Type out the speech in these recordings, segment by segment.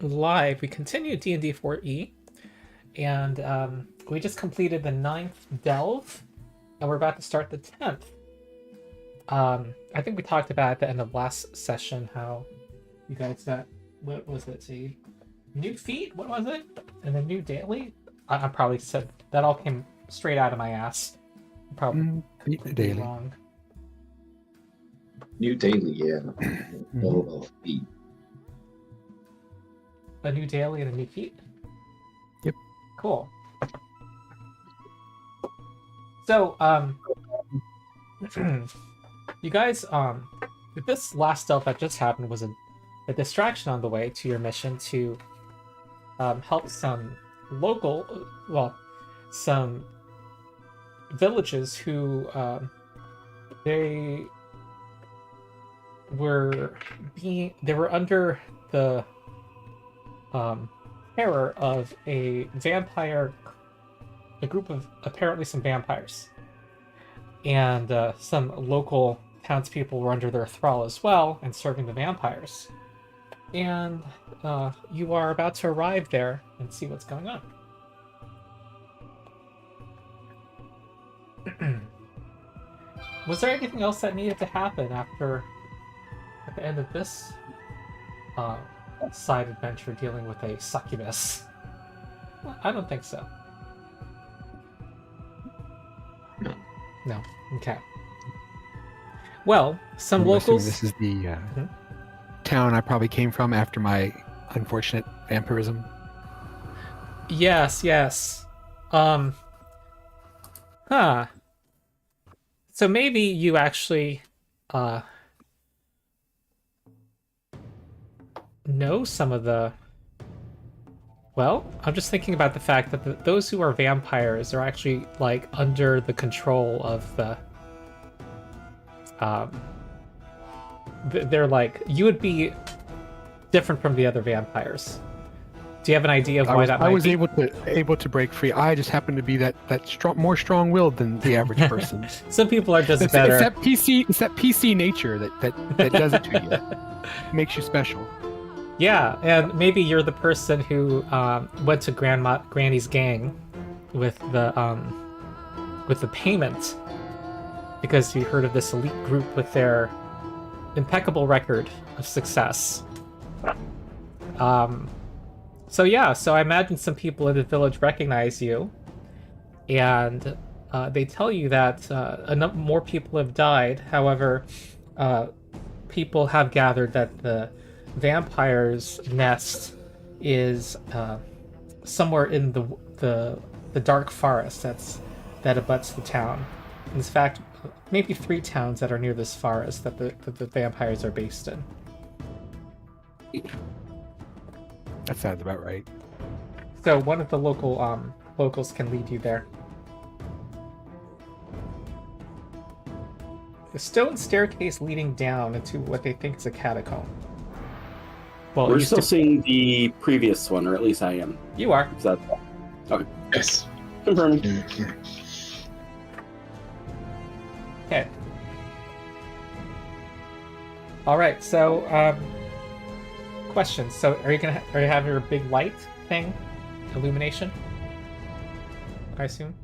live. We continue D&D 4E, and we just completed the 9th delve, and we're about to start the 10th. I think we talked about at the end of last session how you guys got, what was it, a new feat? What was it? And a new daily? I probably said, that all came straight out of my ass. Probably daily. wrong. New daily, yeah. Oh, feet. A new daily and a new feat? Yep. Cool. So, you guys, this last stuff that just happened was a distraction on the way to your mission to help some some villages who they were under the terror of a group of apparently some vampires, and some local townspeople were under their thrall as well and serving the vampires. And you are about to arrive there and see what's going on. Was there anything else that needed to happen at the end of this side adventure dealing with a succubus? I don't think so. No. Okay. Well, some locals. This is the town I probably came from after my unfortunate vampirism. Yes. So maybe you actually know some of the... Well, I'm just thinking about the fact that those who are vampires are actually, like, under the control of the... they're like... You would be different from the other vampires. Do you have an idea of why that might be? I was able to break free. I just happen to be that more strong-willed than the average person. Some people are just better. It's that PC nature that does it to you. Makes you special. Yeah, and maybe you're the person who went to Granny's gang with the payment because you heard of this elite group with their impeccable record of success. So I imagine some people in the village recognize you, and they tell you that more people have died. However, people have gathered that the vampire's nest is somewhere in the dark forest that abuts the town. In fact, maybe 3 towns that are near this forest that the vampires are based in. That sounds about right. So one of the locals can lead you there. The stone staircase leading down into what they think is a catacomb. Well, we're still seeing the previous one, or at least I am. You are. Is that okay? Yes. Confirming. Okay. All right. So, questions. So, are you have your big light thing, illumination? I assume.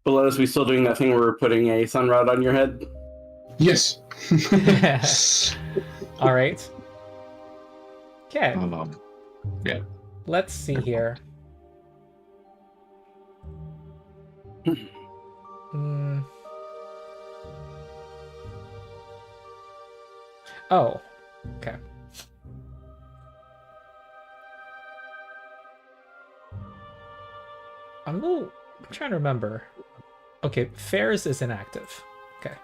Boletus, we still doing that thing where we're putting a sun rod on your head? Yes. All right. Okay. Yeah. Let's see here. Oh. Okay. I'm trying to remember. Okay, Fairs is inactive. Okay.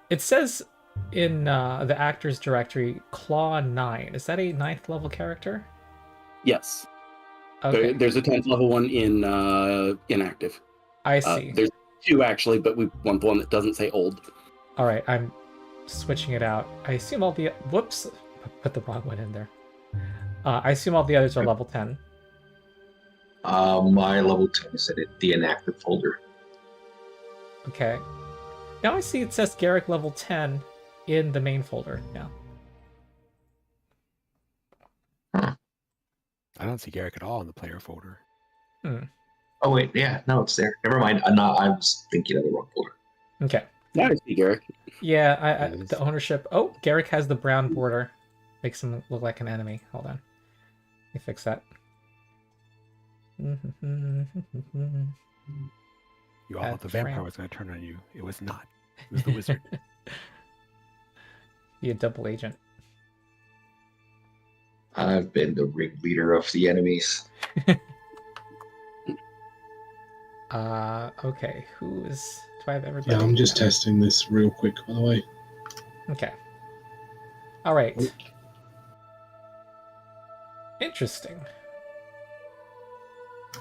It says in the actor's directory, Claw 9. Is that a 9th level character? Yes. Okay. There's a 10th level one in inactive. I see. There's 2 actually, but we want the one that doesn't say old. All right, I'm switching it out. I assume all the... Whoops. I put the wrong one in there. I assume all the others are level 10. My level 10 is in the inactive folder. Okay. Now I see it says Garrick level 10 in the main folder now. don't see Garrick at all in the player folder. Oh wait, yeah, no, it's there. Never mind. I was thinking of the wrong folder. Okay. Yeah, I see Garrick. Yeah, It is. the ownership. Oh, Garrick has the brown border. Makes him look like an enemy. Hold on. Let me fix that. You all Add thought the vampire frame. was going to turn on you. It was not. It was the wizard. Be a double agent. I've been the ringleader of the enemies. Okay. Who is? Do I have everybody? Yeah, I'm just No. testing this real quick, by the way. Okay. All right. Interesting.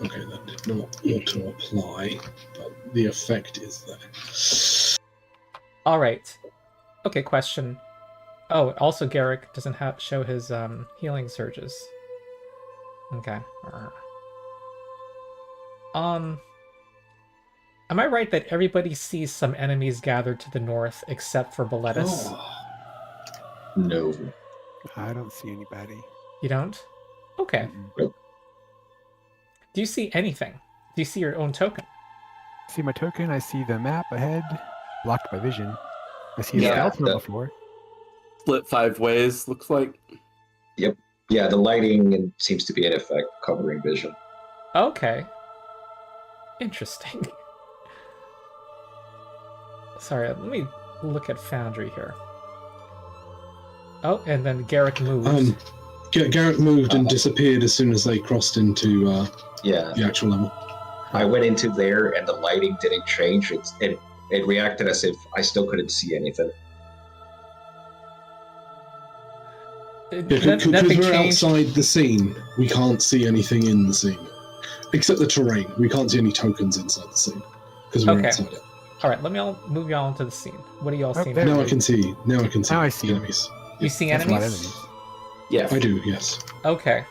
Okay, that did not auto apply, but the effect is there. All right. Okay. Question. Oh, also Garrick doesn't show his healing surges. Okay. Am I right that everybody sees some enemies gathered to the north except for Boletus? Oh, No. I don't see anybody. You don't? Okay. Mm-mm. Do you see anything? Do you see your own token? I see my token. I see the map ahead, blocked by vision. I see a Yeah, skeleton on the- the floor. Split 5 ways, looks like. Yeah, the lighting seems to be in effect, covering vision. Okay. Interesting. Sorry, let me look at Foundry here. Oh, and then Garrick moved. Garrett moved and disappeared as soon as they crossed into Yeah, the actual level. I went into there and the lighting didn't change. It reacted as if I still couldn't see anything. Because Nothing we're changed. outside the scene, we can't see anything in the scene. Except the terrain. We can't see any tokens inside the scene. Because we're Okay. outside it. All right, let me move y'all into the scene. What do y'all Oh, see? there now? Now I can see. Now I can see. Now I see them. enemies. You see That's a lot of enemies? enemies. Yeah. I do. Yes. Okay.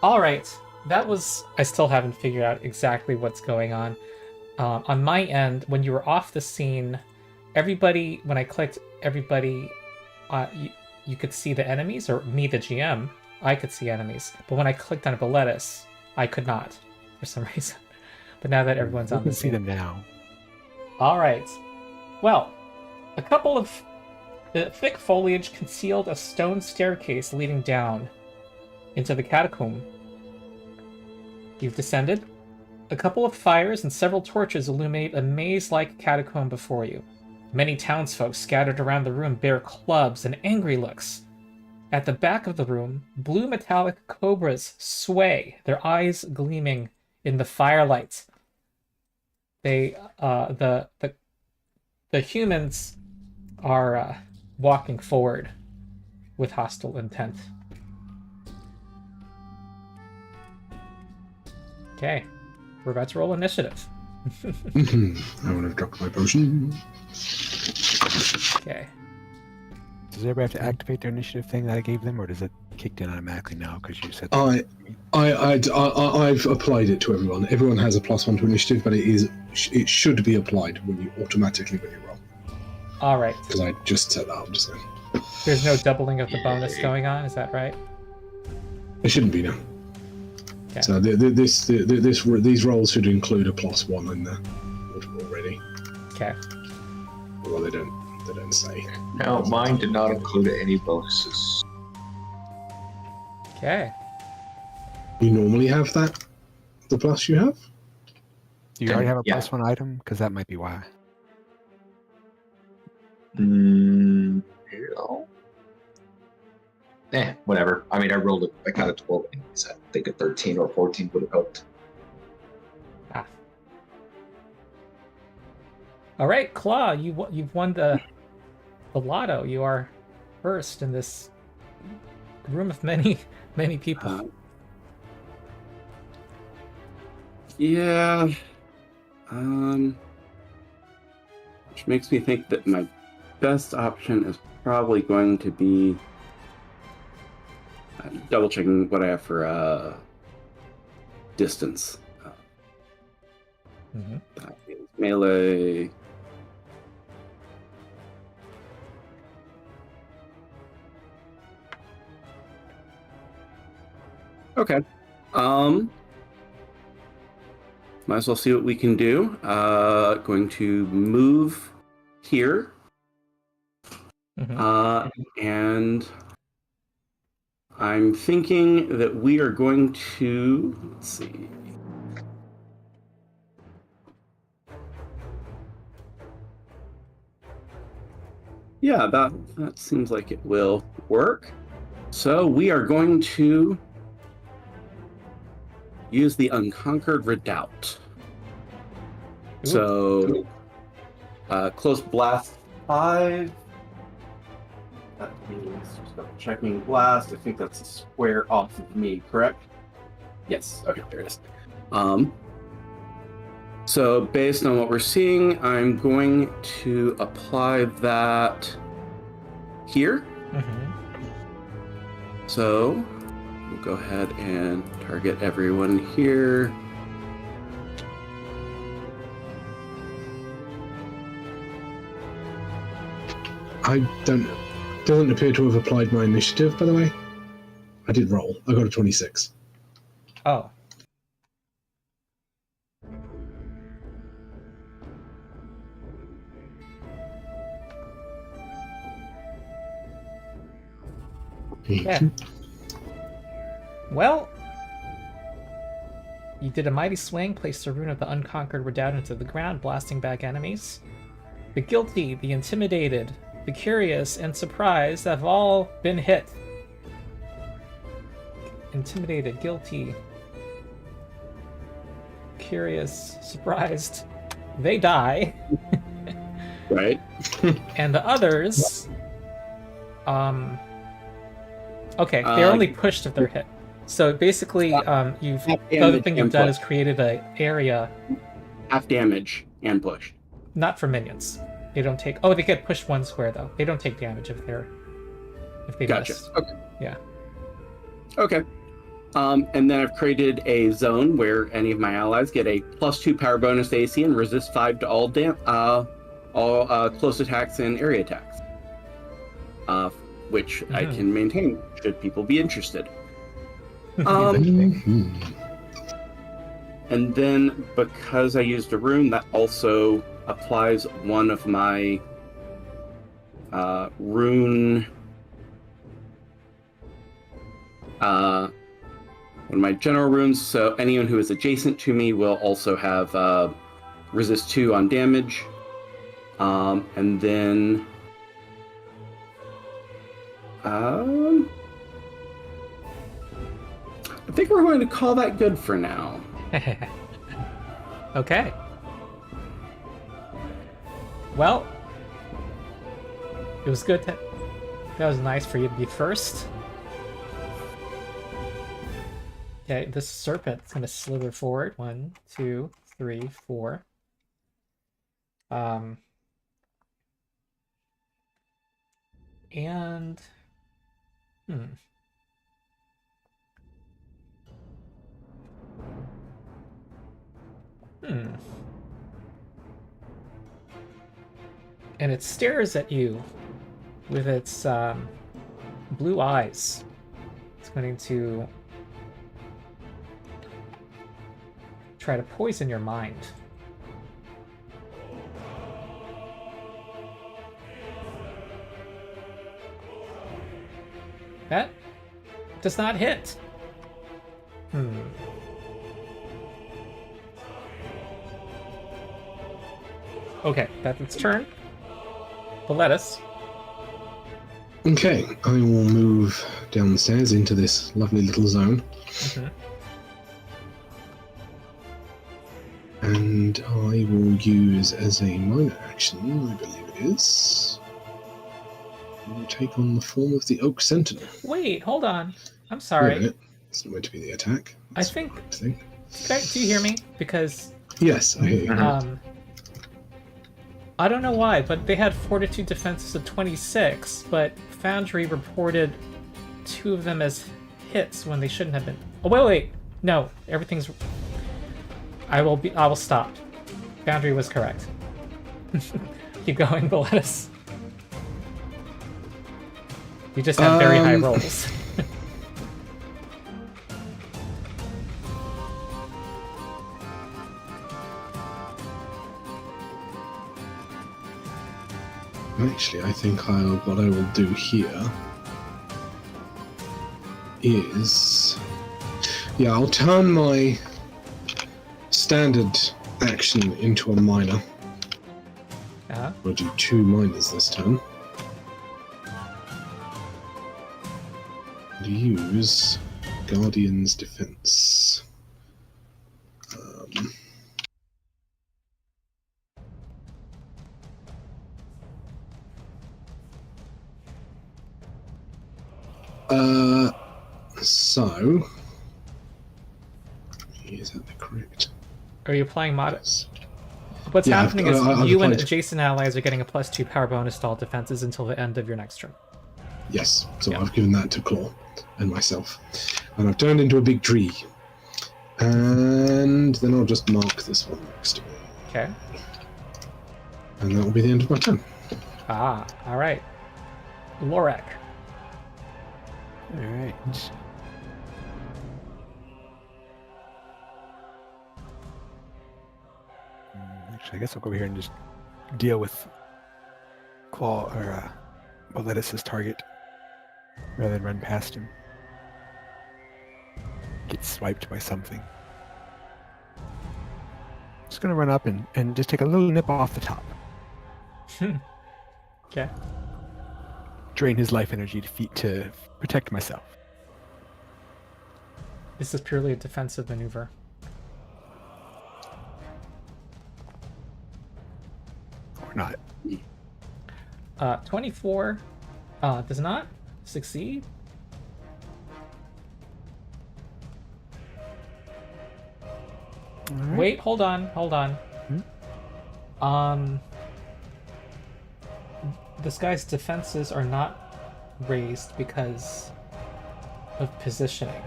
All right. That was. I still haven't figured out exactly what's going on. On my end, when you were off the scene, everybody. When I clicked, everybody. You could see the enemies, or me, the GM. I could see enemies, but when I clicked on Boletus, I could not, for some reason. But now that everyone's We on can the see scene, them now. all right. Well, a couple of the thick foliage concealed a stone staircase leading down into the catacomb. You've descended. A couple of fires and several torches illuminate a maze-like catacomb before you. Many townsfolk scattered around the room bear clubs and angry looks. At the back of the room, blue metallic cobras sway, their eyes gleaming in the firelight. They, the humans are walking forward with hostile intent. Okay, we're about to roll initiative. I would have dropped my potion. Okay. Does everybody have to activate their initiative thing that I gave them, or does it kick in automatically now because you said? I've applied it to everyone. Everyone has a +1 to initiative, but it should be applied when you roll. All right. Because I just set that up just now. There's no doubling of the bonus going on. Is that right? It shouldn't be now. Okay. So these rolls should include a +1 in there already. Okay. Well, they don't say. No, mine did not include any bonuses. Okay. You normally have that. The plus you have. Do you already have a Yeah. +1 item? Because that might be why. No. Whatever. I mean, I rolled a kind of 12. I think a 13 or 14 would have helped. All right, Claw, you've won the lotto. You are first in this room of many people. Yeah. Which makes me think that my best option is probably going to be double checking what I have for distance. Mhm. That is melee. Okay. Might as well see what we can do. Going to move here. And I'm thinking that we are going to, let's see. Yeah, that seems like it will work. So we are going to use the Unconquered Redoubt. Ooh. So, close blast 5. That means just checking blast. I think that's a square off of me, correct? Yes. Okay, there it is. So based on what we're seeing, I'm going to apply that here. So we'll go ahead and target everyone here. Doesn't appear to have applied my initiative, by the way. I did roll. I got a 26. Oh. Yeah. Well, you did a mighty swing, placed the rune of the Unconquered Redoubt into the ground, blasting back enemies. The guilty, the intimidated, the curious, and surprised have all been hit. Intimidated, guilty, curious, surprised. They die. Right. And the others... Okay, they're only pushed if they're hit. So basically, the other thing you've done is created an area. Half damage and push. Not for minions. They don't take. Oh, they get pushed 1 square though. They don't take damage if they Gotcha. miss. Okay. Yeah. Okay. And then I've created a zone where any of my allies get a +2 power bonus to AC and resist 5 to all close attacks and area attacks. Which I can maintain should people be interested. And then because I used a rune, that also applies one of my rune, one of my general runes. So anyone who is adjacent to me will also have resist 2 on damage. And then I think we're going to call that good for now. Okay. Well, it was good. That was nice for you to be first. Okay, this serpent's gonna slither forward. 1, 2, 3, 4. And and it stares at you with its blue eyes. It's going to try to poison your mind. That does not hit. Okay, that's its turn. Boletus. Okay, I will move downstairs into this lovely little zone. And I will use as a minor action, I believe it is, will take on the form of the Oak Sentinel. Wait, hold on. I'm sorry. Yeah, it's not meant to be the attack. That's I think. what I think. Okay, do you hear me? Because Yes, I hear you. I don't know why, but they had fortitude defenses of 26, but Foundry reported 2 of them as hits when they shouldn't have been. Oh wait, no, everything's. I will stop. Foundry was correct. Keep going, Boletus. You just have very high rolls. Actually, I think what I will do here is, yeah, I'll turn my standard action into a minor. Uh-huh. I'll do 2 minors this turn. And use Guardian's Defense. So, is that the correct? Are you applying mod? Yes. What's Yeah, happening I've is you and applied. adjacent allies are getting a +2 power bonus to all defenses until the end of your next turn. Yes, so Yeah. I've given that to Claw and myself. And I've turned into a big tree. And then I'll just mark this one next to me. Okay. And that will be the end of my turn. Ah, all right. Lorek. All right. Actually, I guess I'll go over here and just deal with Claw or Boletus' target rather than run past him. Get swiped by something. Just gonna run up and just take a little nip off the top. Okay. Drain his life energy to protect myself. This is purely a defensive maneuver. Or not. 24 does not succeed. All right. Wait, hold on. This guy's defenses are not raised because of positioning.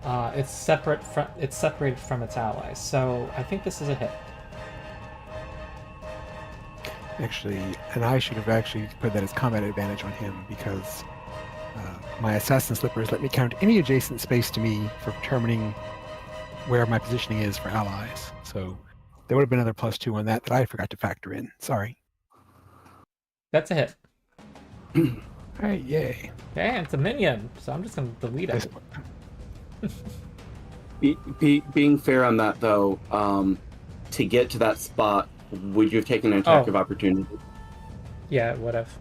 It's separated from its allies, so I think this is a hit. Actually, and I should have actually put that as combat advantage on him because my assassin slippers let me count any adjacent space to me for determining where my positioning is for allies. So there would have been another +2 on that I forgot to factor in. Sorry. That's a hit. All right, yay. Okay, it's a minion, so I'm just gonna delete it. Being fair on that, though, to get to that spot, would you have taken an attack of opportunity? Yeah, it would have.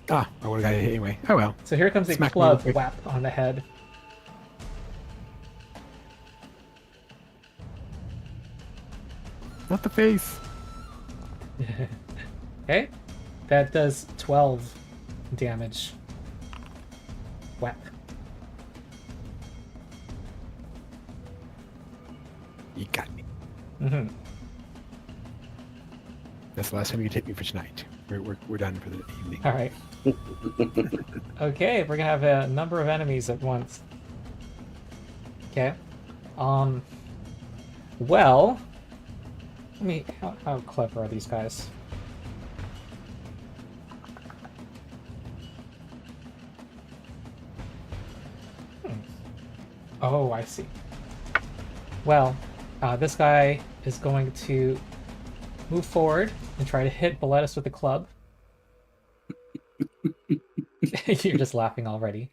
I would have got a hit anyway. Oh well. So here comes a Smack me club real quick. whap on the head. Not the face. Okay, that does 12 damage. Whap. You got me. Mm-hmm. That's the last time you hit me for tonight. We're done for the evening. All right. Okay, we're gonna have a number of enemies at once. Okay. Well, how clever are these guys? Oh, I see. Well, this guy is going to move forward and try to hit Boletus with a club. You're just laughing already.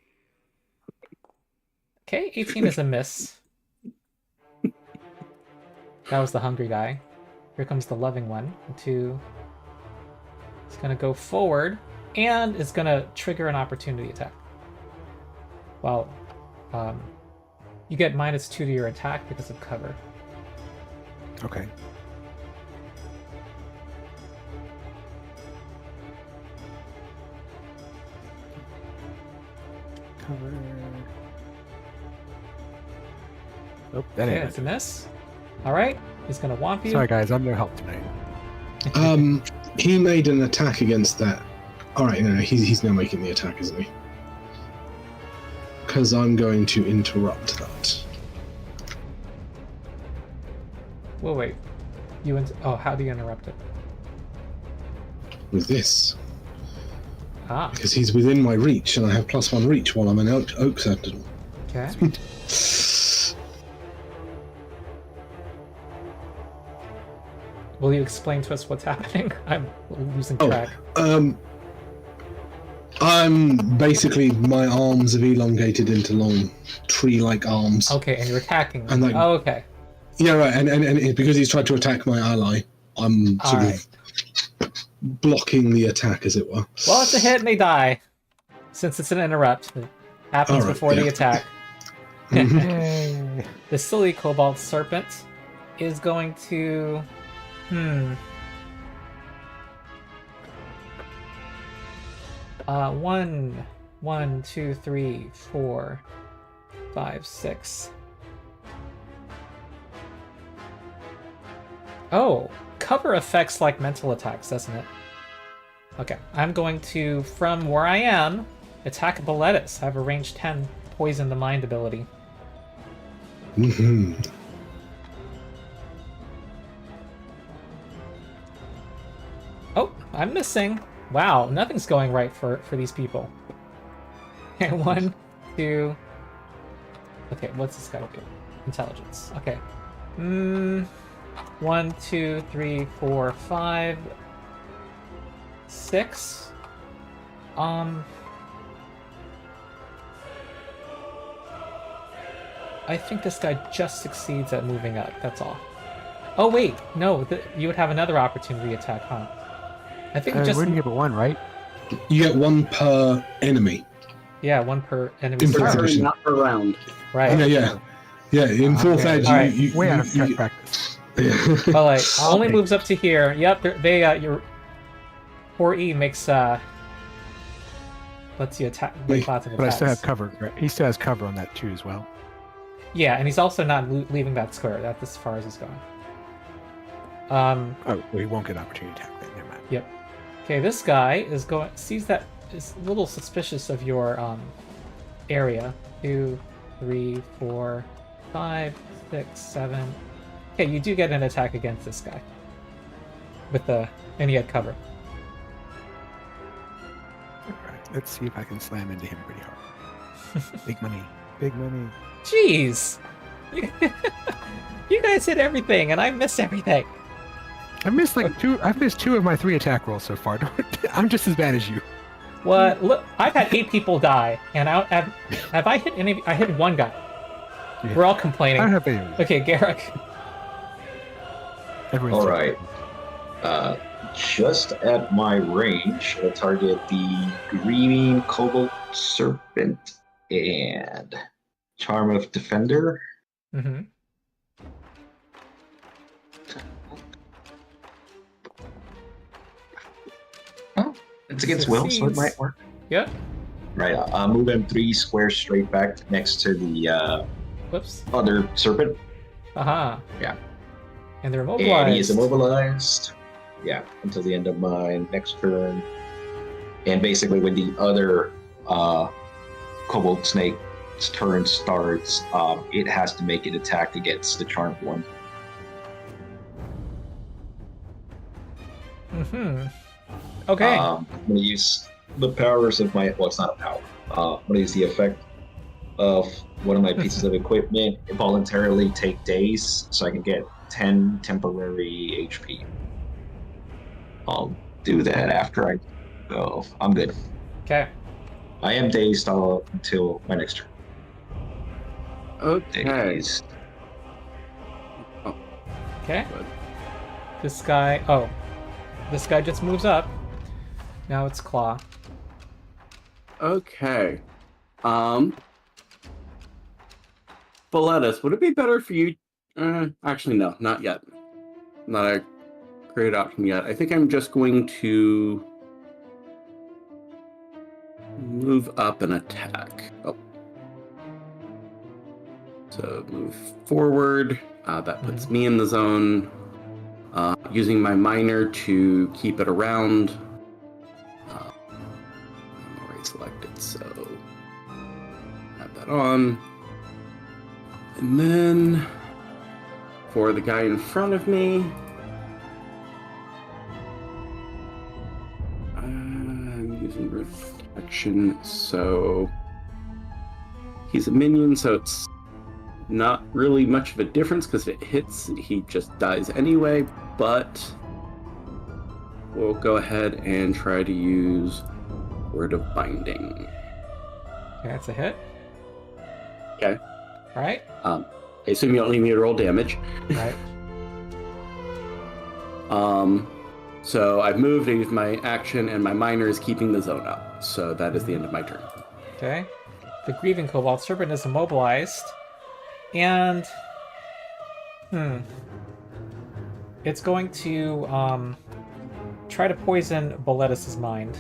Okay, 18 is a miss. That was the hungry guy. Here comes the loving one. He's gonna go forward and is gonna trigger an opportunity attack. Well, you get -2 to your attack because of cover. Okay. Cover. Oh, that Okay, ain't it's a miss. Alright, he's gonna whomp you. Sorry guys, I'm no help tonight. He made an attack against that. Alright, no, he's now making the attack, isn't he? Because I'm going to interrupt that. Well, wait. How do you interrupt it? With this. Ah, Because he's within my reach, and I have +1 reach while I'm an oak sentinel. okay. Will you explain to us what's happening? I'm losing Oh, track. I'm basically, my arms have elongated into long tree-like arms. Okay, and you're attacking. And like, oh, okay. Yeah, right. And because he's tried to attack my ally, I'm sort of blocking the attack, as it were. Well, it's a hit and they die. Since it's an interrupt. It happens before the attack. Yay. The silly cobalt serpent is going to... One, two, 3, 4, 5, 6. Oh, cover affects like mental attacks, doesn't it? Okay, I'm going to, from where I am, attack Boletus. I have a range 10 poison the mind ability. Oh, I'm missing. Wow, nothing's going right for these people. Okay, 1, 2. Okay, what's this guy do? Intelligence. Okay. 1, 2, 3, 4, 5, 6. I think this guy just succeeds at moving up. That's all. Oh wait, no. You would have another opportunity attack, huh? I think just. Where do you get but one, right? You get one per enemy. Yeah, one per enemy. Not per round. Right. Yeah. In fourth edge, Right. you Way out of practice. Well, like, only moves up to here. Yep, your poor E makes lets you attack. Make lots of But I attacks. still have cover. Right? He still has cover on that too, as well. Yeah, and he's also not leaving that square. That's as far as he's going. Oh, well, he won't get an opportunity attack then. Never mind. Yep. Okay, this guy sees that is a little suspicious of your area. 2, 3, 4, 5, 6, 7. Okay, you do get an attack against this guy. And he had cover. Alright, let's see if I can slam into him pretty hard. Big money. Big money. Jeez! You guys hit everything, and I miss everything. I've missed I've missed 2 of my 3 attack rolls so far. I'm just as bad as you. What? Look, I've had 8 people die, and have I hit any? I hit 1 guy. Yeah. We're all complaining. I don't have any. Okay, Garrick. Everyone's All right. Just at my range, I'll target the green cobalt serpent and charm of defender. Mm-hmm. Oh, it's against will, so it might work. Yep. Right, I'll move him 3 squares straight back next to the Whoops. other serpent. Aha. Yeah. And they're immobilized. And he is immobilized. Yeah, until the end of my next turn. And basically, when the other Cobalt Snake's turn starts, it has to make an attack against the charmed one. Mm-hmm. Okay. I'm going to use the powers of my... Well, it's not a power. I'm going to use the effect of one of my pieces of equipment, voluntarily take days, so I can get 10 temporary HP. I'll do that after I go. I'm good. Okay. I am dazed until my next turn. Okay. Dazed. Okay. This guy just moves up. Now it's Claw. Okay. Boletus, would it be better for you? Actually, no, not yet. Not a great option yet. I think I'm just going to move up and attack. Oh. So move forward. That puts me in the zone. Using my minor to keep it around. I'm already selected, so have that on. And then for the guy in front of me, I'm using reflection, so he's a minion, so it's not really much of a difference because if it hits, he just dies anyway. but we'll go ahead and try to use Word of Binding. Okay, that's a hit. Okay. All right. I assume you don't need me to roll damage. Right. So I've moved, I used my action, and my minor is keeping the zone up. So that is the end of my turn. Okay. The grieving cobalt serpent is immobilized, and it's going to try to poison Boletus' mind.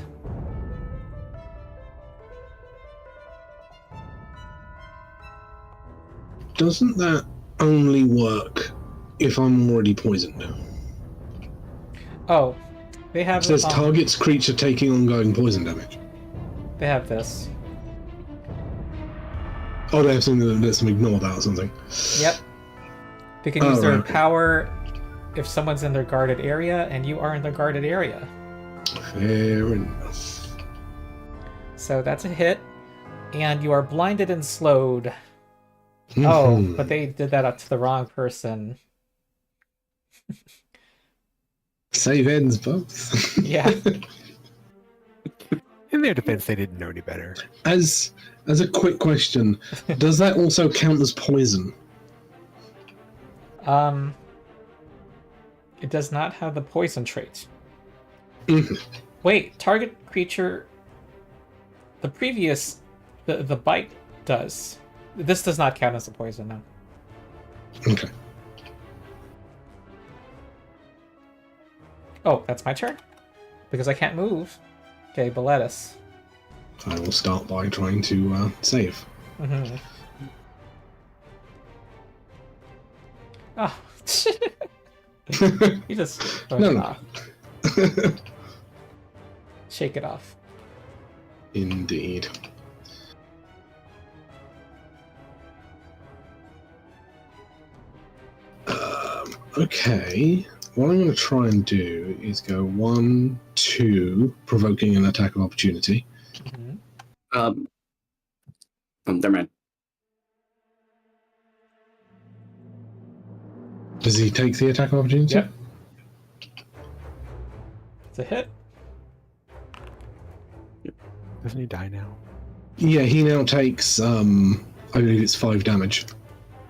Doesn't that only work if I'm already poisoned? Oh, they have It says targets creature taking ongoing poison damage. They have this. Oh, they have something that lets them ignore that or something. Yep. They can use their okay. power if someone's in their guarded area, and you are in the guarded area. Fair enough. So that's a hit, and you are blinded and slowed. Oh, but they did that up to the wrong person. Save ends both. Yeah. In their defense, they didn't know any better. As a quick question, does that also count as poison? It does not have the poison trait. Mhm. Wait, target creature. The previous, the bite does. This does not count as a poison, no. Okay. Oh, that's my turn? Because I can't move. Okay, Boletus. I will start by trying to save. Mm-hmm. Oh. You just throw it off. Shake it off. Indeed. Okay. What I'm going to try and do is go 1, 2, provoking an attack of opportunity. Mm-hmm. Never mind. Does he take the attack of opportunity? Yep. It's a hit. Doesn't he die now? Yeah, he now takes, I believe it's 5 damage.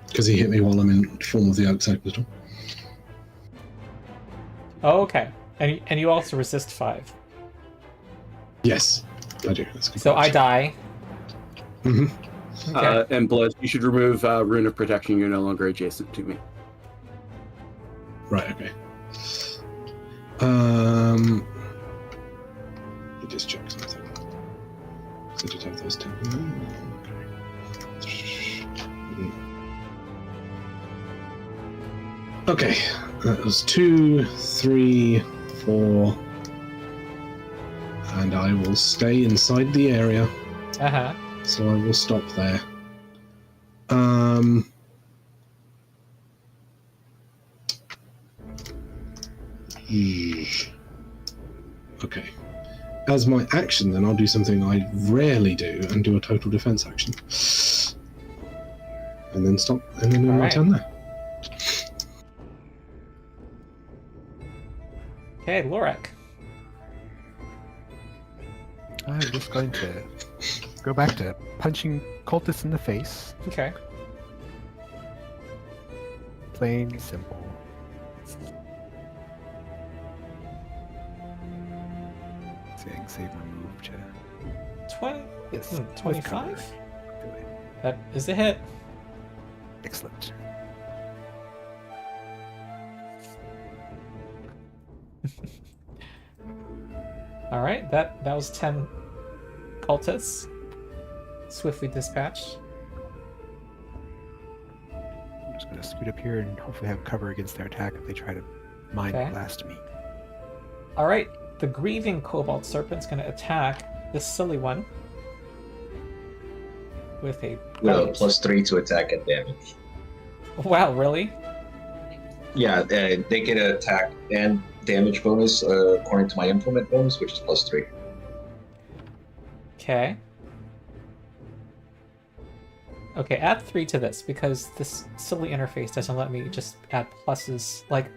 Because he hit me while I'm in form of the Oak Pistol. Oh, okay. And you also resist 5. Yes, I do. That's good. So I die. Mm-hmm. Okay. And Blood, you should remove Rune of Protection. You're no longer adjacent to me. Right, okay. Let me just check something. So just have those 2. Okay, that was 2, 3, 4, and I will stay inside the area. Uh-huh. So I will stop there. Okay. As my action, then I'll do something I rarely do and do a total defense action. And then stop, and then end my turn there. Okay, Lorek. I'm just going to go back to punching cultists in the face. Okay. Plain simple. See, I can save my move to 20. yes, with 25? cover. Do it. That is a hit. Excellent. Alright, that was 10 cultists. Swiftly dispatched. I'm just going to scoot up here and hopefully have cover against their attack if they try to mind Okay. blast me. Alright, the grieving cobalt serpent's gonna attack this silly one with a With a bite. +3 to attack and damage. Wow, really? Yeah, they get an attack and damage bonus according to my implement bonus, which is +3. Okay. Okay, add 3 to this, because this silly interface doesn't let me just add pluses. Like,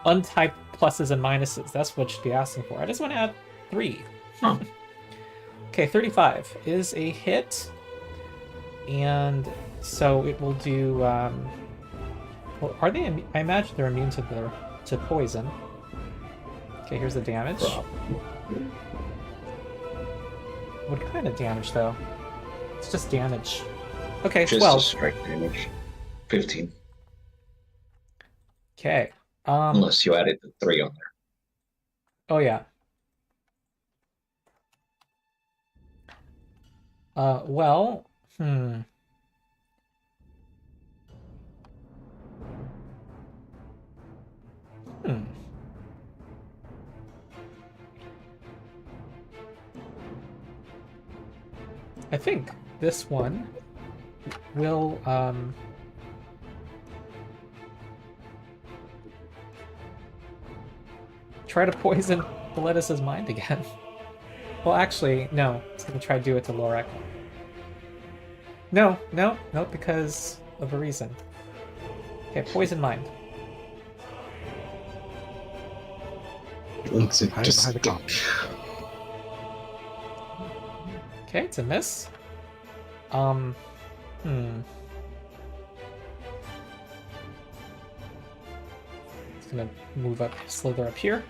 untyped pluses and minuses. That's what you should be asking for. I just want to add 3. Oh. Okay, 35 is a hit. And so it will do... well, are they... I imagine they're immune to poison. Okay, here's the damage. What kind of damage, though? It's just damage. Okay, Just 12. strike damage. 15. Okay. Unless you added the 3 on there. Oh, yeah. Well... I think this one will, try to poison Boletus' mind again. Well, actually, no. It's gonna try to do it to Lorek. No, because of a reason. Okay, poison mind. Wants it Hide to behind the stick. clock. Okay, it's a miss. It's gonna move up, slither up here.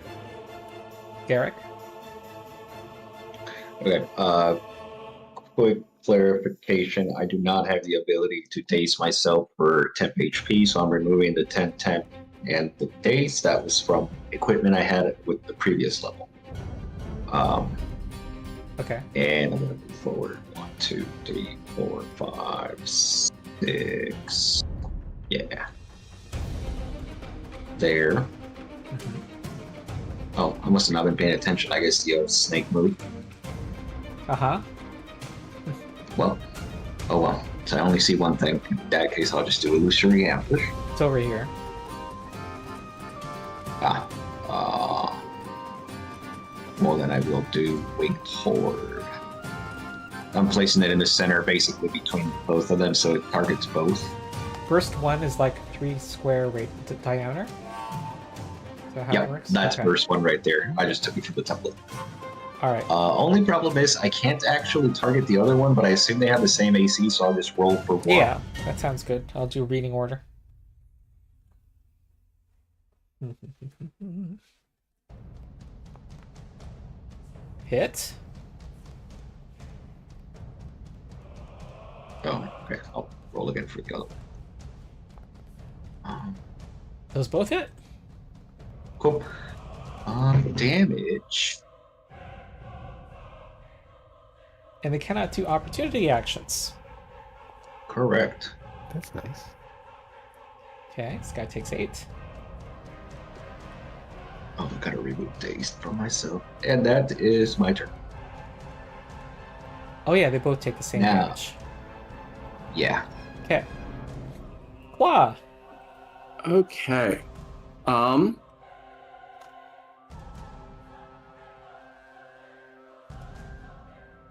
Garrick. Okay. Quick clarification. I do not have the ability to daze myself for temp HP, so I'm removing the 10 and the daze. That was from equipment I had with the previous level. Okay. And I'm gonna move forward. 1, 2, 3, 4, 5, 6. Yeah. There. Mhm. Oh, I must have not been paying attention. I guess the snake move. Uh-huh. Well, oh well. So I only see one thing. In that case, I'll just do illusory ambush. It's over here. More than I will do winged horde. I'm placing it in the center, basically between both of them, so it targets both. Burst 1 is like 3 square diameter? Is that how it Yeah, works? that's Okay. burst 1 right there. I just took it from the template. Alright. Only problem is I can't actually target the other one, but I assume they have the same AC, so I'll just roll for 1. Yeah, that sounds good. I'll do reading order. Hit. Oh, okay. I'll roll again for the other one. Those both hit? Cool. Damage. And they cannot do opportunity actions. Correct. That's nice. Okay, this guy takes 8. Oh, I've got to remove dazed from myself. And that is my turn. Oh yeah, they both take the same Now. damage. Yeah. Okay. Qua. Okay.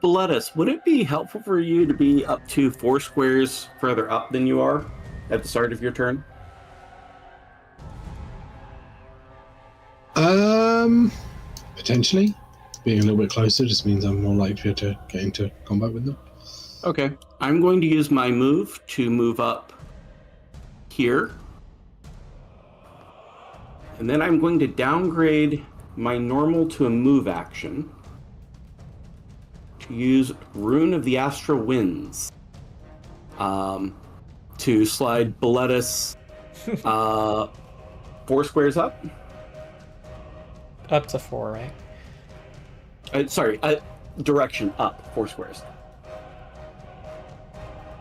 Boletus, would it be helpful for you to be up to 4 squares further up than you are at the start of your turn? Potentially. Being a little bit closer just means I'm more likely to get into combat with them. Okay. I'm going to use my move to move up here. And then I'm going to downgrade my normal to a move action to use Rune of the Astral Winds to slide Boletus 4 squares up. Up to 4, right? Sorry, direction up 4 squares.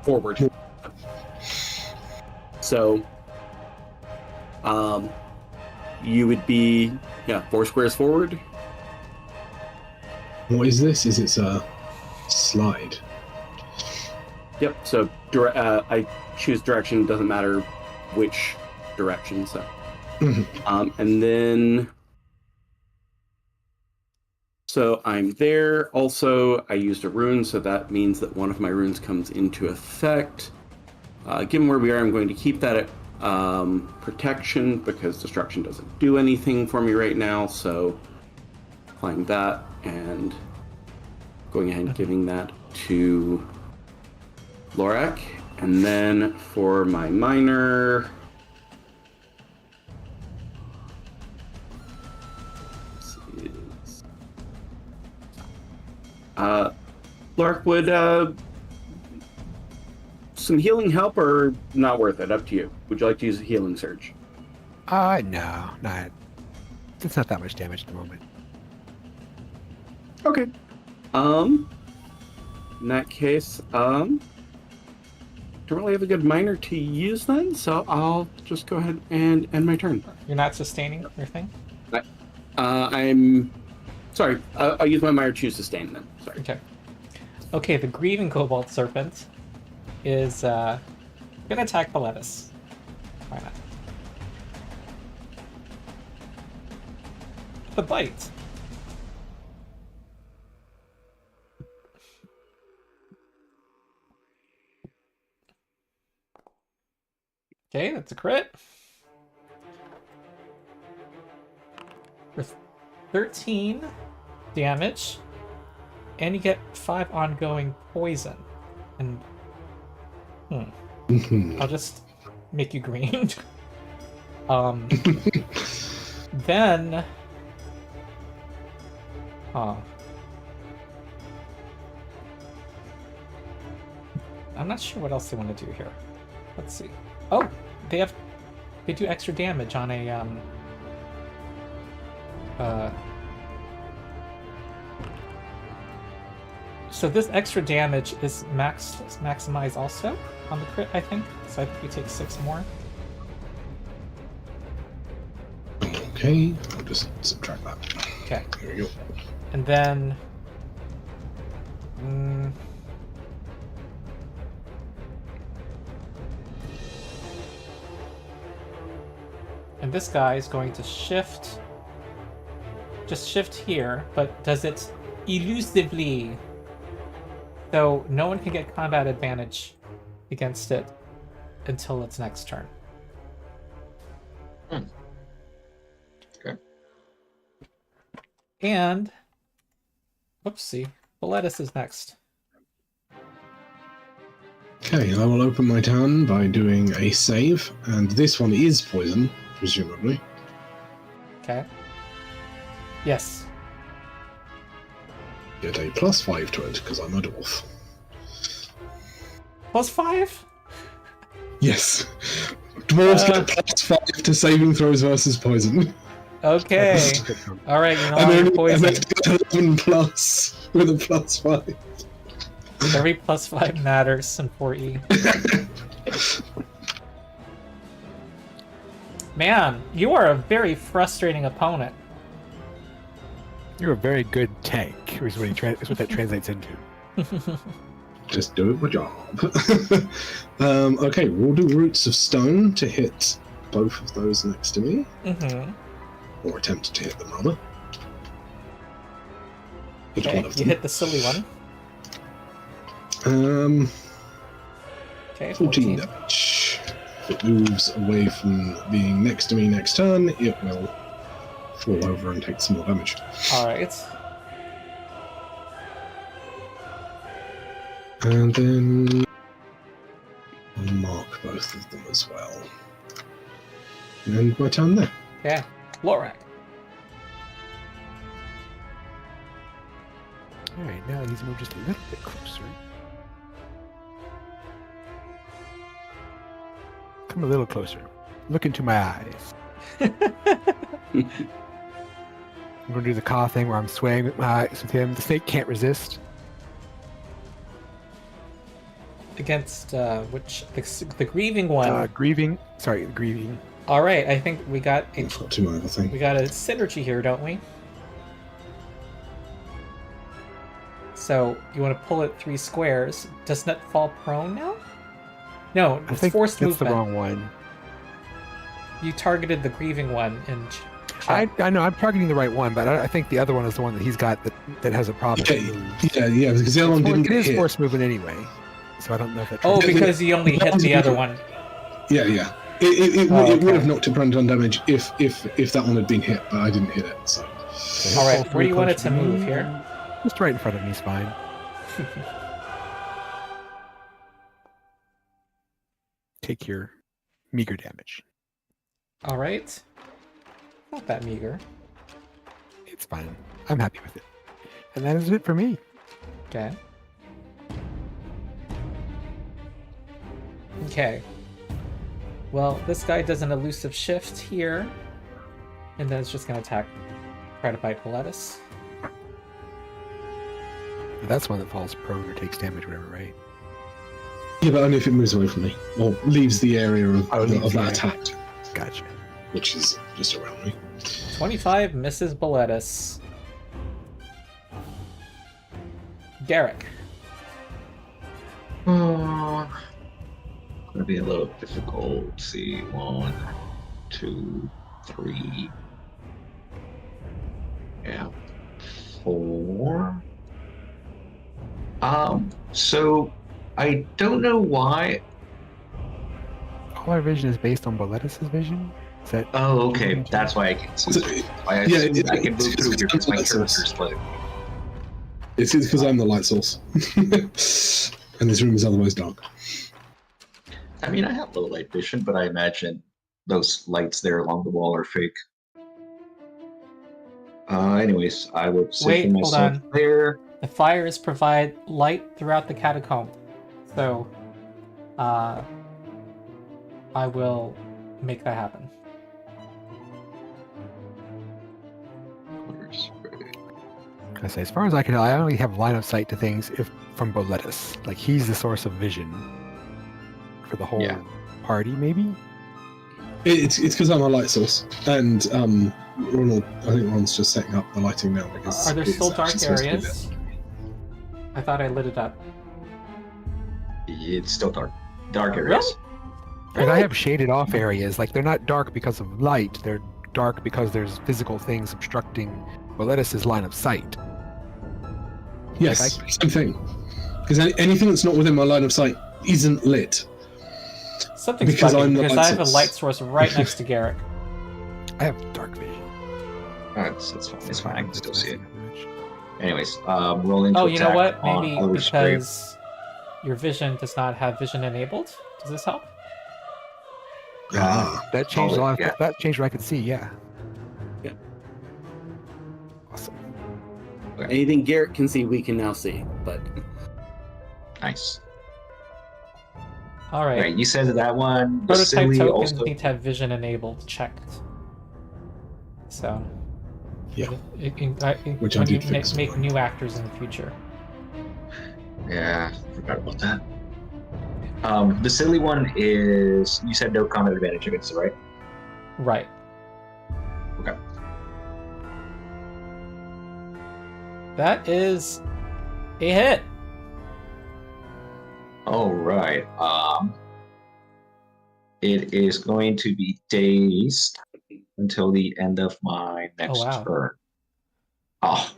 Forward. So, you would be 4 squares forward. What is this? Is it a slide? Yep. So I choose direction. Doesn't matter which direction. So, and then. So I'm there. Also, I used a rune, so that means that one of my runes comes into effect. Given where we are, I'm going to keep that at protection because destruction doesn't do anything for me right now, so applying that and going ahead and giving that to Lorak. And then for my minor, Lorak, would some healing help or not worth it? Up to you. Would you like to use a healing surge? No, not. It's not that much damage at the moment. Okay. In that case, don't really have a good minor to use then, so I'll just go ahead and end my turn. You're not sustaining your thing? I'm sorry. I'll use my minor to sustain then. Sorry. Okay. Okay, the grieving cobalt serpent is gonna attack Boletus. Why not? The bite. Okay, that's a crit. For 13 damage, and you get 5 ongoing poison. And I'll just make you green. Then I'm not sure what else they want to do here. Let's see. Oh, they do extra damage on a so this extra damage is maximized also on the crit, I think. So I think you take 6 more. Okay, I'll just subtract that. Okay. There we go. And then and this guy is going to shift. Just shift here, but does it elusively. So no one can get combat advantage against it until its next turn. Okay. And whoopsie, Boletus is next. Okay, I will open my turn by doing a save, and this one is poison, presumably. Okay. Yes. Get a +5 to it because I'm a dwarf. +5? Yes. Dwarves get +5 to saving throws versus poison. Okay. All right, you're not And on then poison. 11 plus with a +5. Every +5 matters in 4E. Man, you are a very frustrating opponent. You're a very good tank, is what that translates into. Just doing my job. Okay, we'll do Roots of Stone to hit both of those next to me. Mm-hmm. Or attempt to hit them, rather. Hit Okay, one of you them. hit the silly one. Okay, 14 damage. If it moves away from being next to me next turn, it will fall over and take some more damage. Alright. And then I'll mark both of them as well. And my turn there. Okay, Lorak. Alright, now he's moved just a little bit closer. Come a little closer. Look into my eyes. I'm going to do the claw thing where I'm swaying with my eyes with him. The snake can't resist. Against which the grieving one. Grieving. All right, I think we got a I've got two more, I think. synergy here, don't we? So you want to pull it 3 squares. Doesn't it fall prone now? No, I it's think forced that's movement. the wrong one. You targeted the grieving one in I know I'm targeting the right one, but I think the other one is the one that he's got that has a problem. Yeah, because the other one didn't It get is hit. force movement anyway, so I don't know if that. Oh, translates. because you only hit the other one. Yeah. It okay. would have knocked it prone on damage if that one had been hit, but I didn't hit it. So So All he'll right, pull where do you want it close to me, move here? Just right in front of me is fine. Take your meager damage. All right. Not that meager. It's fine. I'm happy with it. And that is it for me. Okay. Okay. Well, this guy does an elusive shift here, and then it's just going to try to bite Boletus. That's one that falls prone or takes damage, whatever, right? yeah, but only if it moves away from me or leaves the area of, leaves of the that area. attack, Gotcha. which is just around me. 25 misses Boletus. Garrick. Gonna be a little difficult. Let's see, 1, 2, 3. Yeah, 4. So I don't know why. All our vision is based on Boletus' vision? Is that... Oh, okay, that's why I can see. So, I yeah, assume I can move it's through here because my light character source. is split. It's because I'm the light source, and this room is otherwise dark. I mean, I have low light vision, but I imagine those lights there along the wall are fake. Anyways, I would position Wait, hold myself on. there. The fires provide light throughout the catacomb. So, I will make that happen. I say, as far as I can tell, I only have line of sight to things if from Boletus. Like, he's the source of vision for the whole Yeah. party, maybe? It's because I'm a light source, and Ronald, I think Ron's just setting up the lighting now because Are there it's still dark actually supposed to be areas? I thought I lit it up. It's still dark. Dark areas. And I have shaded off areas. Like, they're not dark because of light. They're dark because there's physical things obstructing Boletus' line of sight. Yes, Like, same thing. Because anything that's not within my line of sight isn't lit. Something's Because bugging I'm the because light I have a source. light source right next to Garrick. I have dark vision. That's fine. It's fine. I can still see it. Anyways, rolling to Oh, you know attack what? on Maybe Elder's Grave. because your vision does not have vision enabled. Does this help? That changed a lot. yeah. That changed what I could see. Yeah. Yeah. Awesome. Anything Garrett can see, we can now see. But Nice. All right. Right, you said that one. The Prototype silly tokens also. need to have vision enabled checked. So, Yeah. Which I when you did fix. make new actors in the future. Yeah, forgot about that. The silly one is you said no combat advantage against it, right? Right. Okay. That is a hit. All right. It is going to be dazed until the end of my next wow. turn. Oh,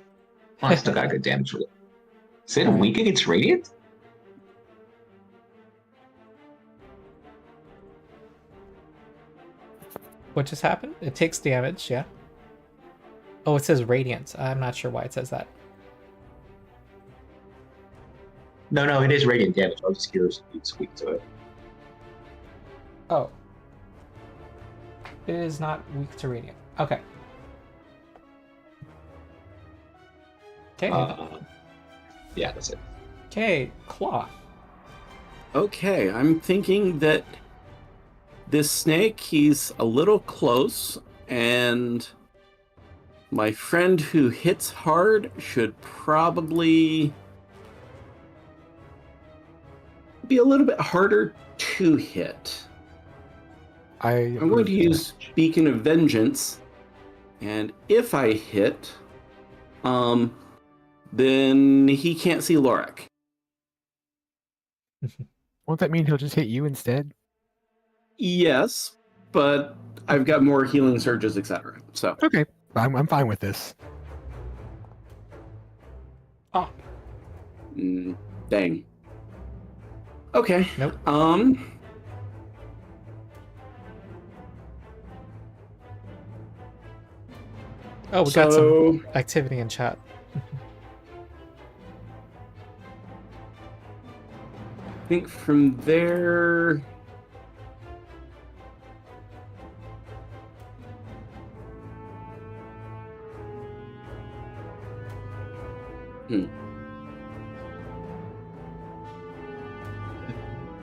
I still got good damage with it. Is it Alright. weak against radiant? What just happened? It takes damage, yeah. Oh, it says radiant. I'm not sure why it says that. No, it is radiant damage. I was just curious if it's weak to it. Oh. It is not weak to radiant. Okay. Okay. Yeah, that's it. Okay, Claw. okay, I'm thinking that this snake, he's a little close, and my friend who hits hard should probably be a little bit harder to hit. I'm going to use Beacon of Vengeance, and if I hit, then he can't see Lorik. Won't that mean he'll just hit you instead? Yes, but I've got more healing surges, etc. So Okay, I'm fine with this. Oh. Dang. Okay. Nope. Oh, we got some activity in chat. I think from there...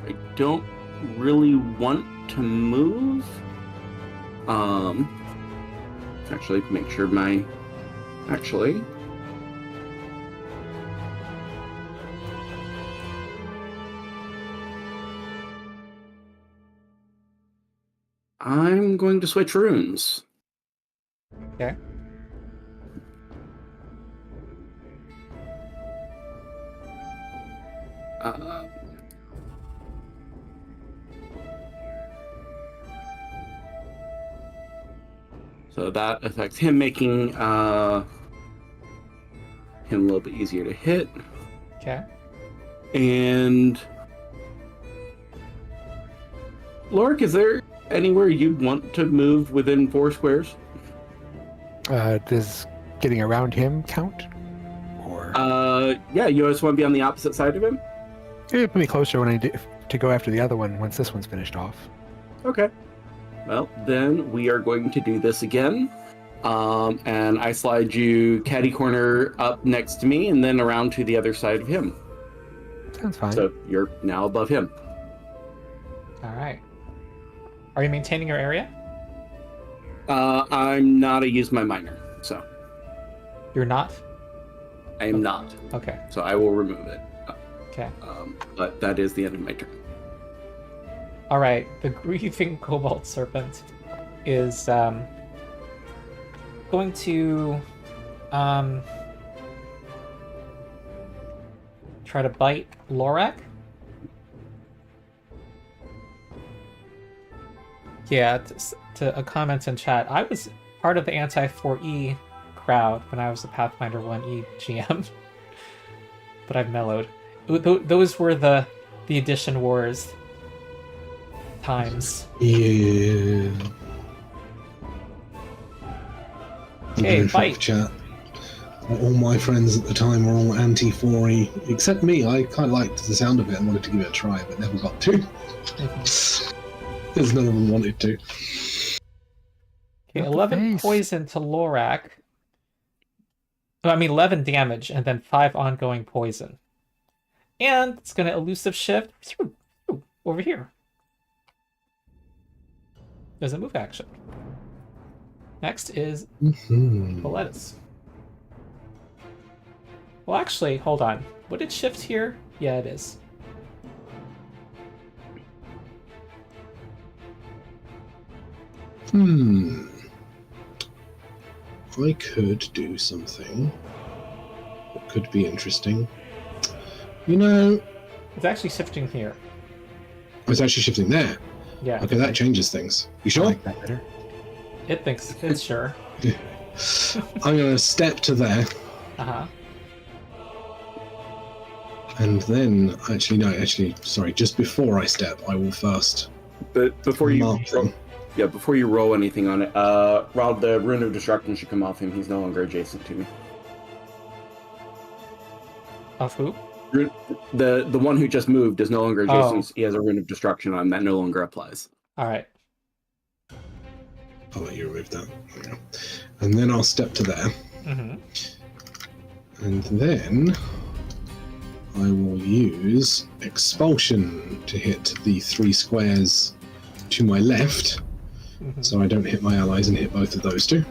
I don't really want to move. Actually, make sure my... Actually... I'm going to switch runes. Okay. So that affects him, making him a little bit easier to hit. Okay. And Lorik, is there anywhere you'd want to move within 4 squares? Does getting around him count? Or yeah, you just want to be on the opposite side of him? it'll put me closer when I to go after the other one once this one's finished off. Okay. Well, then we are going to do this again. And I slide you catty corner up next to me and then around to the other side of him. Sounds fine. So you're now above him. All right. Are you maintaining your area? I'm not a use my minor, so You're not? I am not. Okay. So I will remove it. Okay. But that is the end of my turn. All right. The grieving cobalt serpent is going to try to bite Lorak. Yeah, to a comment in chat, I was part of the anti-4E crowd when I was a Pathfinder 1E GM, but I've mellowed. Those were the Edition Wars times. Yeah. Okay, Very bite. fuck chat. All my friends at the time were all anti-4E, except me. I kind of liked the sound of it and wanted to give it a try, but never got to. Because none of them wanted to. Okay, Not the 11 face. poison to Lorak. Oh, I mean 11 damage and then 5 ongoing poison. And it's going to elusive shift over here. There's a move action. Next is Boletus. Well, actually, hold on. Would it shift here? Yeah, it is. I could do something that could be interesting. You know, It's actually shifting here. it's actually shifting there. Yeah. Okay, that changes things. You I sure? like that better. It thinks it's sure. I'm going to step to there, Uh-huh. and then sorry, just before I step, I will first But before you mark them. before you roll anything on it, Rob, the rune of destruction should come off him. He's no longer adjacent to me. Off who? The one who just moved is no longer adjacent. Oh. He has a rune of destruction on him that no longer applies. All right. I'll let you remove that. There we go. And then I'll step to there, Mm-hmm. and then I will use expulsion to hit the 3 squares to my left, Mm-hmm. so I don't hit my allies and hit both of those 2.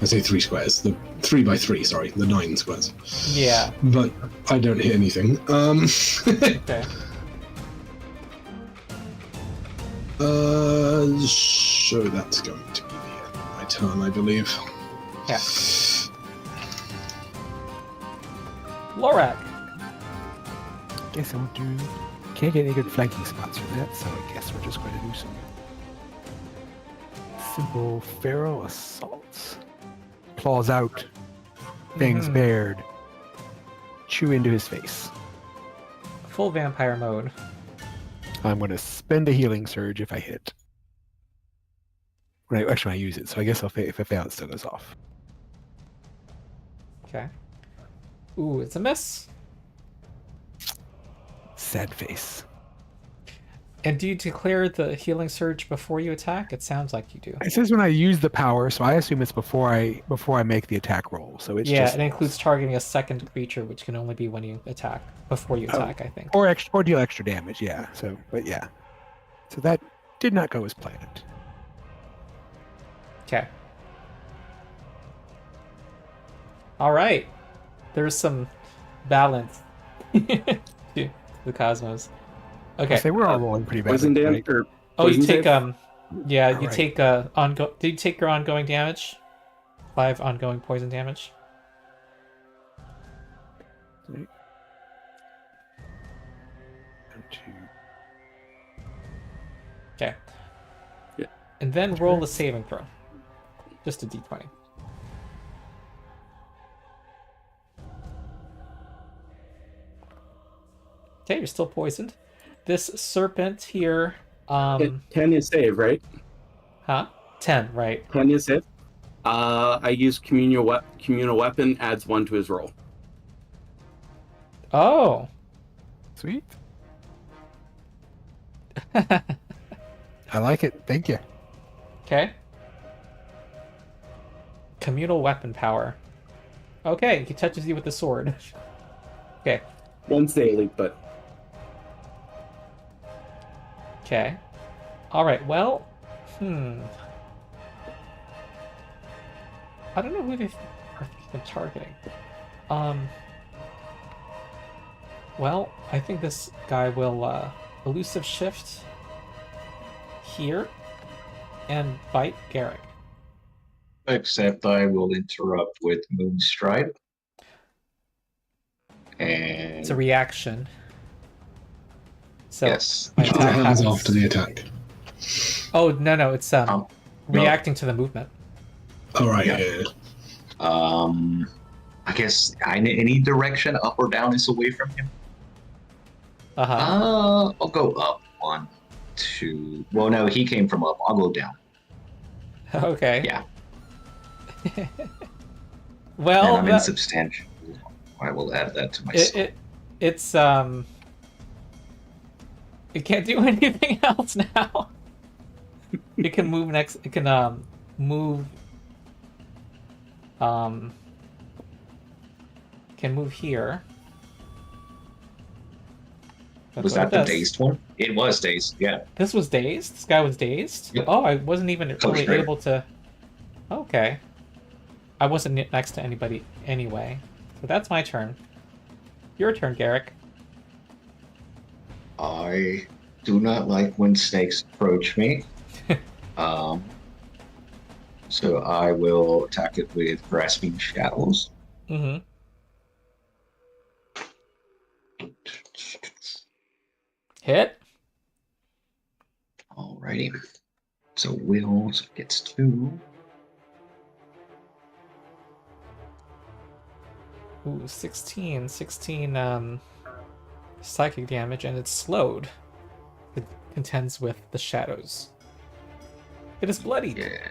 I say 3 squares, the 3 by 3, sorry, the 9 squares. Yeah. But I don't hit anything. Okay. So that's going to be the end of my turn, I believe. Yeah. Lorak. Guess I won't do. Can't get any good flanking spots for that, so I guess we're just going to do some simple Pharaoh assaults. Claws out, fangs Mhm. bared, chew into his face. Full vampire mode. I'm going to spend a healing surge if I hit. when I use it. So I guess if I fail, it still goes off. Okay. Ooh, it's a miss. Sad face. And do you declare the healing surge before you attack? It sounds like you do. It says when I use the power, so I assume it's before I make the attack roll. So it's Yeah, just it includes targeting a second creature, which can only be when you attack. Before you attack, I think. or deal extra damage. Yeah. So so that did not go as planned. Okay. All right. There's some balance to the cosmos. Okay. I say we're all rolling pretty bad. Poison damage right? or Oh, you poison take save? yeah, you Alright. take do you take your ongoing damage? 5 ongoing poison damage. Right. 1, 2. Okay. Yeah. And then roll a saving throw. Just a d20. Okay, you're still poisoned. This serpent here, 10 is save, right? huh? 10, right? 10 is save. I use communal weapon, adds 1 to his roll. Oh. Sweet. I like it. Thank you. Okay. Communal weapon power. Okay, he touches you with the sword. Okay. Once daily, but Okay. Alright, well, I don't know who they've been targeting. Well, I think this guy will elusive shift here and bite Garrick. Except I will interrupt with Moonstripe. And It's a reaction. So yes. my Which attack happens happens. after the attack. Oh no, it's No. reacting to the movement. All right. Yeah. Yeah. I guess any direction up or down is away from him. Uh-huh. I'll go up 1, 2. Well, no, he came from up. I'll go down. Okay. Yeah. Well, And I'm that- insubstantial. I will add that to my skill. it's it can't do anything else now. It can move next. It can move. Can move here. That's Was what that it the does. dazed one? It was dazed, yeah. This was dazed. This guy was dazed. Yep. Oh, I wasn't even Close really right. able to. Okay. I wasn't next to anybody anyway. So that's my turn. Your turn, Garrick. I do not like when snakes approach me. So I will attack it with Grasping Shadows. Mm-hmm. Hit. Alrighty. So Wills gets 2. Ooh, 16. 16 psychic damage, and it's slowed. It contends with the shadows. It is bloodied. Yeah.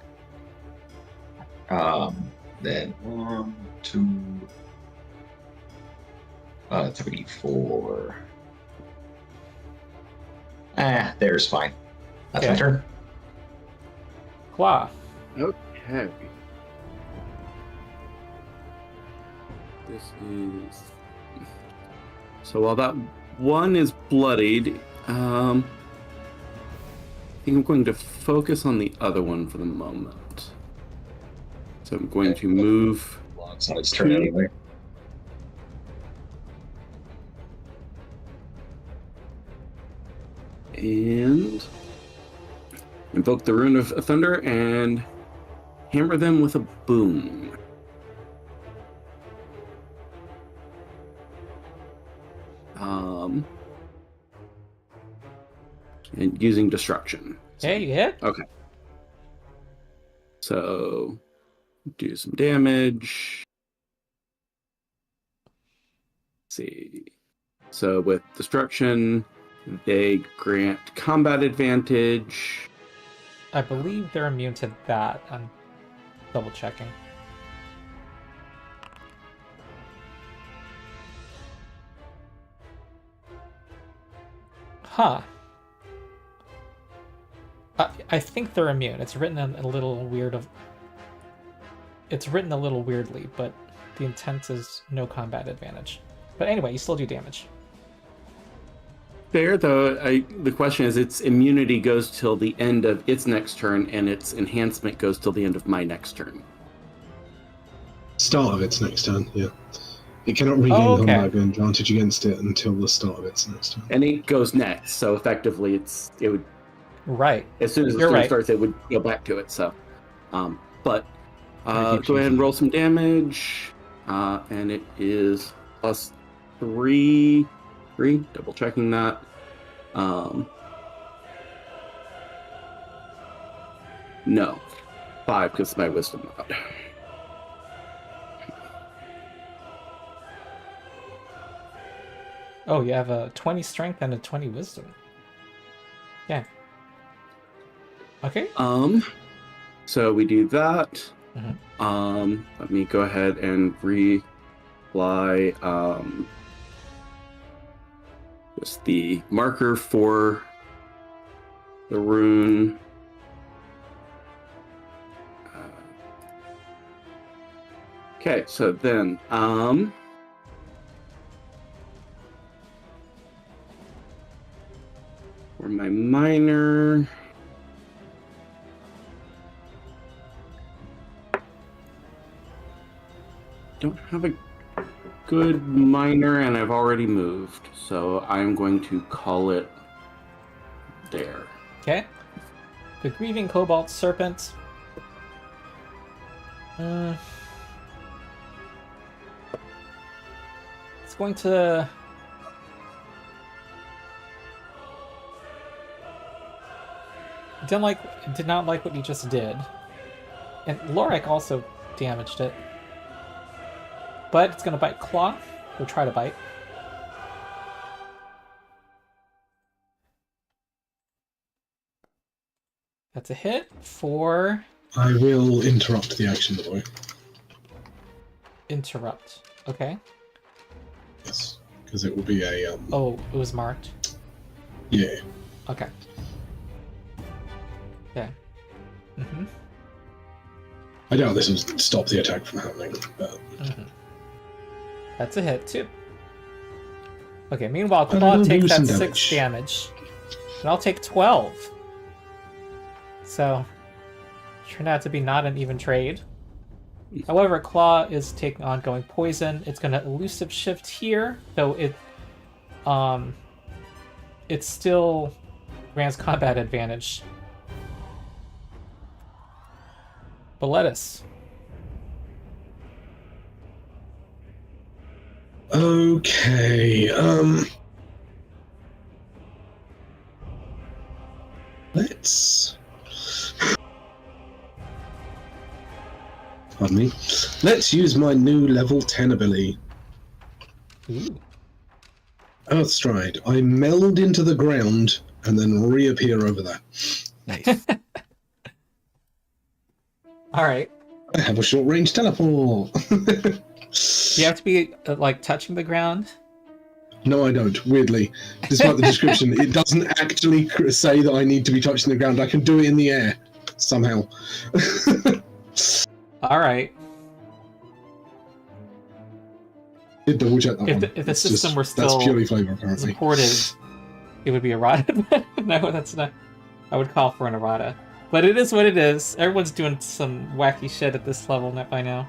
Then 1, 2, 3, 4. There's fine. That's my Okay. turn. Qua. okay. This is so while that one is bloodied, I think I'm going to focus on the other one for the moment. So I'm going to move. It's not its turn anyway. And invoke the Rune of Thunder and hammer them with a boom. And using destruction. Okay, you hit. Okay. So do some damage. Let's see. So with destruction, they grant combat advantage. I believe they're immune to that. I'm double checking. Huh. I think they're immune. It's written a little weird of. It's written a little weirdly, but the intent is no combat advantage. But anyway, you still do damage. Fair, though. The question is, its immunity goes till the end of its next turn, and its enhancement goes till the end of my next turn. Start of its next turn, yeah. It cannot regain combat advantage against it until the start of its next turn. And it goes next, so effectively it would... Right. As soon as the turn starts, it would go back to it, so... go ahead and roll some damage. And it is plus 3... double checking that. No. 5, because it's my wisdom mod. Oh, you have a 20 strength and a 20 wisdom. Yeah. Okay. So we do that. Mm-hmm. Let me go ahead and reapply just the marker for the rune. Okay, so then for my minor, don't have a good minor, and I've already moved, so I'm going to call it there. Okay. The Grieving Cobalt Serpent. It's going to... Did not like what you just did. And Lorik also damaged it. But it's going to bite Claw, or try to bite. That's a hit for... I will interrupt the action, by the way. Interrupt. Okay. Yes, because it will be a... Oh, it was marked? Yeah. Okay. Yeah. Mm-hmm. I doubt this will stop the attack from happening, but... Mm-hmm. That's a hit, too. Okay, meanwhile, Claw takes that 6 damage. And I'll take 12. So, turned out to be not an even trade. However, Claw is taking ongoing poison. It's going to elusive shift here, though it still grants combat advantage. Boletus. Okay, let's... Pardon me. Let's use my new level 10 ability. Ooh. Earth Stride. I meld into the ground and then reappear over there. Nice. Alright. I have a short-range teleport! Do you have to be, like, touching the ground? No, I don't, weirdly. Despite the description, it doesn't actually say that I need to be touching the ground. I can do it in the air, somehow. Alright. Did double check that If one. the It's system just, were still that's purely flavor, apparently. supported, it would be errata. No, that's not... I would call for an errata. But it is what it is. Everyone's doing some wacky shit at this level by now.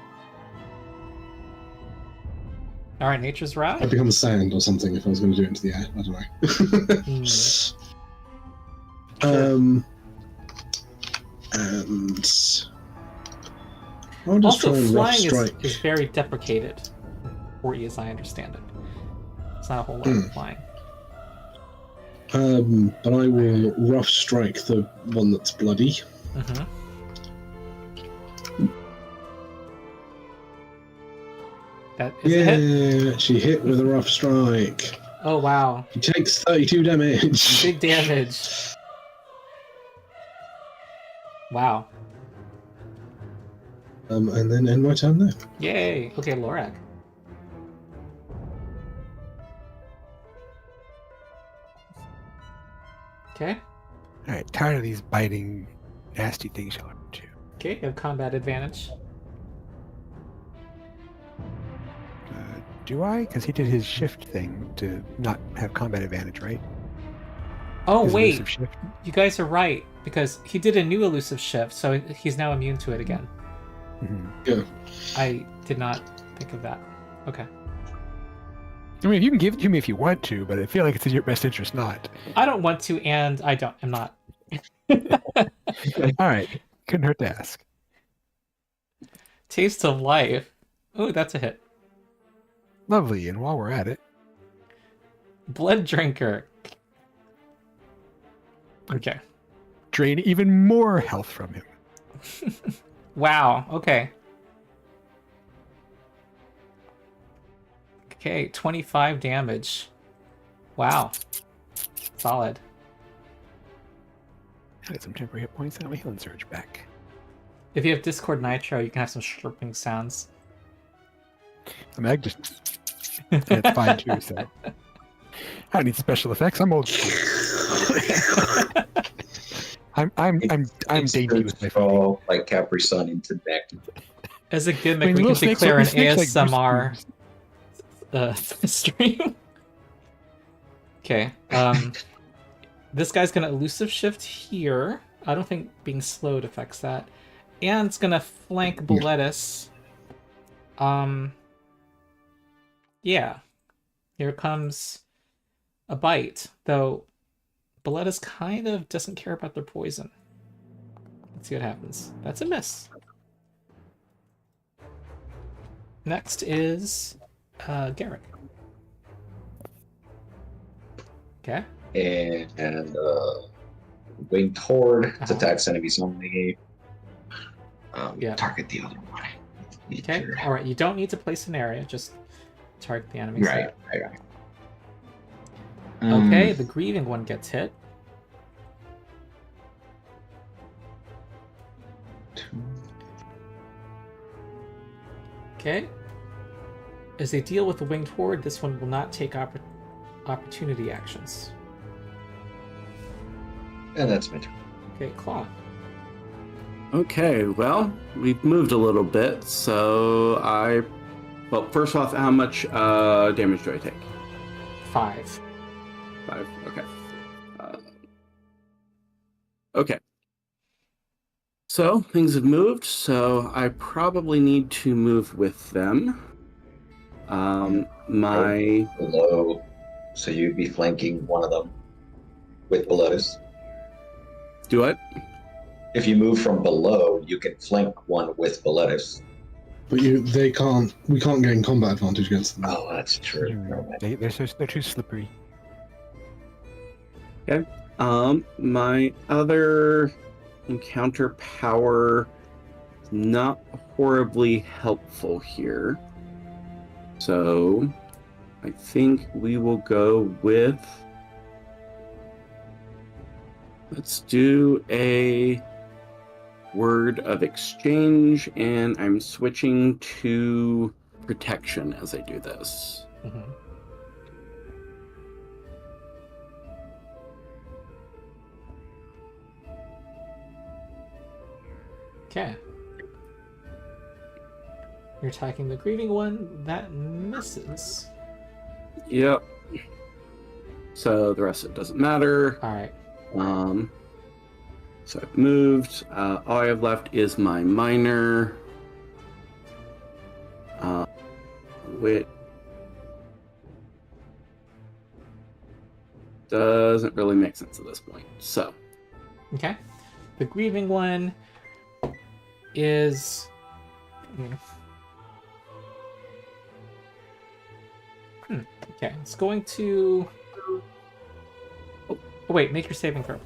Alright, Nature's Wrath. I'd become sand or something if I was going to do it into the air. I don't know. Sure. And I'll just Also, try and rough flying strike. is very deprecated for you, as I understand it. It's not a whole lot of flying. But I will rough strike the one that's bloody. Mm-hmm. That is a hit. Yeah, she hit with a rough strike. Oh, wow. She takes 32 damage. Big damage. Wow. And then end my turn there. Yay. Okay, Lorak. Okay. All right, tired of these biting, nasty things you'll have to. Okay, you have combat advantage. Do I? Because he did his shift thing to not have combat advantage, right? Oh, His wait. elusive shift. You guys are right, because he did a new elusive shift, so he's now immune to it again. Mhm. Yeah. I did not think of that. Okay. I mean, you can give it to me if you want to, but I feel like it's in your best interest not. I don't want to, and I'm not. All right, couldn't hurt to ask. Taste of life. Oh, that's a hit. Lovely, and while we're at it, Blood drinker. Okay. drain even more health from him. Wow. Okay. Okay, 25 damage. Wow. Solid. I got some temporary hit points and my healing surge back. If you have Discord Nitro, you can have some slurping sounds. The mag just and it's fine too, so I don't need special effects. I'm old school. I'm dainty with my food. Fall like Capri Sun into neck. As a gimmick, I mean, we can little snakes declare are- an snakes like ASMR Bruce stream. Okay. This guy's gonna elusive shift here. I don't think being slowed affects that. And it's gonna flank Boletus. Yeah. Here comes a bite, though Boletus kind of doesn't care about their poison. Let's see what happens. That's a miss. Next is Garrick. Okay. And winged horde attacks enemies only. Yeah. Target the other one. Okay. All right. You don't need to place an area. Just target the enemies. Right. Okay. The grieving one gets hit. Okay. As they deal with the winged horde, this one will not take opportunity actions. And that's my turn. Okay, Claw. Okay, well, we've moved a little bit, so well, first off, how much damage do I take? 5. 5, okay. Okay. So, things have moved, so I probably need to move with them. My... Below. So you'd be flanking one of them with Boletus. Do it? If you move from below, you can flank one with Boletus. But we can't gain combat advantage against them. Oh, that's true. Never mind. They're too slippery. Okay. My other encounter power is not horribly helpful here. So I think we will go with, let's do a word of exchange, and I'm switching to protection as I do this. Mm-hmm. Okay. You're attacking the grieving one. That misses. Yep. So the rest of it doesn't matter. Alright. So I've moved. All I have left is my minor. Which doesn't really make sense at this point. So. Okay. The grieving one is... Okay, it's going to... Oh, wait, make your saving throw.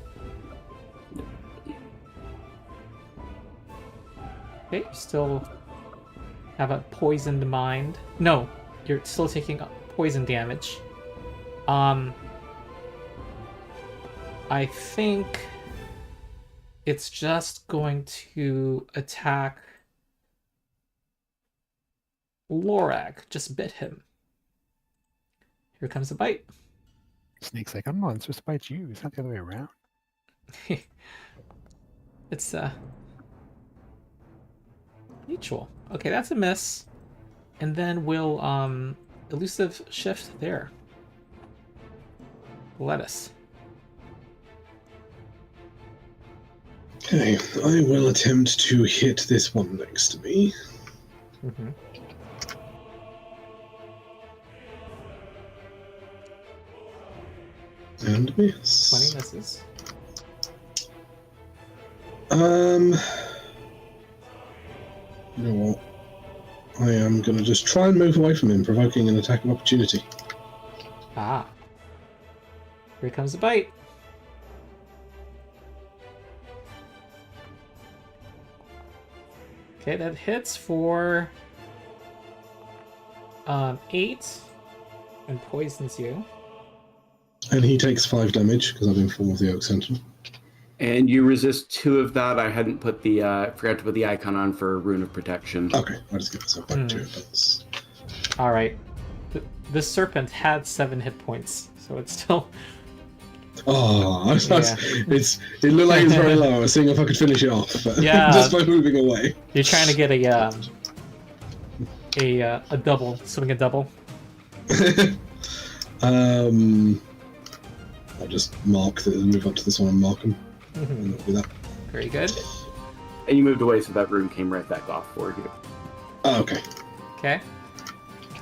Okay, you still have a poisoned mind. No, you're still taking poison damage. I think it's just going to attack Lorak. Just bit him. Here comes a bite. Snake's like, I'm not supposed to bite you. It's not the other way around. It's mutual. Okay, that's a miss. And then we'll elusive shift there. Boletus. Okay, I will attempt to hit this one next to me. Mm-hmm. And miss. 20 misses. You know what? I am going to just try and move away from him, provoking an attack of opportunity. Ah. Here comes the bite. Okay, that hits for 8 and poisons you. And he takes 5 damage, because I'm in form of the Oak Sentinel. And you resist 2 of that. I hadn't put the forgot to put the icon on for Rune of Protection. Okay, I'll just get myself back to it. That's... All right. The serpent had 7 hit points, so it's still. Oh, it looked like it's very low. I was seeing if I could finish it off, but Yeah. just by moving away. You're trying to get a double, swing a double. I'll just move up to this one and mark him. Mm-hmm. And that'll be that. Very good. And you moved away, so that rune came right back off for you. Oh, okay. Okay.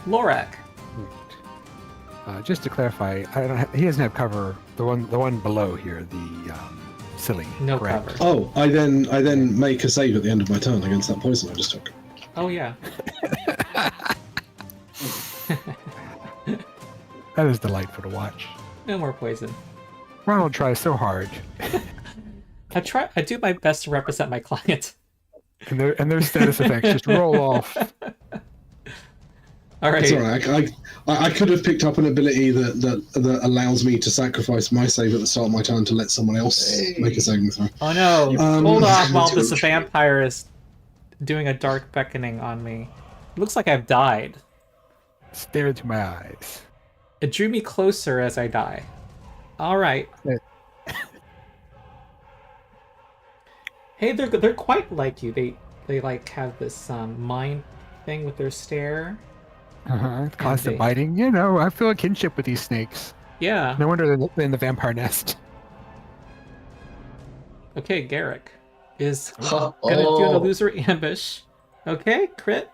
Lorak. Just to clarify, he doesn't have cover. The one below here, the silly. No correct? cover. Oh, I then make a save at the end of my turn against that poison I just took. Oh yeah. That is delightful to watch. No more poison. Ronald tries so hard, I do my best to represent my client. and their status effects just roll off. All right. It's alright. I could have picked up an ability that allows me to sacrifice my save at the start of my turn to let someone else make a saving throw. Oh no! Um, Hold off while this vampire is doing a dark beckoning on me. It looks like I've died. Stare into my eyes. It drew me closer as I die. All right. Hey, they're quite like you. They like have this mind thing with their stare. Constant they- biting. You know, I feel a kinship with these snakes. Yeah. No wonder they're in the vampire nest. Okay, Garrick is Huh, gonna do an oh. illusory ambush. Okay, crit.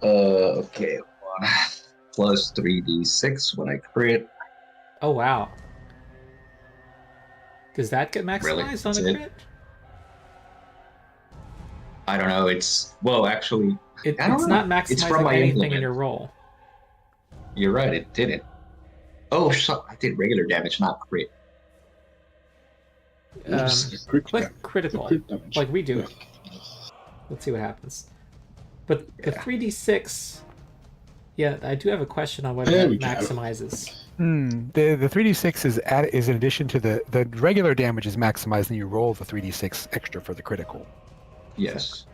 Okay. 1 plus 3d6 when I crit. Oh wow. Does that get Really? maximized on That's a it? crit? I don't know. Actually, I don't It's know. not It's from maximizing my anything in implement. your roll. You're right. It didn't. Oh, I did regular damage, not crit. Oops. Click critical, Crit damage. like we do. Yeah. Let's see what happens. But the 3d6, yeah, I do have a question on whether There that we go. maximizes. The 3d6 is in addition to the regular damage is maximized, and you roll the 3d6 extra for the critical. Yes.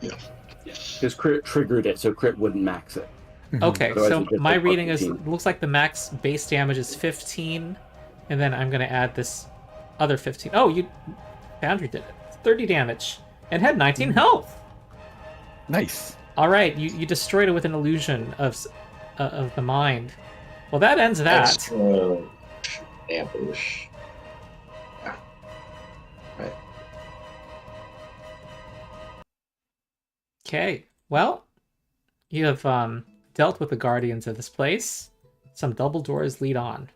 Because crit triggered it, so crit wouldn't max it. Okay, Otherwise so it gets my like reading is 15. looks like the max base damage is 15, and then I'm gonna add this other 15. Oh, Boundary did it. 30 damage and had 19 health. Nice. All right, you destroyed it with an illusion of the mind. Well, that ends that. That's, ambush. Yeah. Right. Okay, well, you have dealt with the guardians of this place. Some double doors lead on.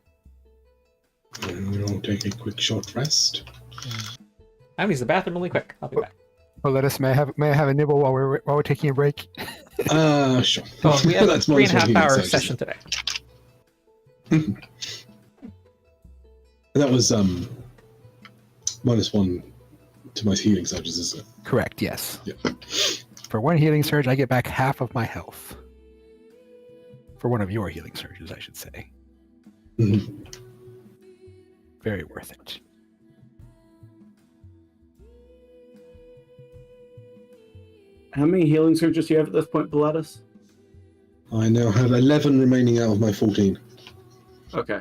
And we'll take a quick short rest. I'm gonna use the bathroom really quick. I'll be back. Boletus, may I have a nibble while we're taking a break? Sure. Oh, we have a That's 3.5 minus 1 healing hour surge, session isn't today. it? That was -1 to my healing surges, isn't it? Correct. Yes. Yeah. For 1 healing surge, I get back half of my health. For one of your healing surges, I should say. Mhm. Very worth it. How many healing surges do you have at this point, Boletus? I now have 11 remaining out of my 14. Okay.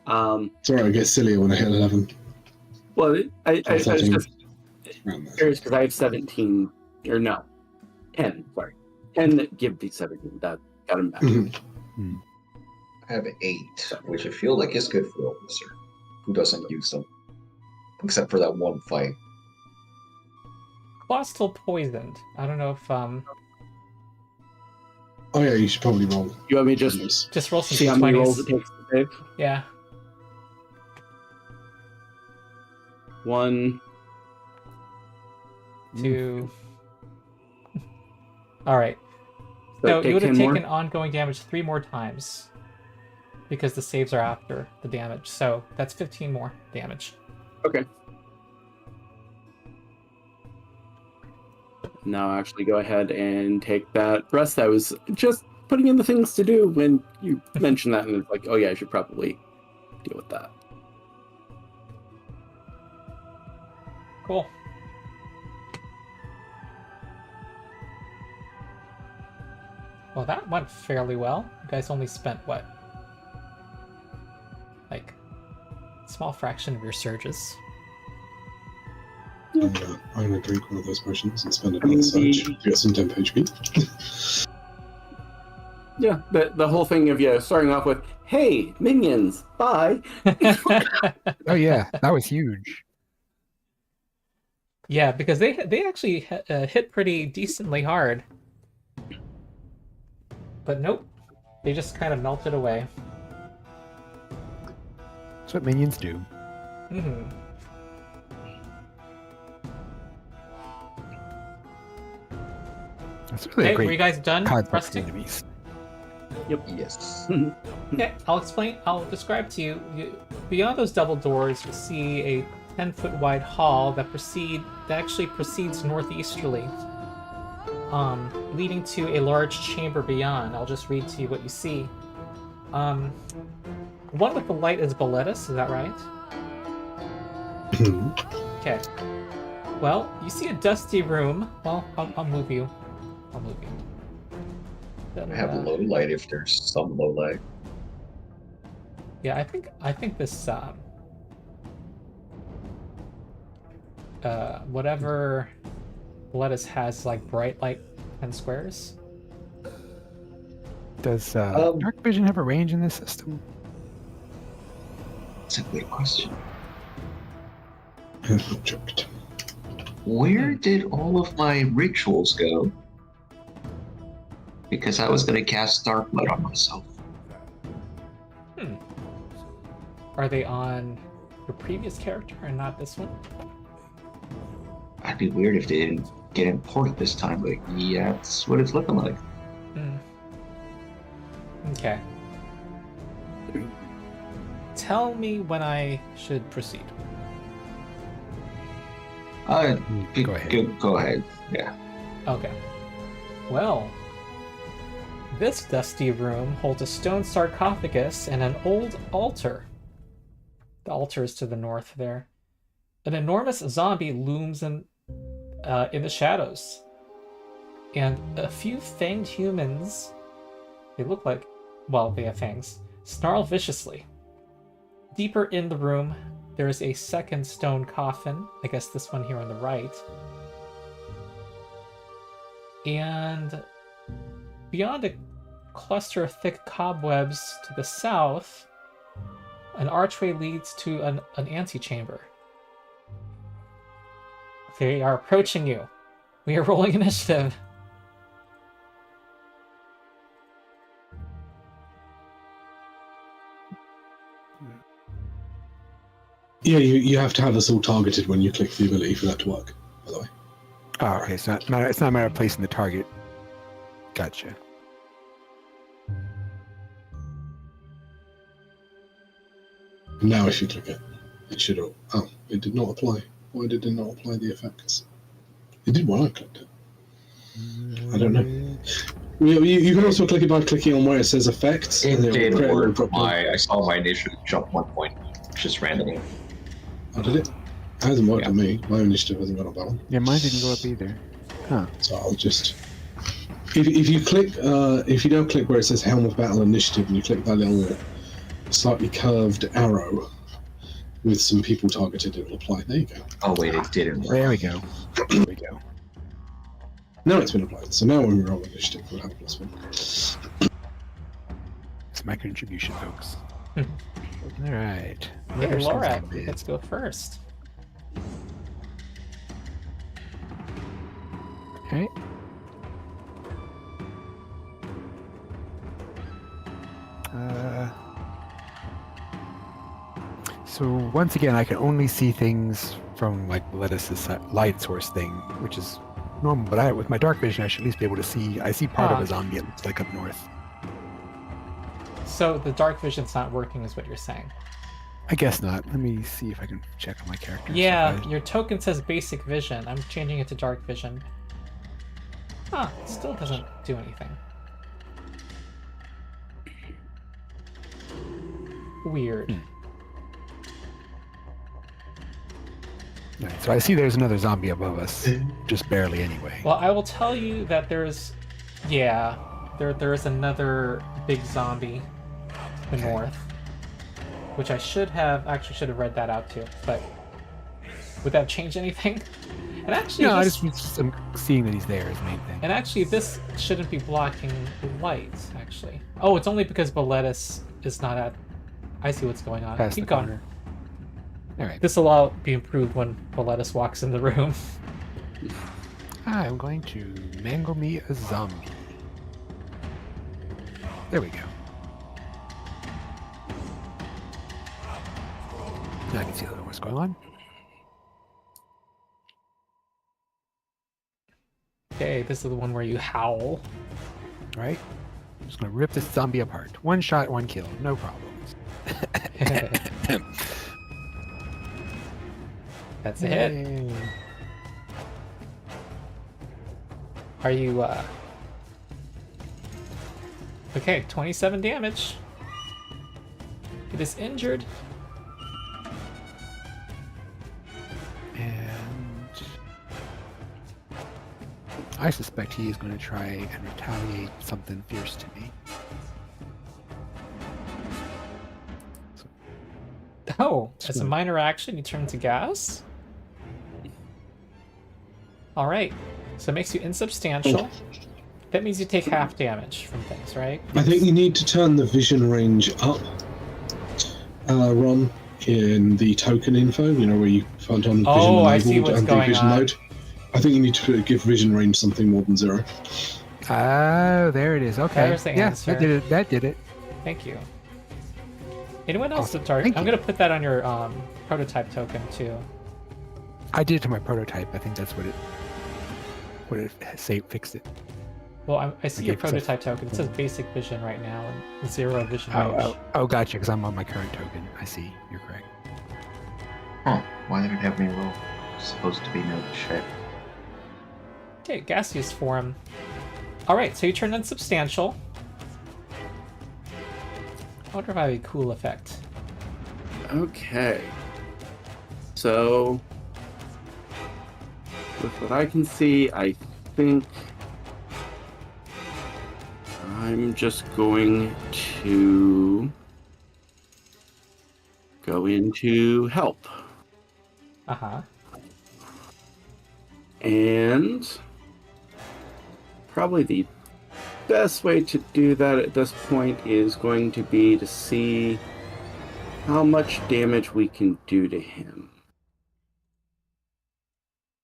Sorry, I get sillier when I hit 11. Well, I was 13. just curious because I have 17, or no, 10, sorry. 10 that give the 17, that got him back. Mm-hmm. I have 8, which I feel like is good for officer, who doesn't use them, except for that one fight. Claw's still poisoned. I don't know if Oh yeah, you should probably roll. You want me to just roll some see how many d20s. rolls it takes to save? Yeah. 1, 2. All right. So So take you would have 10 more? taken ongoing damage 3 more times because the saves are after the damage. So that's 15 more damage. Okay. Now actually go ahead and take that rest. I was just putting in the things to do when you mentioned that, and it's like, oh yeah, I should probably deal with that. Cool. Well, that went fairly well. You guys only spent what? Like, a small fraction of your surges. I'm going to drink one of those potions and spend I mean, another surge to get some temp HP. Yeah, the whole thing of starting off with, hey, minions, bye. Oh yeah, that was huge. Yeah, because they actually hit pretty decently hard. But nope, they just kind of melted away. That's what minions do. Mm-hmm. That's really Okay, a great were you guys done concept for resting? enemies. Yes. Okay, I'll describe to you. Beyond those double doors, you see a 10-foot wide hall that actually proceeds northeasterly, leading to a large chamber beyond. I'll just read to you what you see. One with the light is Boletus, is that right? Okay. Well, you see a dusty room. Well, I'll move you. I'll move you. I have low light if there's some low light. Yeah, I think this whatever Boletus has like bright light 10 squares. Does dark vision have a range in this system? That's a great question. Checked. Where did all of my rituals go? Because I was going to cast Dark Light on myself. Are they on your previous character and not this one? I'd be weird if they didn't get imported this time, but yeah, that's what it's looking like. Okay. Tell me when I should proceed. Go ahead. Go ahead. Yeah. Okay. Well, this dusty room holds a stone sarcophagus and an old altar. The altar is to the north there. An enormous zombie looms in the shadows. And a few fanged humans, they look like, well, they have fangs, snarl viciously. Deeper in the room, there is a second stone coffin, I guess this one here on the right. And beyond a cluster of thick cobwebs to the south, an archway leads to an antechamber. They are approaching you. We are rolling initiative. Yeah, you have to have us all targeted when you click the ability for that to work, by the way. Oh, okay. It's not a matter of placing the target. Gotcha. Now if you click it, it should all... Oh, it did not apply. Why did it not apply the effects? It did when I clicked it. I don't know. You can also click it by clicking on where it says effects. It and then did create a little work. drop down. I saw my initiative jump 1 point, just randomly. Oh, did it? It hasn't worked on me. My initiative hasn't gone up that one. Yeah, mine didn't go up either. Huh. So I'll just... If you click, if you don't click where it says Helm of Battle Initiative and you click that little slightly curved arrow with some people targeted, it will apply. There you go. Oh wait, it didn't. There we go. There we go. Now it's been applied. So now when we roll initiative, we'll have +1. It's my contribution, folks. Hmm. All right. Hey, Where's some Laura, zombies? let's go first. Okay. So once again, I can only see things from like Boletus' light source thing, which is normal. But with my dark vision, I should at least be able to see. I see part of a zombie. It looks like up north. So the dark vision's not working, is what you're saying? I guess not. Let me see if I can check on my character. Yeah, your token says basic vision. I'm changing it to dark vision. Huh, it still doesn't do anything. Weird. Right, so I see there's another zombie above us, just barely anyway. Well, I will tell you that there's... Yeah, there is another big zombie to the north. Which I should have read that out too, but would that change anything? And actually, No, this, I'm seeing that he's there is the main thing. and actually, this shouldn't be blocking light. Actually, oh, it's only because Boletus is not at. I see what's going on. Past Keep the going. corner. All right. This will all be improved when Boletus walks in the room. I'm going to mangle me a zombie. There we go. Now I can see a little what's going on. Okay, this is the one where you howl. All right. I'm just going to rip this zombie apart. One shot, one kill. No problems. That's a hit. Yay. Are you, Okay, 27 damage. It is injured. And I suspect he is going to try and retaliate something fierce to me. Oh, as a minor action, you turn to gas. All right, so it makes you insubstantial. That means you take half damage from things, right? I think you need to turn the vision range up, Ron, in the token info, you know, where you find on vision Oh, I see enabled what's and going vision on. mode. I think you need to give vision range something more than 0. Oh, there it is. Okay. There's the yeah, answer. that did it. That did it. Thank you. Anyone else Awesome. to target? Thank I'm you. gonna put that on your prototype token too. I did it to my prototype. I think that's what it fixed it. Well, I see your Okay, so- prototype token. It says basic vision right now and 0 vision range. Oh, gotcha. Because I'm on my current token. I see. You're correct. Huh? Why did it have me roll? It's supposed to be no check. Okay, gaseous form. All right, so you turn insubstantial. I wonder if I have a cool effect. Okay. So, with what I can see, I think I'm just going to go into help. Uh-huh. And probably the best way to do that at this point is going to be to see how much damage we can do to him.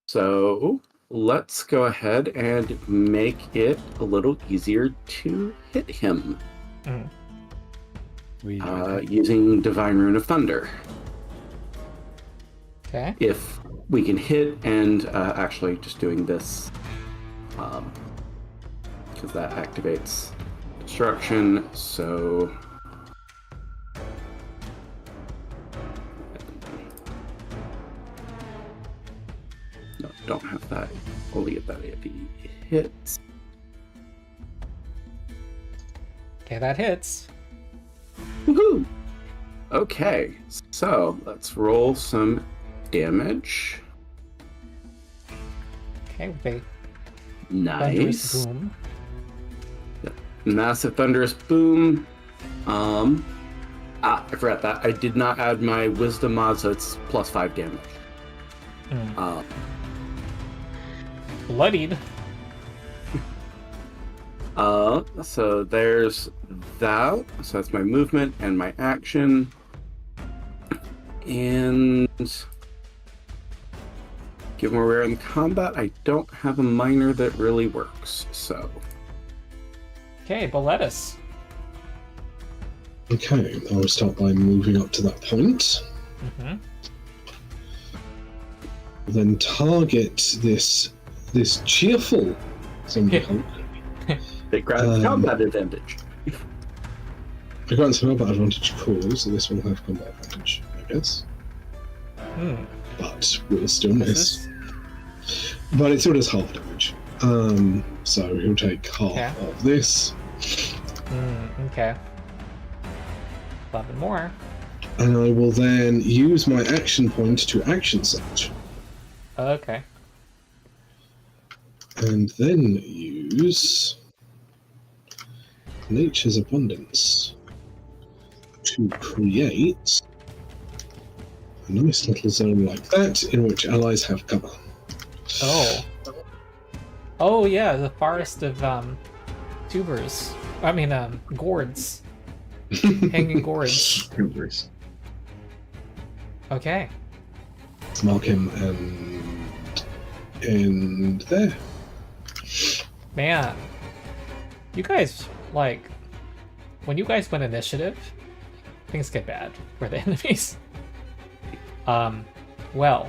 So let's go ahead and make it a little easier to hit him using Divine Rune of Thunder. Okay. If we can hit and actually just doing this because that activates destruction, so no, don't have that. Only get that if he hits. Okay, that hits. Woohoo! Okay, so let's roll some damage. Okay, with a thunderous Nice. boom. Massive thunderous boom. I forgot that. I did not add my wisdom mod, so it's +5 damage. Mm. Bloodied. So there's that. So that's my movement and my action. And given where we're in combat, I don't have a minor that really works. So Okay, Boletus. Okay, I will start by moving up to that point. Mm-hmm. Then target this cheerful zombie hulk. they grab combat advantage. I grant some combat advantage, cool, so this will have combat advantage, I guess. Hmm. But will still miss. But it still does half damage. So he'll take half of this. Okay. 11 more. And I will then use my action point to action surge. Okay. And then use Nature's Abundance to create a nice little zone like that in which allies have cover. Oh. Oh yeah, the forest of tubers. I mean gourds. Hanging gourds. Hoovers. Okay. Mark him and there. Man. You guys, like, when you guys win initiative, things get bad for the enemies. Well,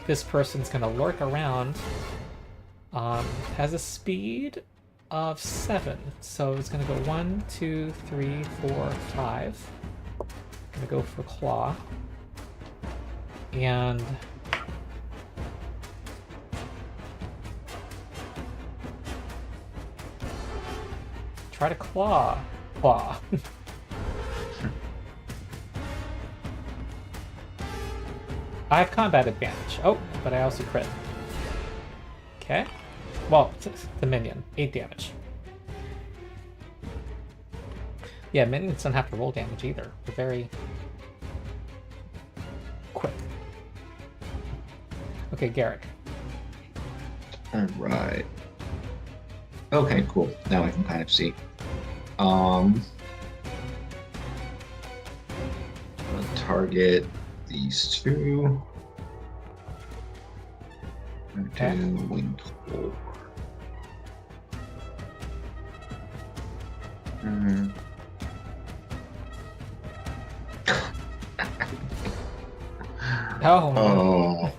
this person's gonna lurk around. Has a speed of 7, so it's gonna go 1, 2, 3, 4, 5. Gonna go for claw. And try to claw. I have combat advantage. Oh, but I also crit. Okay. Well, the minion. 8 damage. Yeah, minions don't have to roll damage either. They're very quick. Okay, Garrick. Alright. Okay, cool. Now I can kind of see. I'll target these two. Okay. Do wing four. Oh. Oh.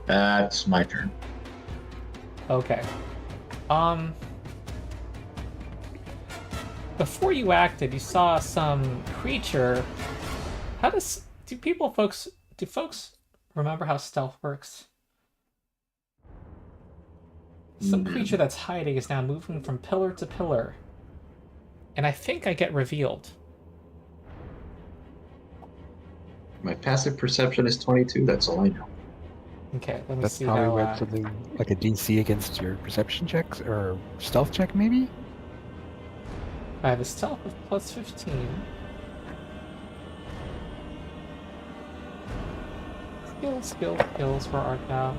That's my turn. Okay. Before you acted, you saw some creature. Do folks remember how stealth works? Some creature that's hiding is now moving from pillar to pillar. And I think I get revealed. My passive perception is 22. That's all I know. Okay, let me That's see probably how... what something like a DC against your perception checks or stealth check, maybe? I have a stealth of plus 15. Skills for art now.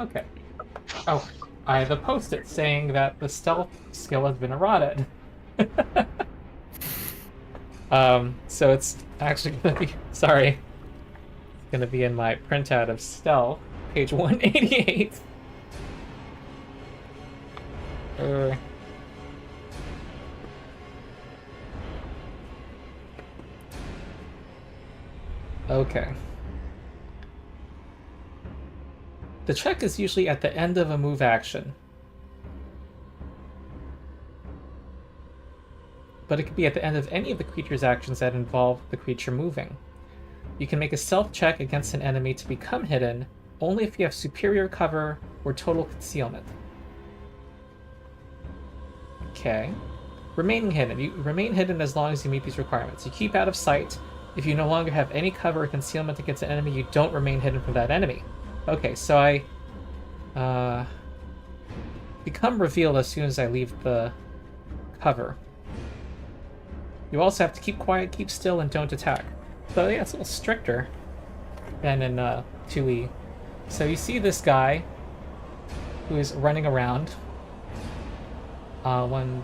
Okay. Oh, I have a post-it saying that the stealth skill has been eroded. So it's actually gonna be, sorry. It's gonna be in my printout of stealth, page 188. Okay. The check is usually at the end of a move action. But it could be at the end of any of the creature's actions that involve the creature moving. You can make a stealth check against an enemy to become hidden only if you have superior cover or total concealment. Okay. Remaining hidden. You remain hidden as long as you meet these requirements. You keep out of sight. If you no longer have any cover or concealment against an enemy, you don't remain hidden from that enemy. Okay, so I become revealed as soon as I leave the cover. You also have to keep quiet, keep still, and don't attack. So yeah, it's a little stricter than in 2E. So you see this guy who is running around. 1,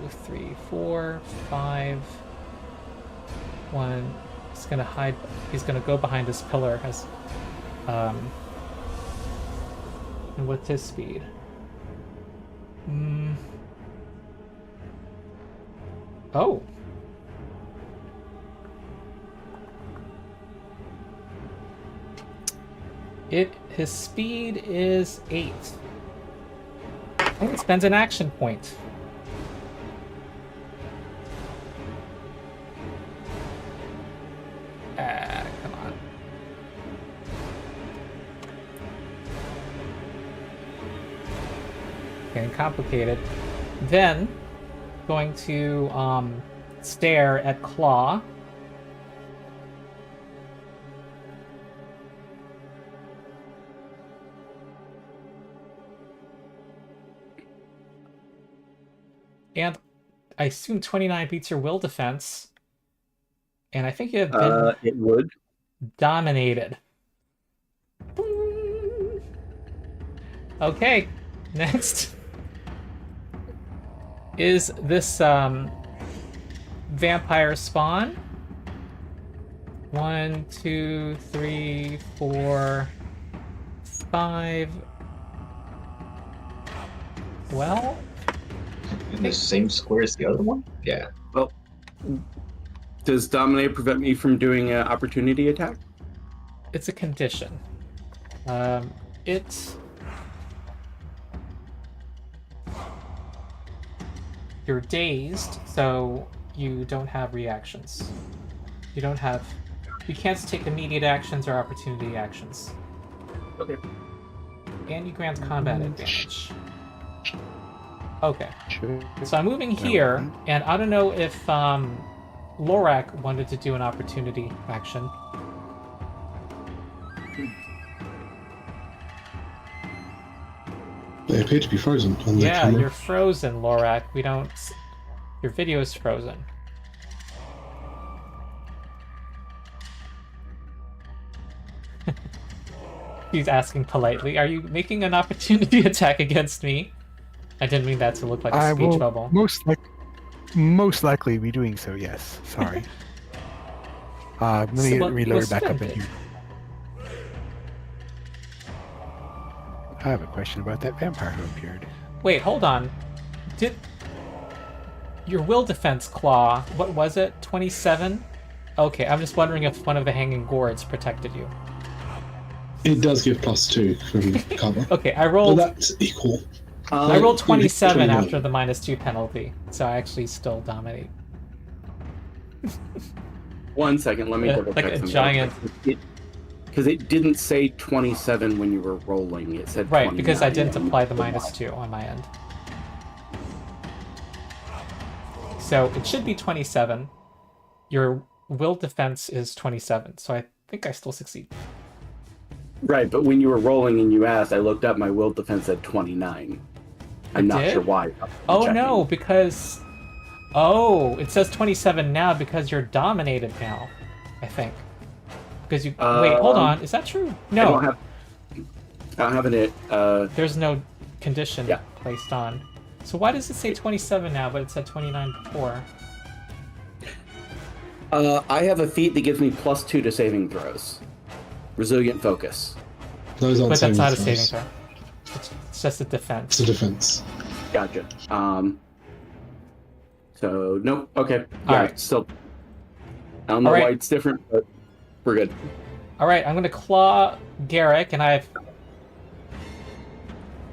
2, 3, 4, 5. 1. He's gonna hide. He's gonna go behind this pillar as. And what's his speed? Oh. His speed is 8. And it spends an action point. Come on. Getting complicated. Then, going to stare at Claw. And I assume 29 beats your will defense. And I think you have been It would. dominated. Okay, next is this vampire spawn. 1, 2, 3, 4, 5. Well, In the same square as the other one? Yeah. Well, does dominate prevent me from doing an opportunity attack? it's a condition. It's you're dazed, so you don't have reactions. You can't take immediate actions or opportunity actions. Okay. And you grant combat advantage. Okay. Sure. So I'm moving here, and I don't know if Lorak wanted to do an opportunity action. They appear to be frozen on the Yeah, camera. you're frozen, Lorak. We don't... Your video is frozen. He's asking politely, are you making an opportunity attack against me? I didn't mean that to look like a I speech will bubble. most likely be doing so, yes. Sorry. Let me So reload back up in splendid. here. I have a question about that vampire who appeared. Wait, hold on. Did... Your will defense claw, what was it? 27? Okay, I'm just wondering if one of the hanging gourds protected you. It does give +2 from cover. Okay, I Well, rolled... that's equal. I rolled you 27 21. after the -2 penalty, so I actually still dominate. 1 second, let me Yeah, double like check a something. giant- Because it didn't say 27 when you were rolling. It said Right, because I 29 didn't when you apply the rolled. -2 on my end. So it should be 27. Your will defense is 27, so I think I still succeed. Right, but when you were rolling and you asked, I looked up, my will defense at 29. I'm not did? sure why. Oh Checking. no, because... Oh, it says 27 now because you're dominated now, I think. Because you... Wait, hold on, is that true? I No, don't have it. there's no condition Yeah. placed on. So why does it say 27 now, but it said 29 before? I have a feat that gives me +2 to saving throws. Resilient focus. Those aren't But that's not a throws. saving throw. It's just a defense. It's a defense. Gotcha. So nope. Okay. Yeah, Alright. still. I don't know Alright. why it's different, but we're good. Alright, I'm gonna claw Garrick, and I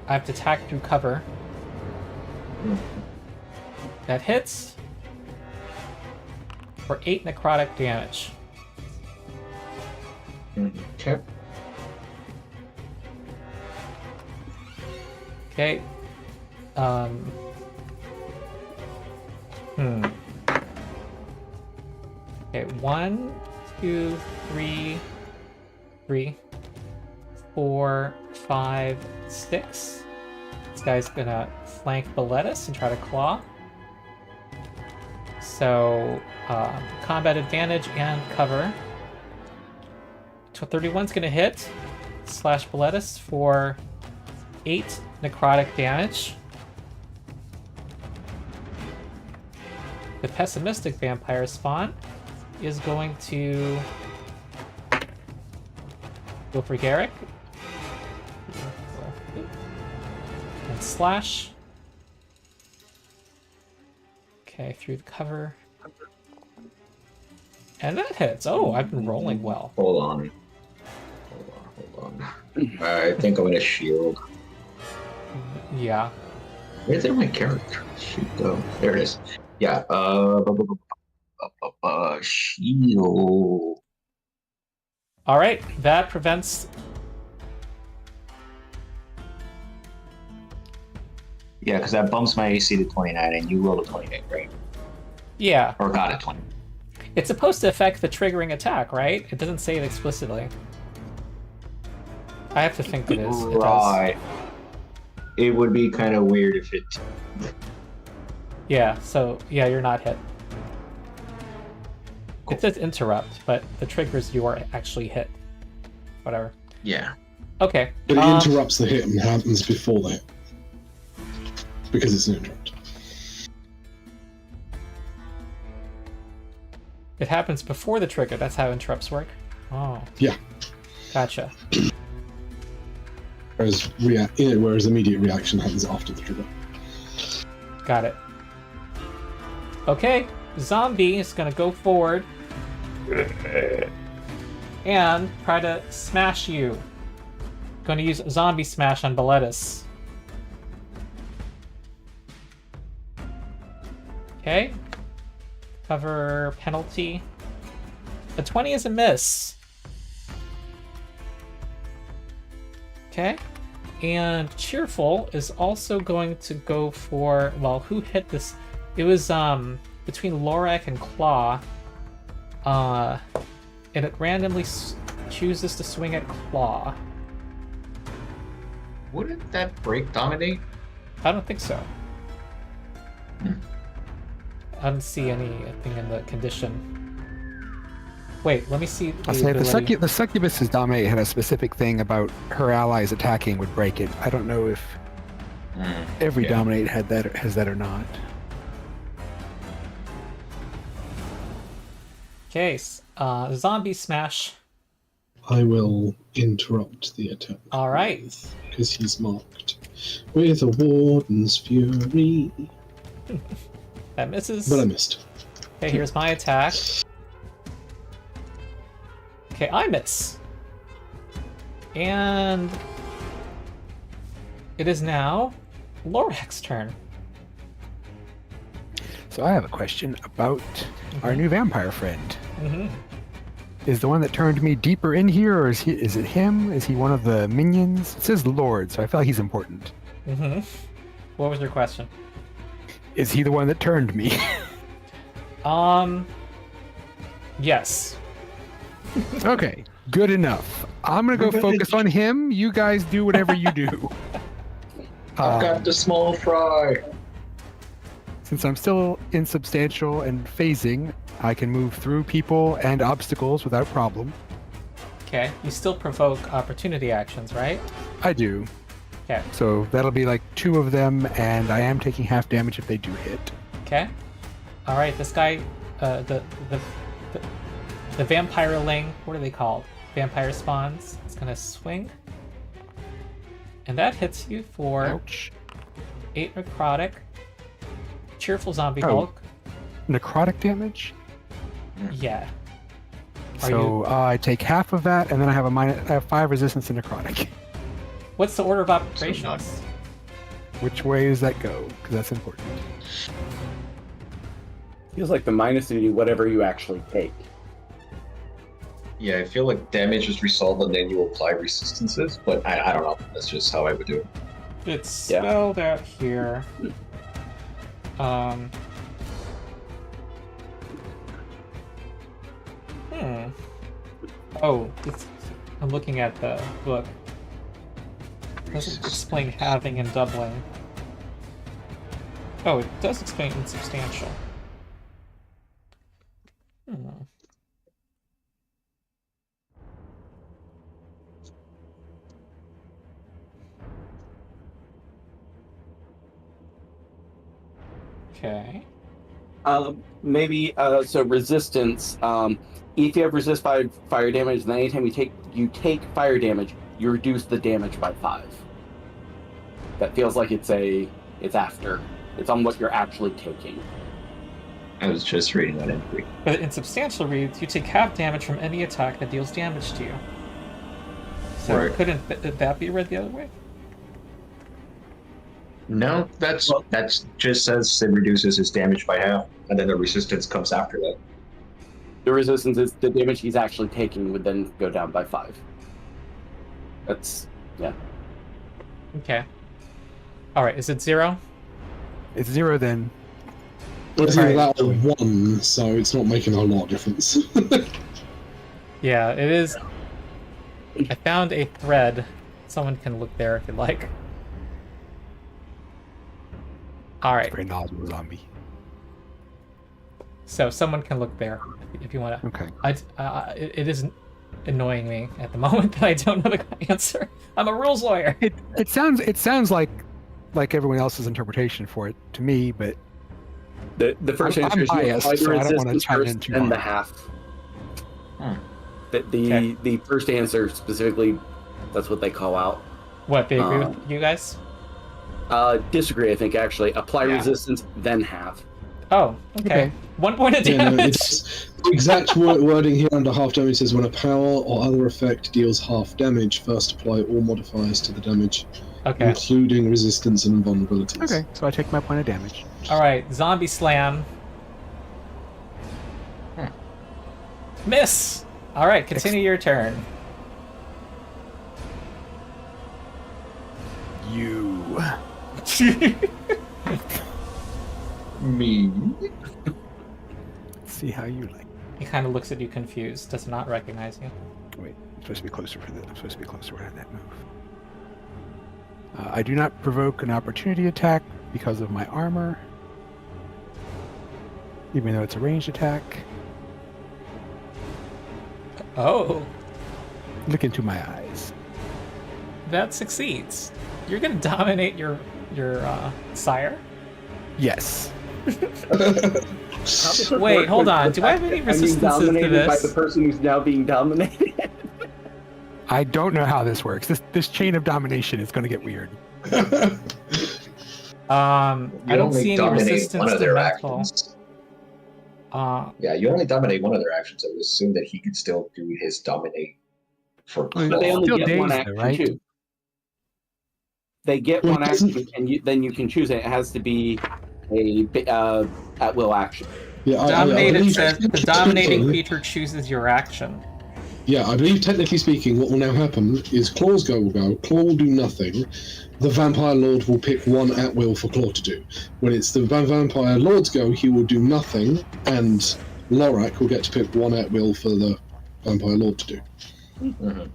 have to attack through cover. That hits for 8 necrotic damage. Okay. Okay. Okay, 1, 2, 3, 4, 5, 6. This guy's gonna flank Boletus and try to claw. So, combat advantage and cover. 31's gonna hit, slash Boletus for 8 necrotic damage. The pessimistic vampire spawn is going to go for Garrick. And slash. Okay, through the cover. And that hits. Oh, I've been rolling well. Hold on. I think I'm gonna shield. Yeah. Where's my character? Shoot, go. There it is. Yeah. Shield. All right, that prevents. Yeah, because that bumps my AC to 29, and you rolled a 28, right? Yeah. Or got a 20. It's supposed to affect the triggering attack, right? It doesn't say it explicitly. I have to think it is. It does. Right. It would be kind of weird if it. Yeah, so, yeah, you're not hit. Cool. It says interrupt, but the triggers you are actually hit. Whatever. Yeah. Okay. But it interrupts the hit and happens before the hit. Because it's an interrupt. It happens before the trigger. That's how interrupts work. Oh. Yeah. Gotcha. Whereas immediate reaction happens after the trigger. Got it. Okay. Zombie is going to go forward and try to smash you. Going to use zombie smash on Boletus. Okay. Cover penalty. A 20 is a miss. Okay. And Cheerful is also going to go for, well, who hit this? It was between Lorak and Claw. And it randomly chooses to swing at Claw. Wouldn't that break dominate? I don't think so. I don't see anything in the condition. Wait, let me see. I'll say the succubus's dominate had a specific thing about her allies attacking would break it. I don't know if every dominate has that or not. Okay, zombie smash. I will interrupt the attack. All right. Because he's marked with a warden's fury. That misses. But I missed. Okay, here's my attack. Okay, I miss. And it is now Lorak's turn. So I have a question about our new vampire friend. Mm-hmm. Is the one that turned me deeper in here, or is it him? Is he one of the minions? It says Lord, so I feel like he's important. Mm-hmm. What was your question? Is he the one that turned me? Yes. Okay, good enough. I'm gonna go focus on him. You guys do whatever you do. I've got the small fry. Since I'm still insubstantial and phasing, I can move through people and obstacles without problem. Okay, you still provoke opportunity actions, right? I do. Okay. So that'll be like 2 of them, and I am taking half damage if they do hit. Okay. All right, this guy, the vampireling, what are they called? Vampire spawns. It's gonna swing, and that hits you for Ouch. 8 necrotic. Cheerful zombie Oh. Hulk. Necrotic damage? Yeah. So I take half of that, and then I have 5 resistance to necrotic. What's the order of operations? So Which way does that go? Because that's important. Feels like the minus would be whatever you actually take. Yeah, I feel like damage is resolved and then you apply resistances, but I don't know. That's just how I would do it. It's spelled out here. Oh, I'm looking at the book. It doesn't explain halving and doubling. Oh, it does explain insubstantial. Hmm. Okay. Maybe so resistance. If you have resist fire damage, then anytime you take fire damage, you reduce the damage by 5. That feels like it's after. It's on what you're actually taking. I was just reading that entry. But insubstantial reads, you take half damage from any attack that deals damage to you. So Right. couldn't that be read the other way? No, that's just says it reduces his damage by half, and then the resistance comes after that. The resistance is the damage he's actually taking would then go down by 5. That's yeah. Okay. Alright, is it 0? It's 0 then. It's Right. either that or 1, so it's not making a lot of difference. Yeah, it is. I found a thread. Someone can look there if you'd like. Alright, Very knowledgeable zombie. so someone can look there if you want to. Okay. It isn't annoying me at the moment that I don't know the answer. I'm a rules lawyer. It sounds like everyone else's interpretation for it to me, but The first I'm answer is you biased, apply so the I don't wanna resistance chime in first too and the hard. half. Okay. The first answer specifically, that's what they call out. What, they agree with you guys? Disagree, I think, actually. Apply Yeah. resistance, then half. Oh, okay. 1 point of Yeah, no, damage. it's the exact wording here under half damage says when a power or other effect deals half damage, first apply all modifiers to the damage, Okay. including resistance and invulnerabilities. okay. So I take my point of damage. Alright, zombie slam. Miss! Alright, continue your turn. You. Me. Let's see how you like. He kind of looks at you confused, does not recognize you. Wait, I'm supposed to be closer for this. I'm supposed to be closer for that move. I do not provoke an opportunity attack because of my armor, even though it's a ranged attack. Oh, Look into my eyes. that succeeds. You're gonna dominate your sire? Yes. Wait, hold on. Do I have any resistances to dominated by this? the person who's now being dominated? I don't know how this works. This chain of domination is going to get weird. I don't see any dominate resistance one of to their mental. actions. Uh, Yeah, you only dominate one of their actions. I would assume that he could still do his dominate for Well, But they claw. only Still get one dazed, action though, right? too. They get Well, one it action, doesn't- and then you can choose it. It has to be a at will action. Yeah, dominated believe says the technically dominating speaking- creature chooses your action. Yeah, I believe technically speaking, what will now happen is Claw's go will go. Claw will do nothing. The Vampire Lord will pick one at will for Claw to do. When it's the Vampire Lord's go, he will do nothing, and Lorak will get to pick one at will for the Vampire Lord to do. Mhm.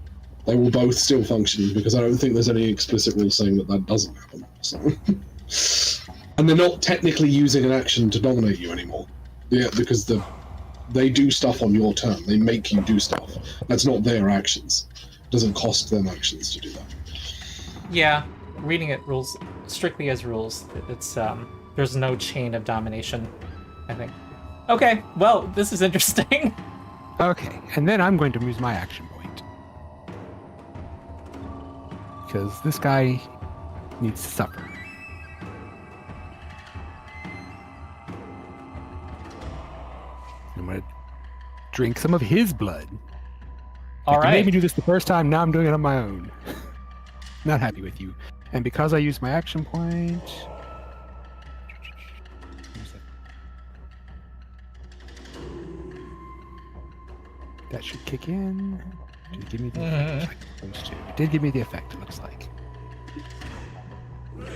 They will both still function because I don't think there's any explicit rule saying that doesn't happen. So. And they're not technically using an action to dominate you anymore. Yeah, because they do stuff on your turn. They make you do stuff. That's not their actions. It doesn't cost them actions to do that. Yeah, reading it rules strictly as rules. It's there's no chain of domination, I think. Okay, well, this is interesting. Okay, and then I'm going to use my action point. Because this guy needs to suffer. I'm going to drink some of his blood. All You made me right. do this the first time, now I'm doing it on my own. Not happy with you. And because I used my action point... That should kick in. Did it give me the effect? It's like it's supposed to. It did give me the effect, it looks like. Mm-hmm.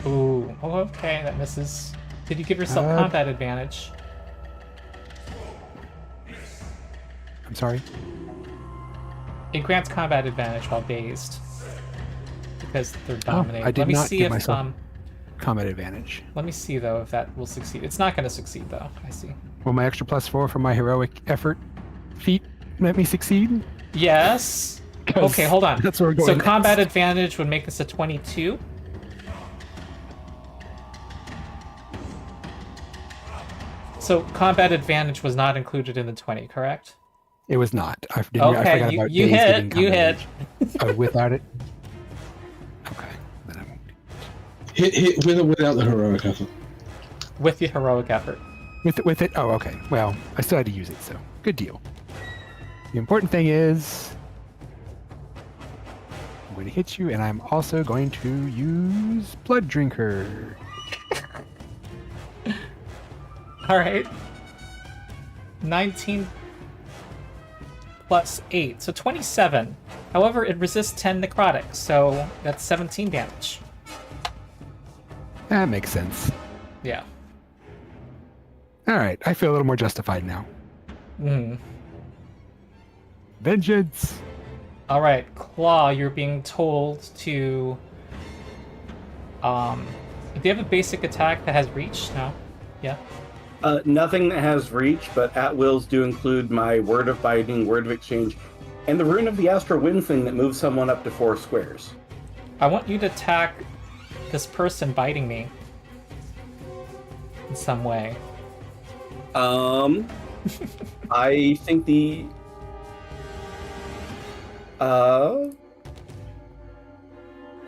Ooh, oh, okay, that misses. Did you give yourself Uh, combat advantage? sorry. It grants combat advantage while dazed. Because they're dominated. I did Let me not see give if myself combat advantage. let me see though if that will succeed. It's not going to succeed though. I see. Will my extra +4 from my heroic effort feat let me succeed? Yes. 'Cause Okay, hold on. That's where we're going. So next. combat advantage would make this a 22. So combat advantage was not included in the 20, correct? It was not. I forgot Okay, about you days hit. giving You combat hit. advantage. Without it. Okay. Then I won't. Hit with or without the heroic effort. With the heroic effort. With it. Oh, okay. Well, I still had to use it, so good deal. The important thing is, I'm going to hit you, and I'm also going to use Blood Drinker. All right. 19 plus 8, so 27. However, it resists 10 necrotic, so that's 17 damage. That makes sense. Yeah. All right, I feel a little more justified now. Mm. Vengeance. All right, Claw, you're being told to. Do you have a basic attack that has reach? No. Yeah. Nothing that has reach, but at wills do include my word of binding, word of exchange, and the rune of the astral wind thing that moves someone up to 4 squares. I want you to attack this person biting me in some way. I think the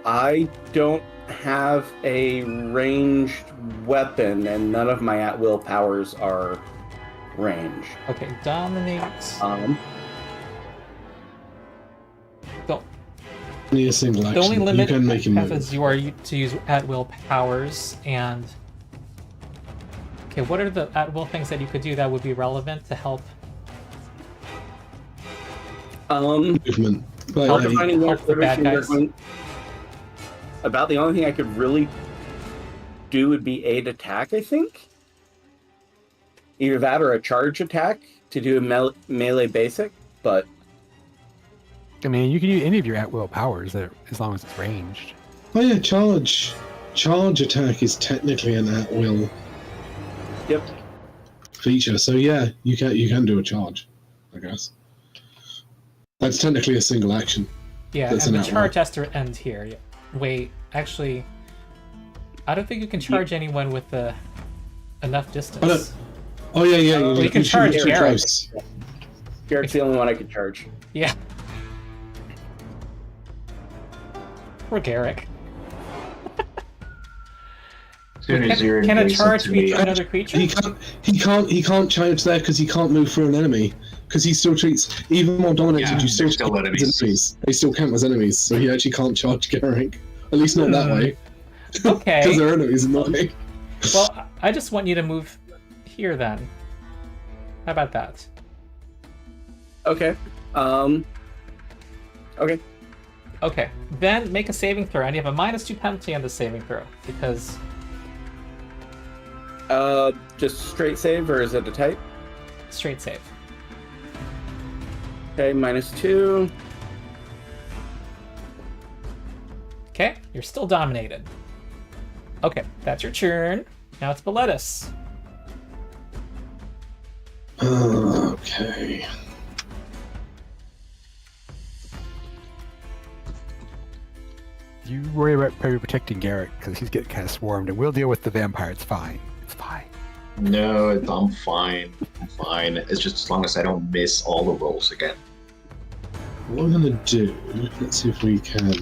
I don't have a ranged weapon, and none of my at-will powers are range. Okay, dominate. Don't. Only a single action. The only limit you can make him move. is you are to use at-will powers, and okay, what are the at-will things that you could do that would be relevant to help? Movement. But, Help Defining help the bad guys. About the only thing I could really do would be aid attack, I think. Either that or a charge attack to do a melee basic, but I mean, you can use any of your at-will powers as long as it's ranged. oh yeah, charge. Charge attack is technically an at-will yep. feature. So yeah, you can do a charge, I guess. That's technically a single action. Yeah, That's and an the at-will. charge has to end here. Yeah. Wait, actually, I don't think you can charge anyone with enough distance. Oh yeah, yeah. Well, you can shoot charge too Garrett. close. Garrett's the only one I could charge. Yeah. Poor Garrick. Soon as you're Can a adjacent charge to be me, to another creature? He can't charge there because he can't move through an enemy. Because he still treats even more dominated. Yeah, you still they're still count enemies. as enemies. They still count as enemies, so he actually can't charge Garrick. At least not that way. Okay. Because they're enemies, not me. Well, I just want you to move here then. How about that? Okay. Okay. Okay. Then make a saving throw, and you have a -2 penalty on the saving throw because Just straight save, or is it a type? straight save. Okay, -2. Okay, you're still dominated. Okay, that's your turn. Now it's Boletus. Okay. You worry about probably protecting Garrett because he's getting kind of swarmed, and we'll deal with the vampire. It's fine. It's fine. no, I'm fine. I'm fine. It's just as long as I don't miss all the rolls again. What I'm gonna do, let's see if we can.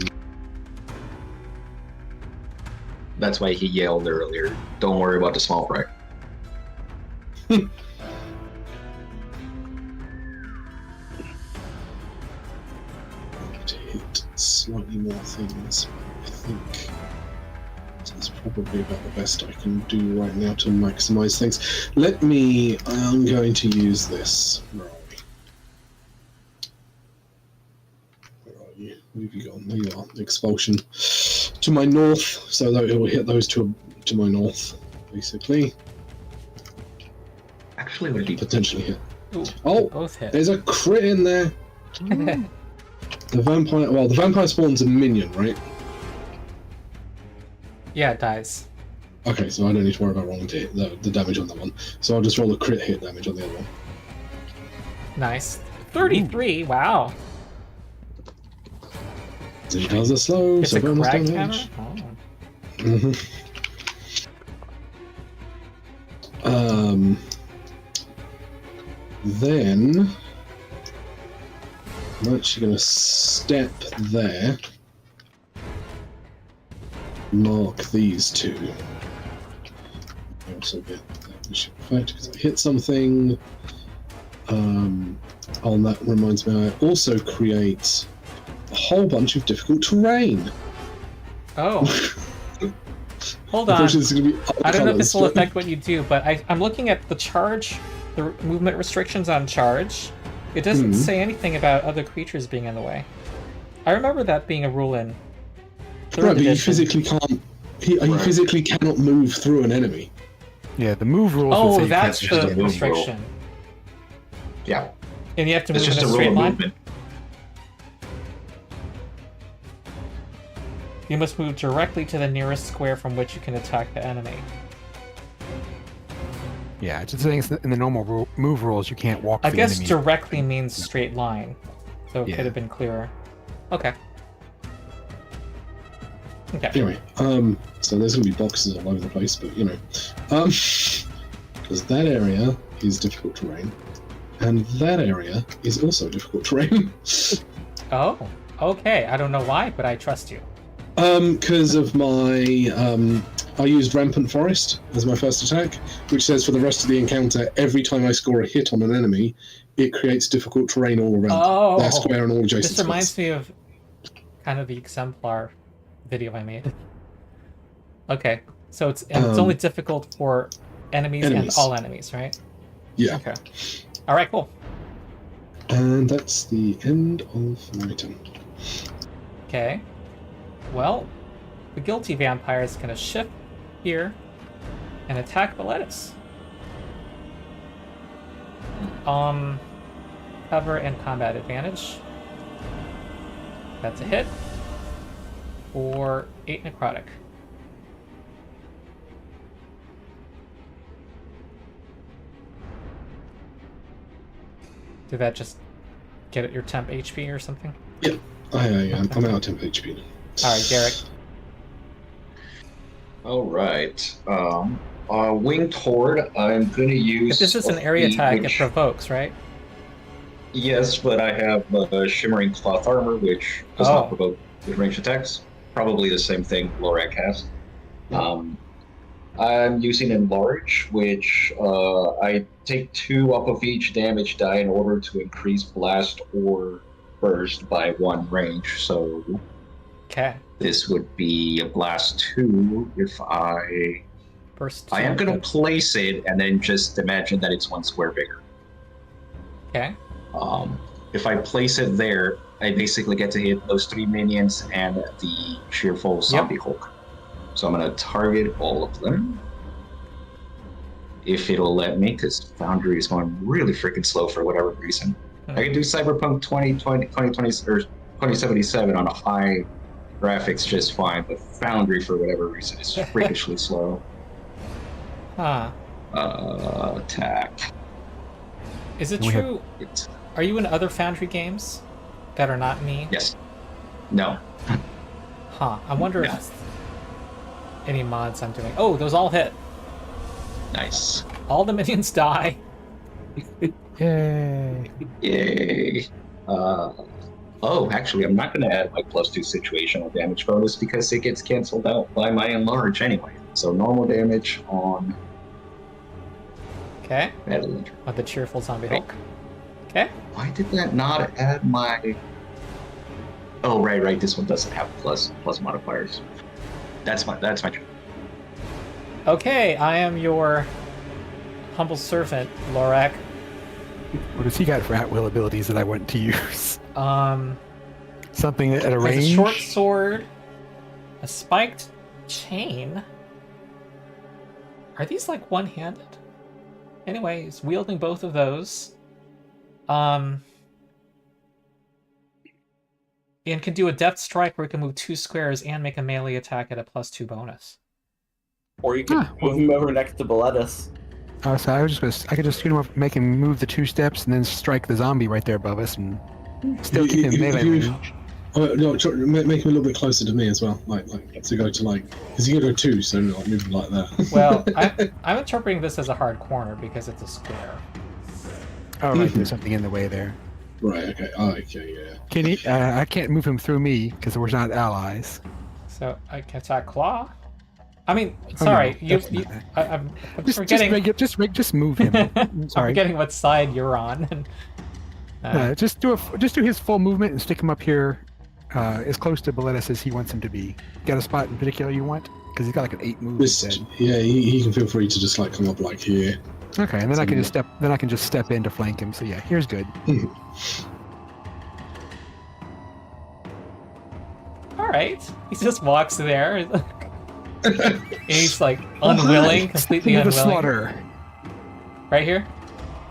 That's why he yelled earlier. Don't worry about the small fry. To hit slightly more things. I think that's probably about the best I can do right now to maximize things. I'm going to use this. Where are we? Where are you? Where have you gone? There you are. Expulsion. To my north, so that it will hit those to my north, basically. Actually, would it be Potentially hit. Ooh, Oh, both hit. there's a crit in there. The vampire spawns a minion, right? Yeah, it dies. Okay, so I don't need to worry about rolling to hit the damage on that one. So I'll just roll a crit hit damage on the other one. Nice. 33, wow. So he does it slow, It's so a bonus crag damage. hammer? Oh. Then I'm actually going to step there. Mark these two. I also get that vicious effect because I hit something. That reminds me, I also create a whole bunch of difficult terrain. Oh. Hold on. Unfortunately, it's gonna be other I don't know if colours, this will but- affect what you do, but I'm looking at the charge, the movement restrictions on charge. It doesn't say anything about other creatures being in the way. I remember that being a rule in third Right, but you edition. physically can't. He Right. physically cannot move through an enemy. Yeah, the move rules would Oh, say you that's can't just the a move rule. restriction. Yeah, And you have to it's move just in a a rule straight of line? movement. You must move directly to the nearest square from which you can attack the enemy. Yeah, it's just saying in the normal move rules you can't walk I the guess enemy. directly means straight line, so it Yeah. could have been clearer. Okay. Okay. Anyway, so there's gonna be boxes all over the place, but you know, because that area is difficult terrain, and that area is also difficult terrain. Oh, okay. I don't know why, but I trust you. Because of my, I used Rampant Forest as my first attack, which says for the rest of the encounter, every time I score a hit on an enemy, it creates difficult terrain all around Oh, their square and all adjacent this reminds squares. me of kind of the exemplar video I made. Okay, so it's only difficult for enemies and Enemies. all enemies, right? Yeah, Okay. All right, cool. and that's the end of my turn. Okay. Well, the guilty vampire is going to shift here and attack Boletus. Cover and combat advantage. That's a hit. For 8 necrotic. Did that just get at your temp HP or something? Yep, I'm out of temp HP now. Alright, Garrick. All right. Winged Horde. I'm going to use. If this is an a area feat attack, it which- provokes, right? Yes, but I have Shimmering Cloth Armor, which does Oh. not provoke with ranged attacks. Probably the same thing Lorak has. I'm using Enlarge, which I take 2 off of each damage die in order to increase Blast or Burst by 1 range. So Okay. this would be a Blast 2 if I Burst. I am two. going to place it and then just imagine that it's 1 square bigger. Okay. If I place it there, I basically get to hit those 3 minions and the Cheerful Zombie Hulk. So I'm going to target all of them. If it'll let me, because Foundry is going really freaking slow for whatever reason. I can do Cyberpunk 2020 or 2077 on a high graphics just fine, but Foundry, for whatever reason, is freakishly slow. Huh. Attack. Is it We have- true? It's, Are you in other Foundry games that are not me? yes. No. Huh. I wonder Yeah. if it's any mods I'm doing. Oh, those all hit. Nice. All the minions die. Yay! Yay. Oh, actually, I'm not going to add my +2 situational damage bonus because it gets canceled out by my Enlarge anyway. So normal damage on Okay. Madeline. With the cheerful zombie Hulk. Okay. Why did that not add my... Oh, right. This one doesn't have plus modifiers. That's my turn. Okay, I am your humble servant, Lorak. What does he got for at-will abilities that I want to use? Something at a Has range? a short sword, a spiked chain. Are these like one-handed? Anyway, he's wielding both of those. And can do a depth strike where he can move 2 squares and make a melee attack at a +2 bonus. Or you could move him over next to Boletus. So I could just shoot him up, make him move the 2 steps, and then strike the zombie right there above us, and still keep him in melee range. Oh, no, make him a little bit closer to me as well. Like to go to because you can go 2, so like move him like that. Well, I'm interpreting this as a hard corner because it's a square. Oh, right, there's something in the way there. Right. Okay. Oh, okay. Yeah. Can he? I can't move him through me because we're not allies. So I can attack claw. I mean, Oh, sorry, no, I'm just forgetting. just move him. I'm Sorry. forgetting what side you're on. Just do his full movement and stick him up here, as close to Boletus as he wants him to be. Got a spot in particular you want? Because he's got like an 8 move. Yeah, he can feel free to just like come up like here. Okay, and then I can just step in to flank him. So yeah, here's good. All right, he just walks there. He's like unwilling, completely Into the unwilling. slaughter. Right here.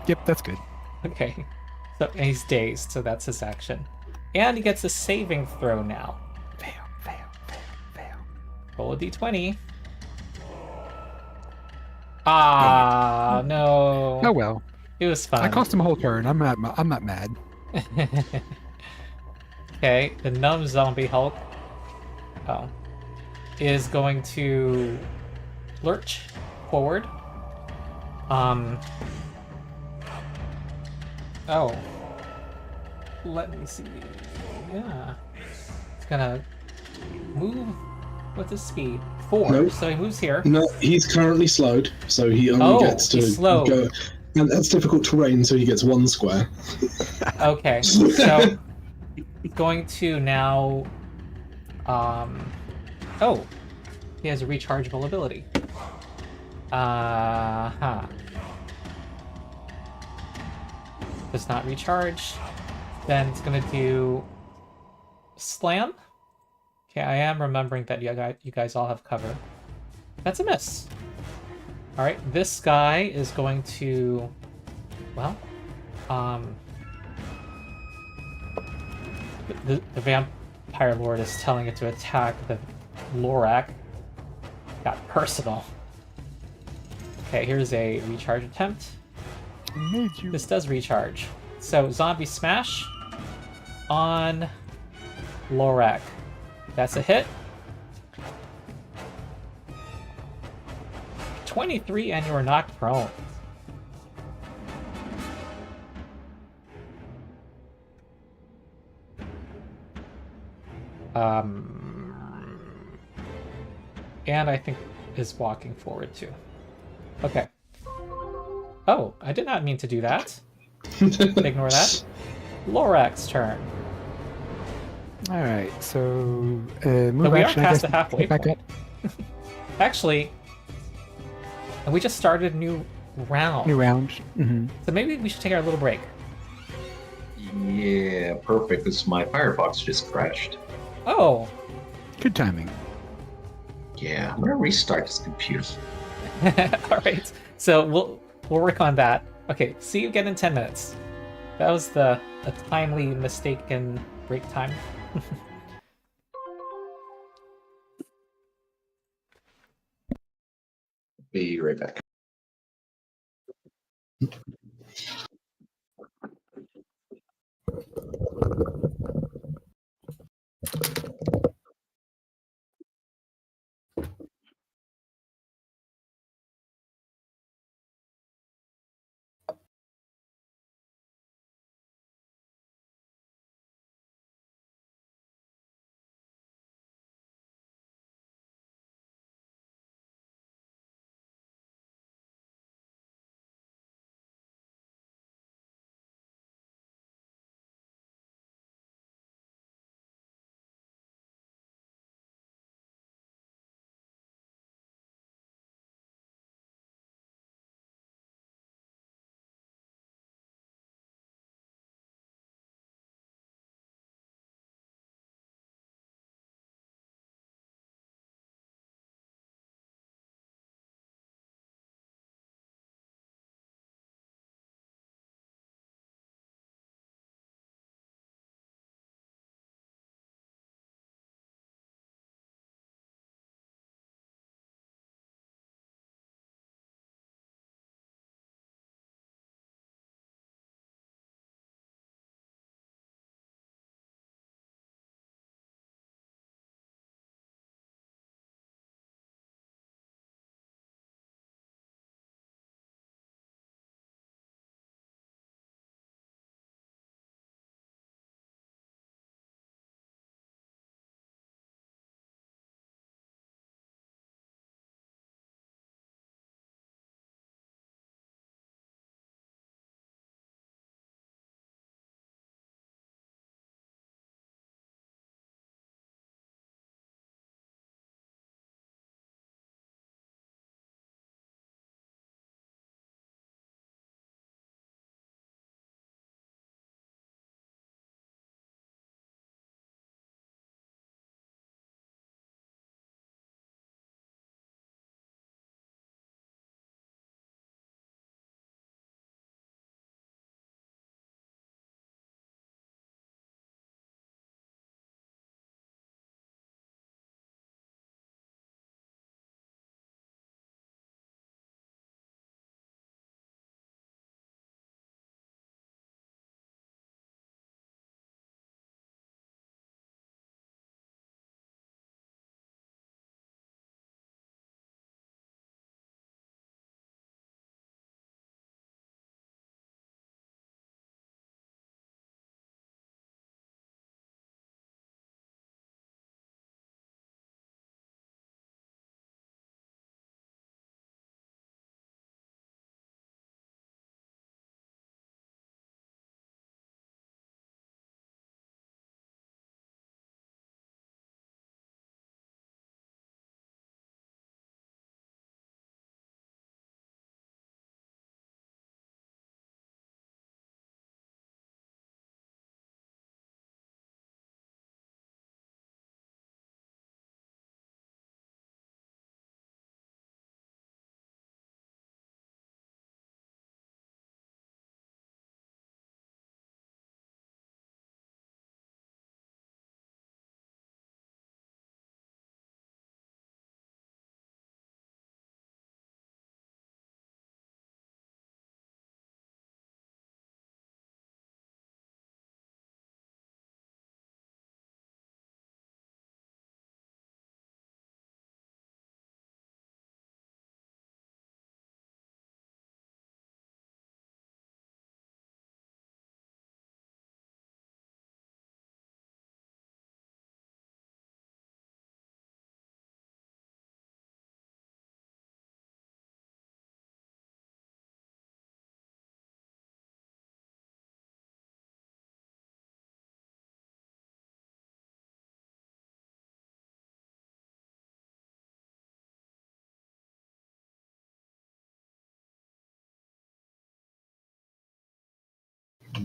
Yep, that's good. Okay, so and he's dazed, so that's his action, and he gets a saving throw now. Fail. Roll a d20. Ah, no. Oh well. It was fun. I cost him a whole turn. I'm not mad. Okay, the numb zombie Hulk is going to lurch forward. Oh. Let me see. Yeah. It's gonna move with his speed. 4. Nope. So he moves here. No, he's currently slowed, so he only gets to slowed. go. And that's difficult terrain, so he gets 1 square. Okay, so he's going to now. Oh, he has a rechargeable ability. Does not recharge. Then it's gonna do slam. Okay, I am remembering that you guys all have cover. That's a miss. All right, this guy is going to, well, the vampire lord is telling it to attack the Lorak. Got personal. Okay, here's a recharge attempt. This does recharge. So zombie smash on Lorak. That's a hit. 23 and you are knocked prone. And I think is walking forward too. Okay. Oh, I did not mean to do that. Ignore that. Lorak's turn. All right, so But move we are action. I past guess, the halfway back point. Actually, and we just started a new round. New round. Mm-hmm. So maybe we should take our little break. Yeah, perfect. This my Firefox just crashed. Oh. Good timing. Yeah, I'm gonna restart this computer. All right. So we'll work on that. Okay. See you again in 10 minutes. That was a timely mistaken break time. Be right back.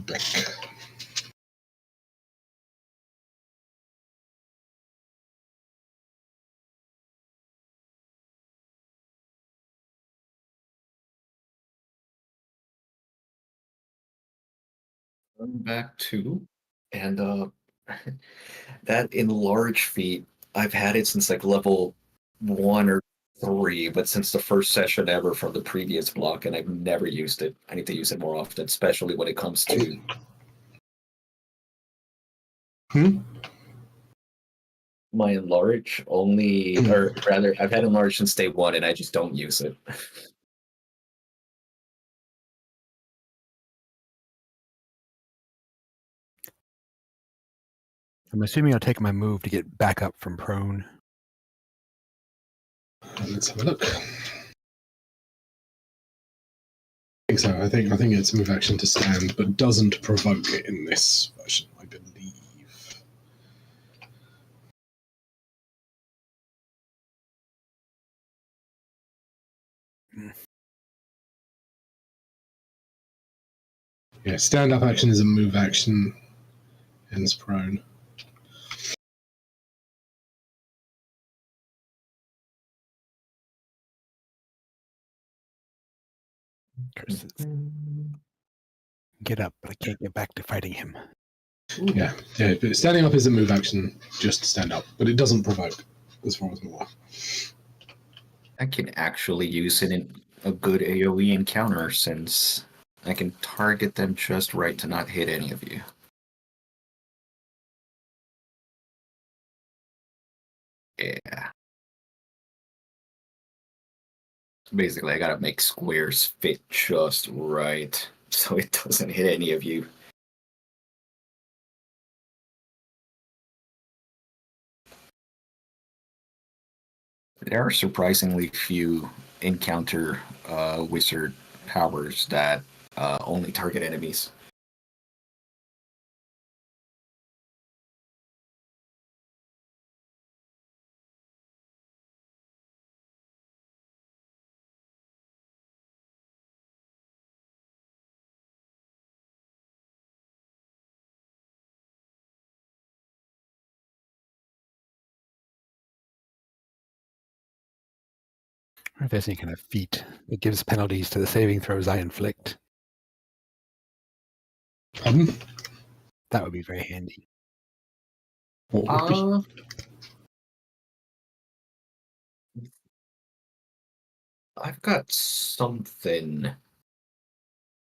back. Back to, and that enlarge feat, I've had it since like level 1 or 3, but since the first session ever from the previous block, and I've never used it. I need to use it more often, especially when it comes to my enlarge only, or rather, I've had enlarge since day 1, and I just don't use it. I'm assuming I'll take my move to get back up from prone. Let's have a look. I think so. I think it's a move action to stand, but doesn't provoke it in this version, I believe. Yeah, stand up action is a move action, hence prone. Curses. Get up, but I can't get back to fighting him. Yeah, but standing up is a move action, just stand up, but it doesn't provoke, as far as I'm aware. I can actually use it in a good AoE encounter since I can target them just right to not hit any of you. Yeah. Basically, I gotta make squares fit just right so it doesn't hit any of you. There are surprisingly few encounter wizard powers that only target enemies. Or if there's any kind of feat that gives penalties to the saving throws I inflict. Pardon? That would be very handy. What would be? I've got something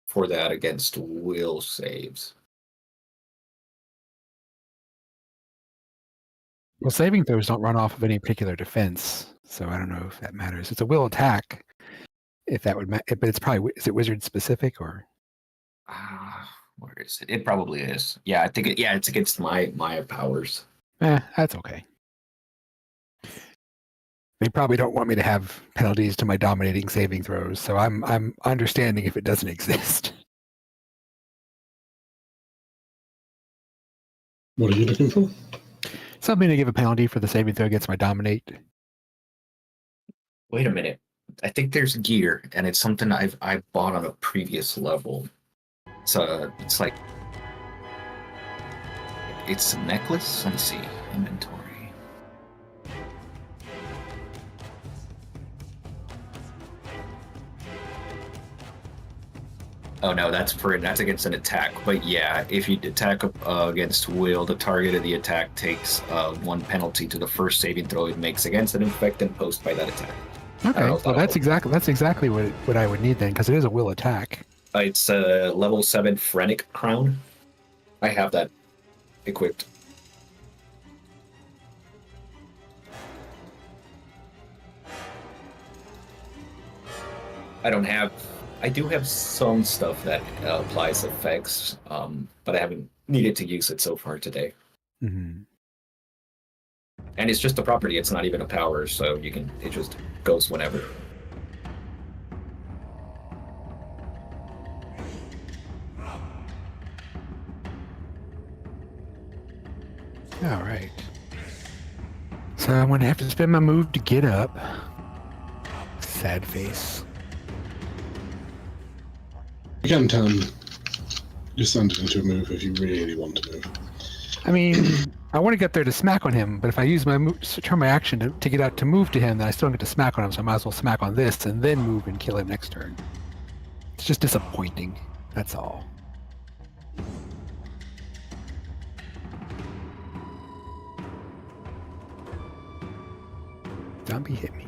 for that against will saves. Well, saving throws don't run off of any particular defense, so I don't know if that matters. It's a will attack, if that would matter. But it's probably, is it wizard specific or? Where is it? It probably is. Yeah, I think it's against my powers. That's okay. They probably don't want me to have penalties to my dominating saving throws, so I'm understanding if it doesn't exist. What are you looking for? Something to give a penalty for the saving throw against my dominate. Wait a minute. I think there's gear, and it's something I bought on a previous level. So it's like it's a necklace. Let me see inventory. Oh no, that's against an attack. But yeah, if you attack against will, the target of the attack takes 1 penalty to the first saving throw it makes against an infected post by that attack. Okay, well that's exactly what I would need then, because it is a will attack. It's a level 7 Phrenic Crown. I have that equipped. I do have some stuff that applies effects, but I haven't needed to use it so far today. Mm-hmm. And it's just a property, it's not even a power, so it just goes whenever. All right. So I'm going to have to spend my move to get up. Sad face. You can turn Just send it into a move if you really want to move. I mean, I want to get there to smack on him, but if I use my turn my action to get out to move to him, then I still don't get to smack on him, so I might as well smack on this and then move and kill him next turn. It's just disappointing. That's all. Zombie hit me.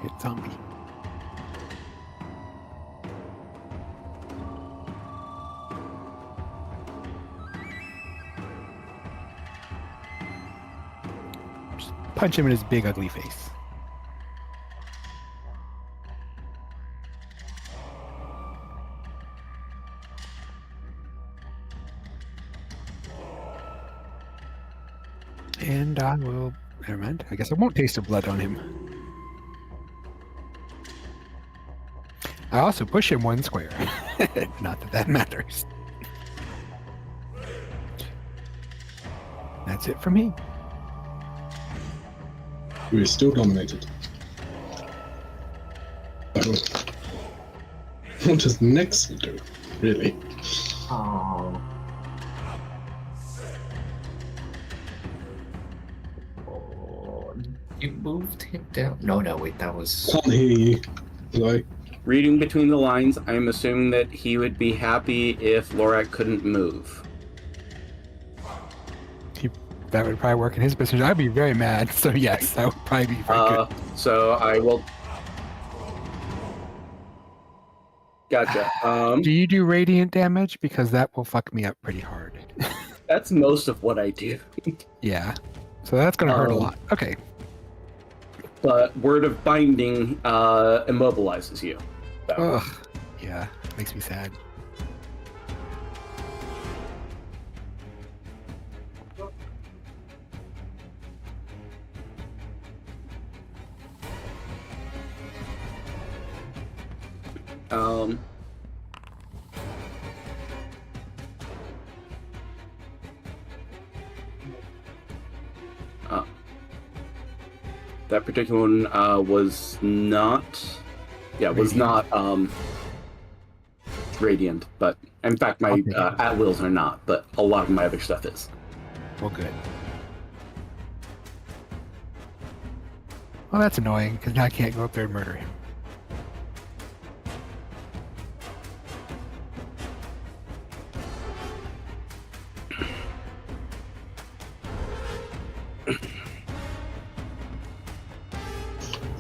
Hit zombie. Just punch him in his big ugly face. And I will... Never mind. I guess I won't taste of blood on him. I also push him 1 square. Not that that matters. That's it for me. We're still dominated. So, what does next do, really? Oh. You moved him down. No, wait, that was. Can't hear you. Like, Reading between the lines, I'm assuming that he would be happy if Lorak couldn't move. That would probably work in his business. I'd be very mad. So yes, that would probably be very good. So I will. Gotcha. Do you do radiant damage? Because that will fuck me up pretty hard. That's most of what I do. Yeah. So that's going to hurt a lot. Okay. But Word of Binding immobilizes you. So. Ugh. Yeah. Makes me sad. That particular one was not, not radiant, but in fact my at wills are not, but a lot of my other stuff is. Well, good. Well, that's annoying because now I can't go up there and murder him.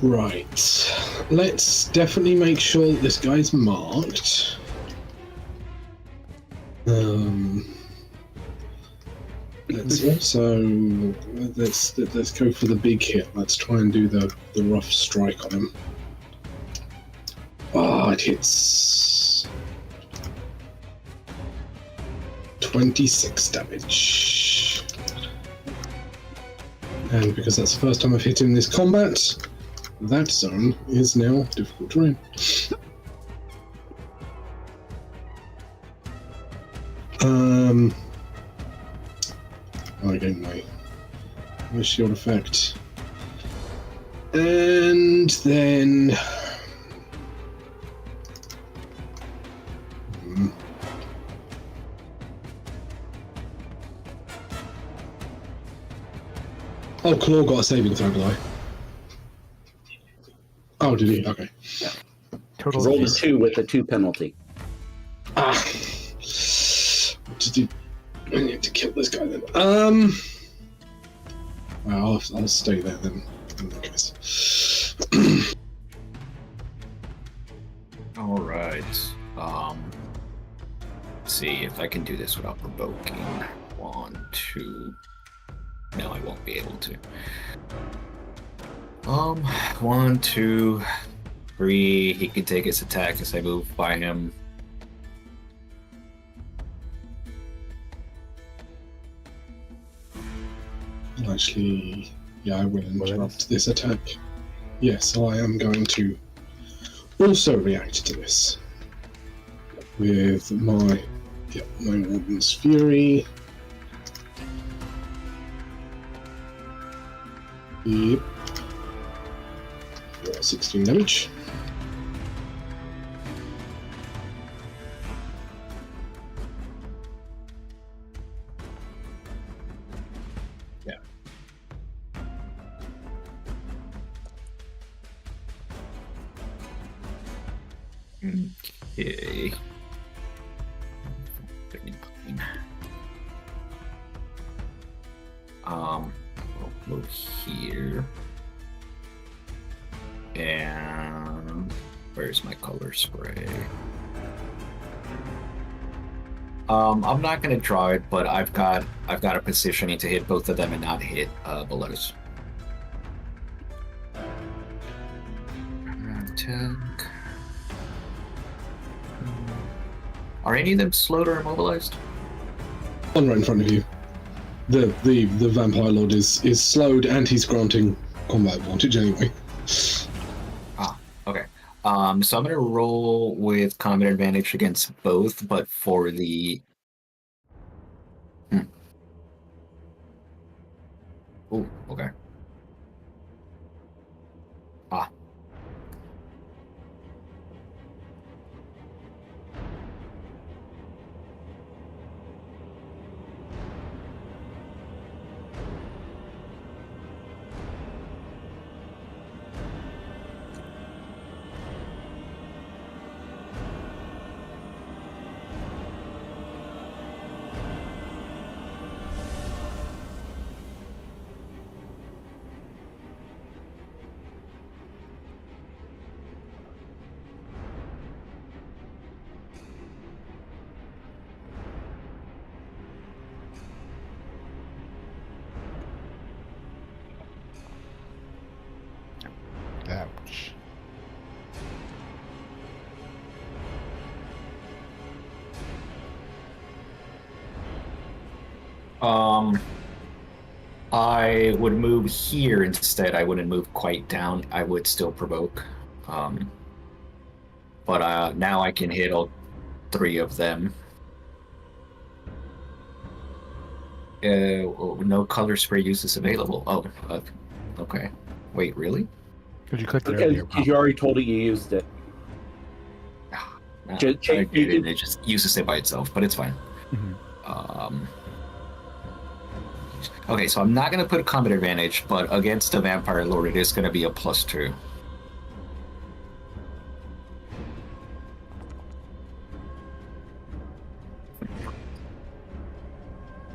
right. Let's definitely make sure that this guy's marked. Let's also let's go for the big hit. Let's try and do the rough strike on him. Oh, it hits 26 damage. And because that's the first time I've hit him in this combat, that zone is now difficult terrain. I gain my shield effect. And then oh, Claw got a saving throw, did I? Oh, did he? Okay. Yeah. Total. Roll a 2 with a 2 penalty. Ah. What to do? I need to kill this guy then. Well, I'll stay there then. In that case. All right. See if I can do this without provoking. 1, 2. No, I won't be able to. 1, 2, 3. He can take his attack as I move by him. Actually, yeah, I will interrupt this attack. Yes, I am going to also react to this with my Warden's Fury. Yep. 16 damage. Okay. We'll move here. And where's my color spray? I'm not gonna draw it, but I've got a positioning to hit both of them and not hit Boletus. Are any of them slowed or immobilized? One right in front of you. The vampire lord is slowed and he's granting combat advantage anyway. Ah, okay. So I'm gonna roll with combat advantage against both, but for the Oh, okay. Ah. Ouch. I would move here instead. I wouldn't move quite down. I would still provoke. But now I can hit all three of them. No color spray uses available. Oh, okay. Wait, really? Because you clicked it Because earlier. you already told it you used it. No, Ju- ju- I get it. It just uses it by itself, but it's fine. Mhm. Okay, so I'm not going to put a combat advantage, but against the vampire lord, it is going to be a +2.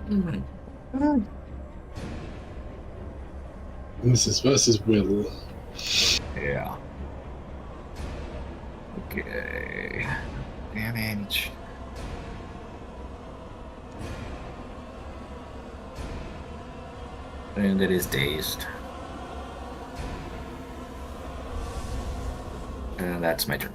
And this is versus Will. Yeah. Okay. Damage. And it is dazed. And that's my turn.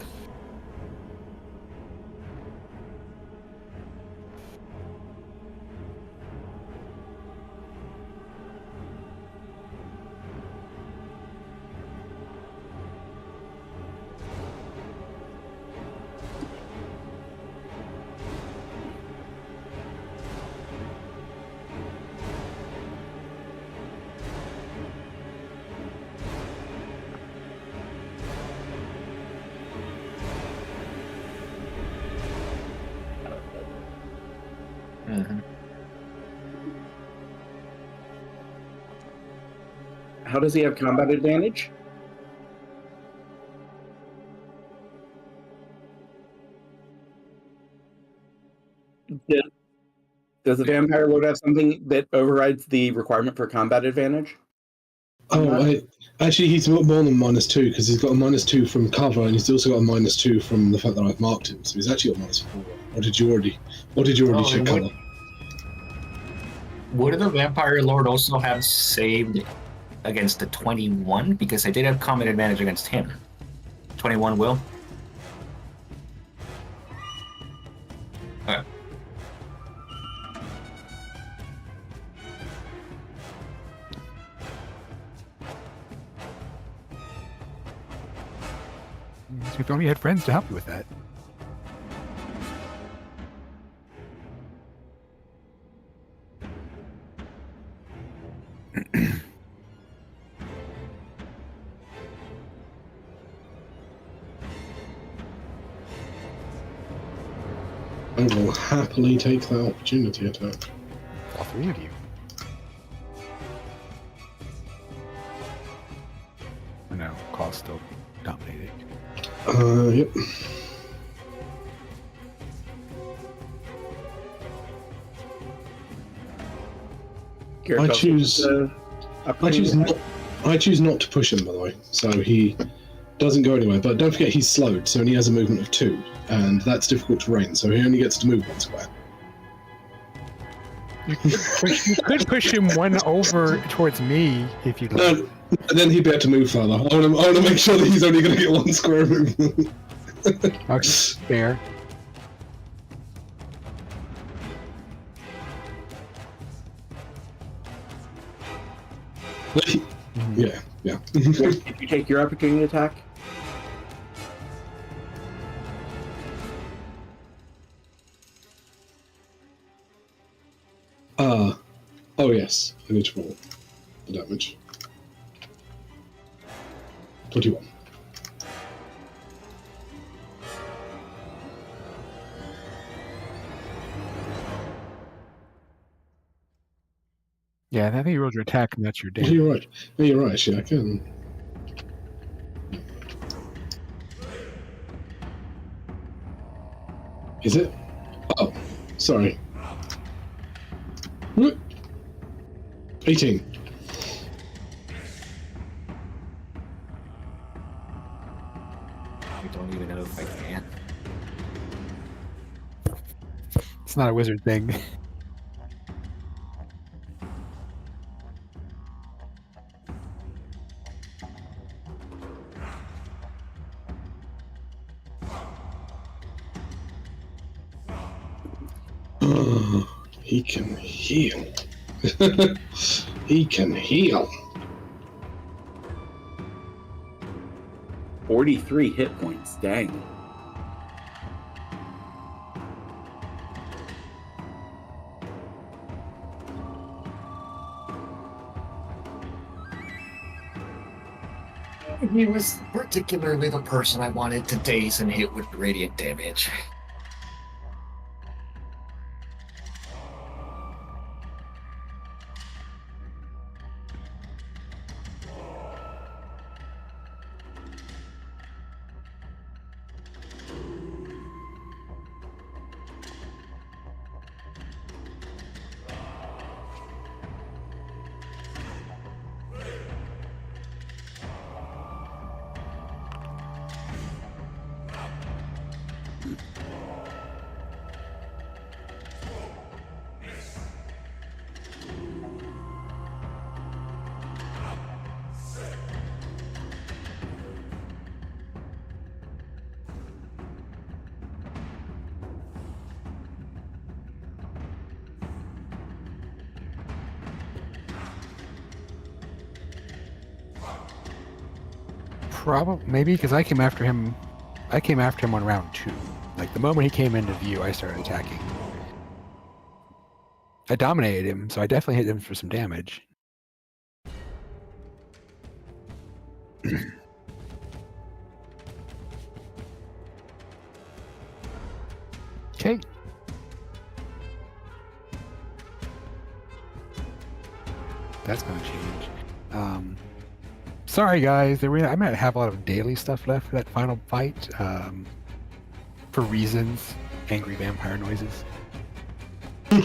How does he have combat advantage? Does the vampire lord have something that overrides the requirement for combat advantage? Actually, he's got more than -2 because he's got a -2 from cover, and he's also got a -2 from the fact that I've marked him. So he's actually got -4. Or did you already check cover? Would the vampire lord also have saved against the 21? Because I did have combat advantage against him. 21 will. Okay. So if only you had friends to help you with that. I will happily take that opportunity attack. All three of you. No, Claw's still dominating. Yep. I choose not. I choose not to push him, by the way. So he doesn't go anywhere. But don't forget he's slowed, so he only has a movement of 2, and that's difficult terrain. So he only gets to move 1 square. You could push him 1 over towards me if you'd like. No, and then he'd be able to move further. I want to make sure that he's only going to get 1 square movement. Okay, fair. Yeah. Did you take your opportunity attack? Oh yes, I need to roll the damage. 21. Yeah, I think you rolled your attack and that's your damage. You're right. No, you're right, actually, I can. Is it? Oh, sorry. Whoop. 18. I don't even know if I can. It's not a wizard thing. He can heal. He can heal. 43 hit points. Dang. He was particularly the person I wanted to daze and hit with radiant damage. Probably, maybe because I came after him. I came after him on round 2. Like the moment he came into view, I started attacking. I dominated him, so I definitely hit him for some damage. Okay. That's gonna change. Sorry guys, I might have a lot of daily stuff left for that final fight. For reasons, angry vampire noises. Do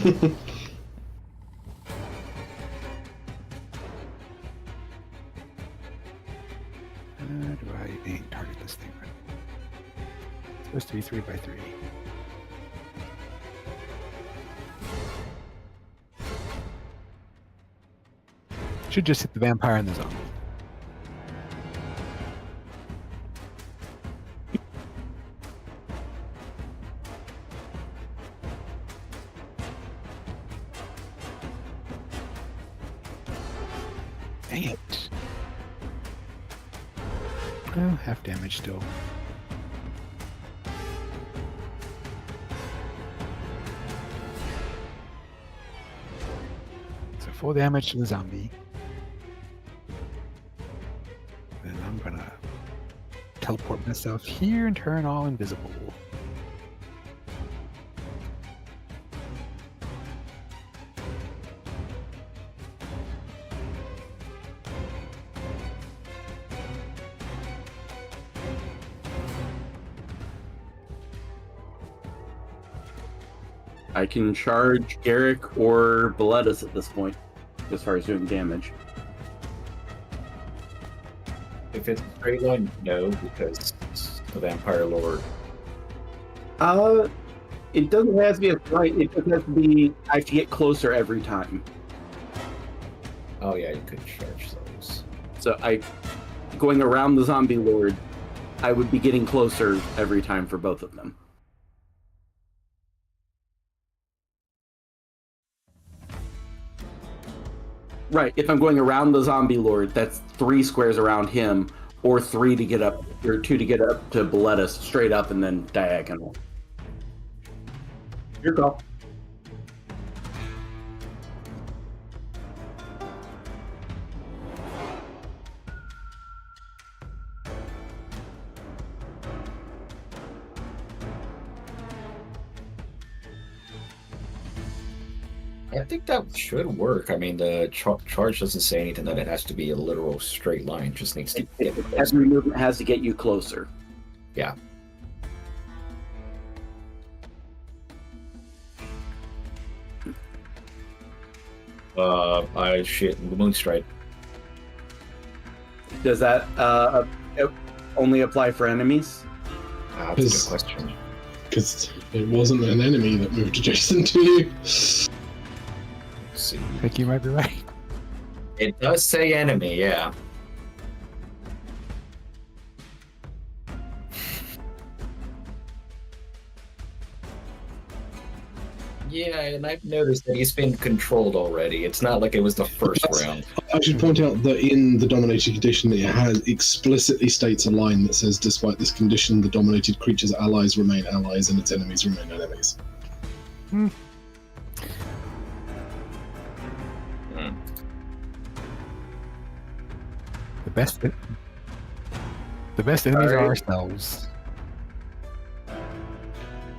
I target this thing? It's supposed to be 3x3. Should just hit the vampire and the zombie. Dang it. Well, half damage still. So full damage to the zombie. Then I'm gonna teleport myself here and turn all invisible. I can charge Garrick or Boletus at this point. as far as doing damage. If it's a straight line, no, because it's the Vampire Lord. It doesn't have to be a straight. It just has to be. I have to get closer every time. Oh yeah, you could charge those. So going around the zombie lord, I would be getting closer every time for both of them. Right. If I'm going around the zombie lord, that's 3 squares around him, or 3 to get up, or 2 to get up to Boletus, straight up and then diagonal. Your call. I think that should work. I mean, the charge doesn't say anything that it has to be a literal straight line. It just needs to get closer. Every movement has to get you closer. Yeah. I shit Moonstrike. Does that only apply for enemies? That's a good question. Because it wasn't an enemy that moved adjacent to you. Let's see. I think you might be right. It does say enemy, yeah. Yeah, and I've noticed that he's been controlled already. It's not like it was the first round. I should point out that in the dominated condition, it has explicitly states a line that says, despite this condition, the dominated creature's allies remain allies and its enemies remain enemies. The best enemies are ourselves.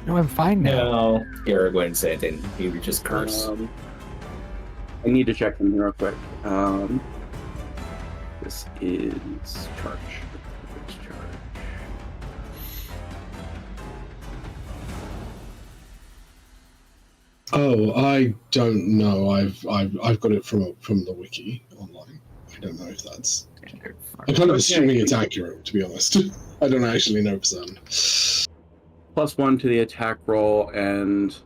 No, I'm fine now. No, Garrett wouldn't say anything. He would just curse. I need to check them real quick. This is charge. It's charge. Oh, I don't know. I've got it from the wiki online. I don't know if that's. I'm kind of assuming it's accurate, to be honest. I don't actually know for certain. +1 to the attack roll, and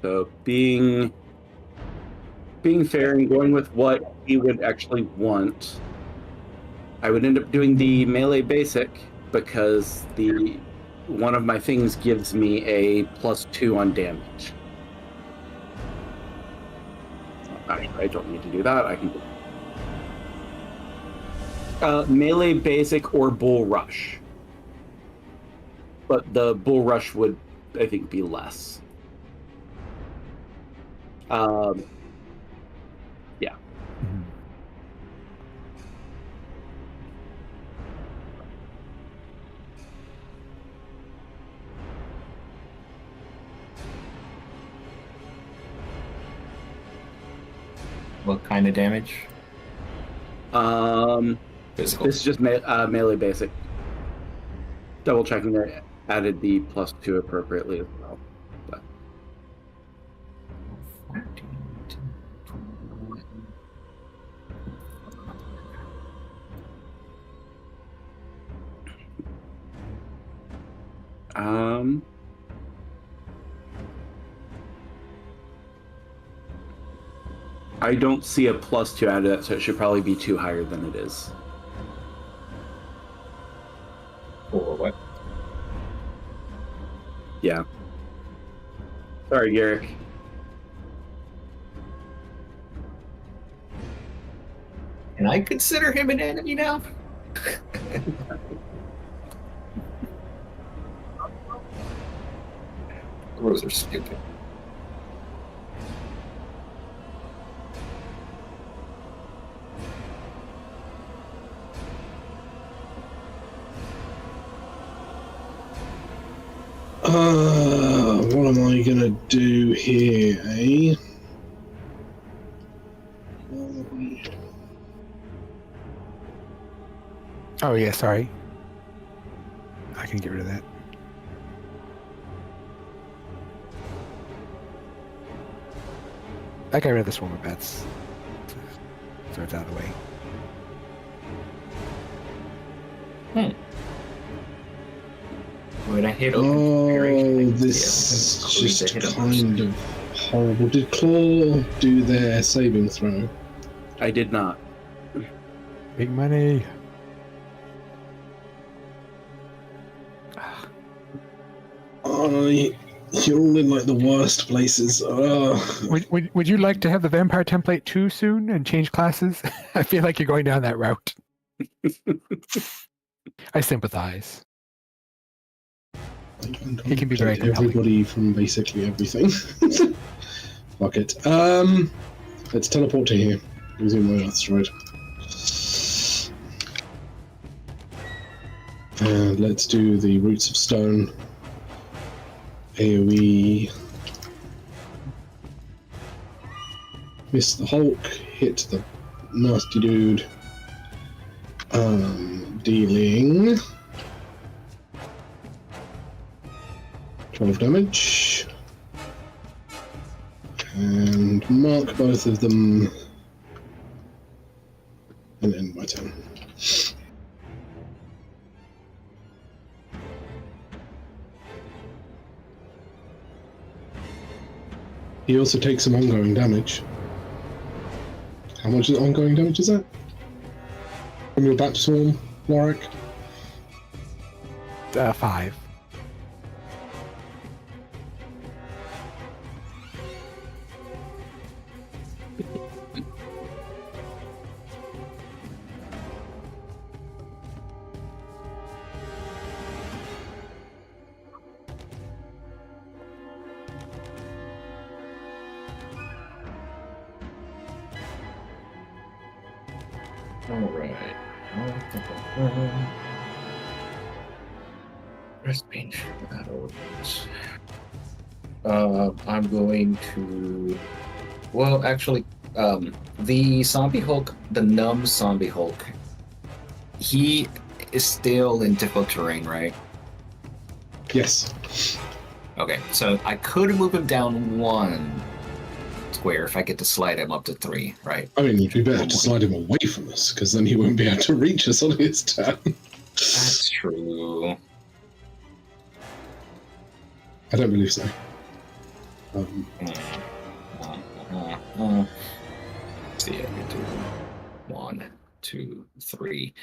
so being fair and going with what he would actually want, I would end up doing the melee basic because one of my things gives me a +2 on damage. Actually, I don't need to do that. I can do melee basic or bull rush. But the bull rush would, I think, be less. Yeah. Mhm. What kind of damage? Physical. This is just melee basic. Double checking that I added the +2 appropriately as well. But. I don't see a +2 out of that, so it should probably be 2 higher than it is. Or what? Yeah. Sorry, Garrick. Can I consider him an enemy now? Rules are stupid. What am I gonna do here, eh? Oh yeah, sorry. I can get rid of that. I got rid of the swarm of bats. so it's out of the way. When I hit Oh, this is just kind of horrible. Did Claw do their saving throw? I did not. Big money. Oh, you're all in like the worst places. Would you like to have the vampire template too soon and change classes? I feel like you're going down that route. I sympathize. He can be very compelling. Everybody from basically everything. Fuck it. Let's teleport to here. Using my Earth Stride. And let's do the Roots of Stone. AoE. Miss the Hulk. Hit the nasty dude. Dealing 12 damage. And mark both of them. And end my turn. He also takes some ongoing damage. How much ongoing damage is that? From your bat swarm, Warwick? 5. Alright. Rest pain shadows. I'm going to. Well, actually, the zombie Hulk, the numb zombie Hulk, he is still in difficult terrain, right? Yes. Okay, so I could move him down 1 square if I get to slide him up to 3, right? I mean, it'd be better to slide him away from us, because then he won't be able to reach us on his turn. That's true. I don't believe so. See, I can do 1, 2, 3.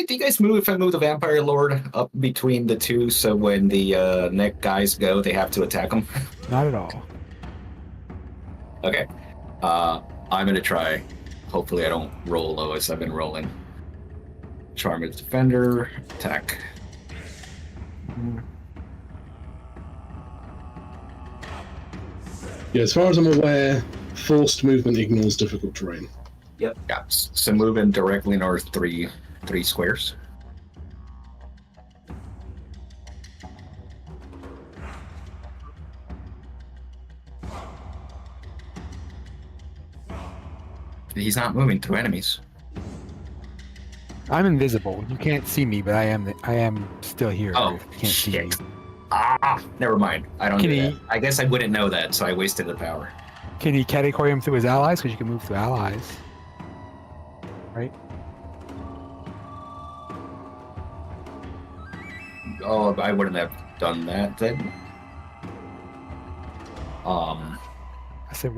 Do you guys move if I move the Vampire Lord up between the two so when the neck guys go, they have to attack them? Not at all. Okay. I'm going to try. Hopefully I don't roll low as I've been rolling. Charmed Defender, attack. Yeah, as far as I'm aware, forced movement ignores difficult terrain. Yep. Yeah, so moving directly north 3 squares. He's not moving through enemies. I'm invisible. You can't see me, but I am still here. Oh, You can't see me. shit. Never mind. I don't Can do he- that. I guess I wouldn't know that, so I wasted the power. Can he category him through his allies? Because you can move through allies. Right? Oh, I wouldn't have done that then. I said,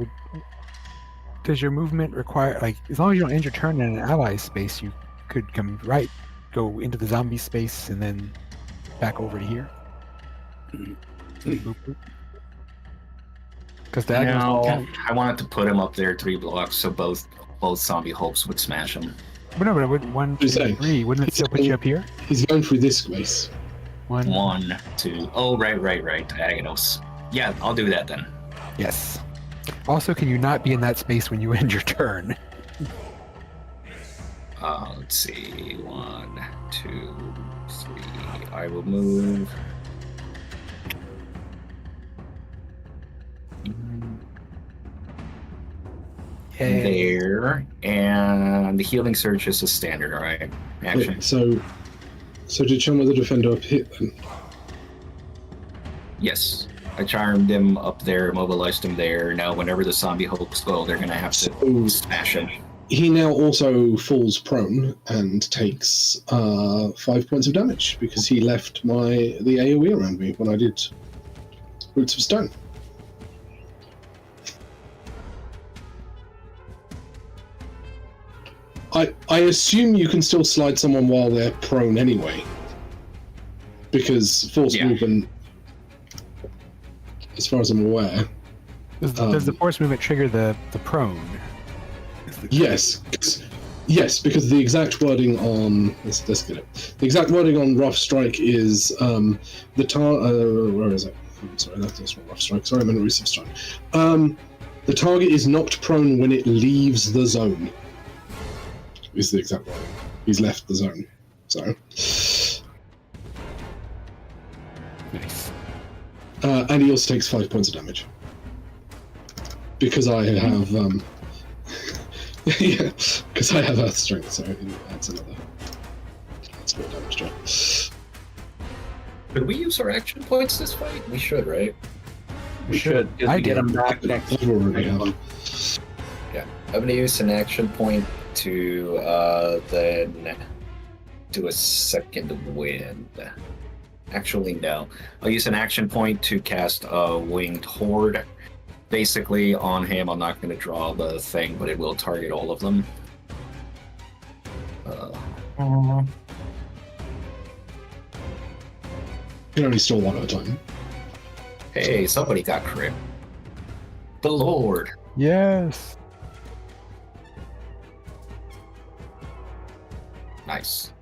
does your movement require, like, as long as you don't end your turn in an ally space, you could go into the zombie space and then back over to here? Because that No, I wanted to put him up there 3 blocks so both zombie Hulks would smash him. But no, but it would 1, 2, Who's that? 3. Wouldn't it still put you up here? He's going through this space. 1. 1, 2. Oh, right. Diagonals. Yeah, I'll do that then. Yes. Also, can you not be in that space when you end your turn? Let's see. 1, 2, 3. I will move. Yay. There, and the healing surge is a standard, right? Action. Yeah, so did Charm of the Defender up hit then? Yes, I charmed him up there, mobilized him there. Now, whenever the zombie Hulks go, they're gonna have to So, smash him. he now also falls prone and takes 5 points of damage because he left the AoE around me when I did Roots of Stone. I assume you can still slide someone while they're prone anyway, because force movement, as far as I'm aware. Does the force movement trigger the prone? Yes, because the exact wording on let's get it. The exact wording on Rough Strike is where is it? I'm sorry, that's not Rough Strike. Sorry, I meant Roots of Stone. The target is knocked prone when it leaves the zone. Is the exact wording. He's left the zone. So. Nice. And he also takes 5 points of damage. Because I have yeah, because I have Earth Strength, so that's more damage to it. Could we use our action points this fight? We should, right? We should. Because we get them back next. I already have. Yeah. I'm gonna use an action point to then do a second wind. Actually, no. I'll use an action point to cast a winged horde. Basically, on him, I'm not going to draw the thing, but it will target all of them. You can only steal one at a time. Hey, somebody got crit. The Lord. Yes. Nice.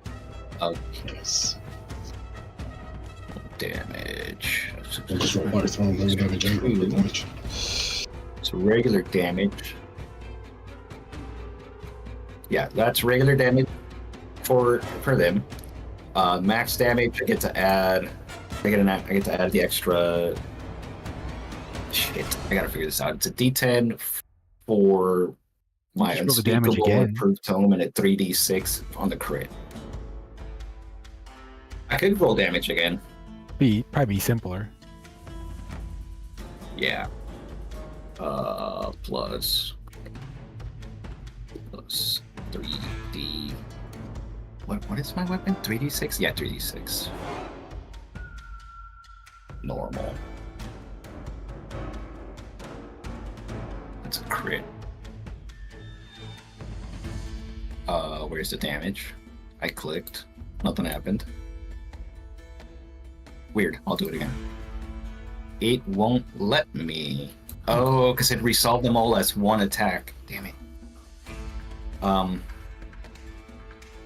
Yes. Damage. I'll just roll both wrong. There's damage and regular damage. So regular damage. Yeah, that's regular damage for them. Max damage. I get to add the extra. Shit, I gotta figure this out. It's a D10 for my Just roll the damage unspeakable again. improved tome and a 3d6 on the crit. I could roll damage again. Probably be simpler. Yeah. Plus 3d. What is my weapon? 3d6? Yeah, 3d6. Normal. That's a crit. Where's the damage? I clicked. Nothing happened. Weird. I'll do it again. It won't let me. Oh, because it resolved them all as one attack. Damn it.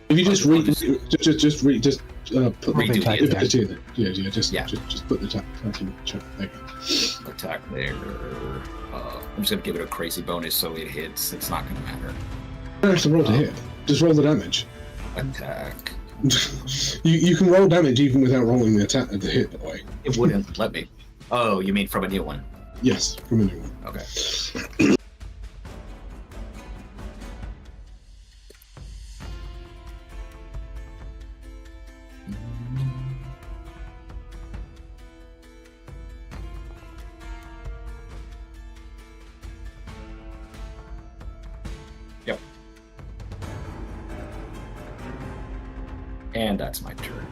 If you just put Redo the attack. attack. Just put the attack in the chat. There you go. Attack there. I'm just gonna give it a crazy bonus so it hits. It's not gonna matter. You don't have to roll to hit. Just roll the damage. Attack. You can roll damage even without rolling the attack the hit, by the way. It wouldn't let me. Oh, you mean from a new one? Yes, from a new one. Okay. Yep. And that's my turn.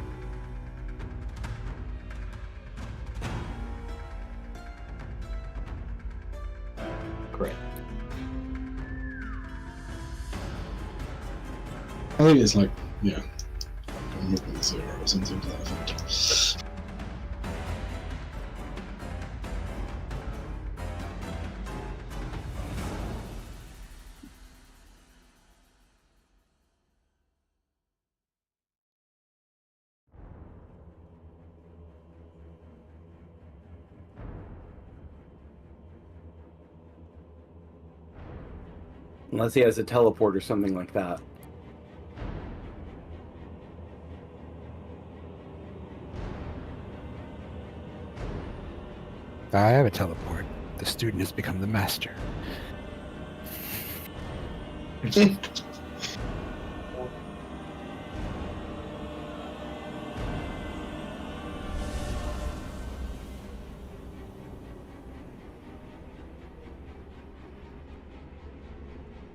Great. I think it's like, yeah. I'm looking at 0 or something to that effect. Unless he has a teleport or something like that. I have a teleport. The student has become the master.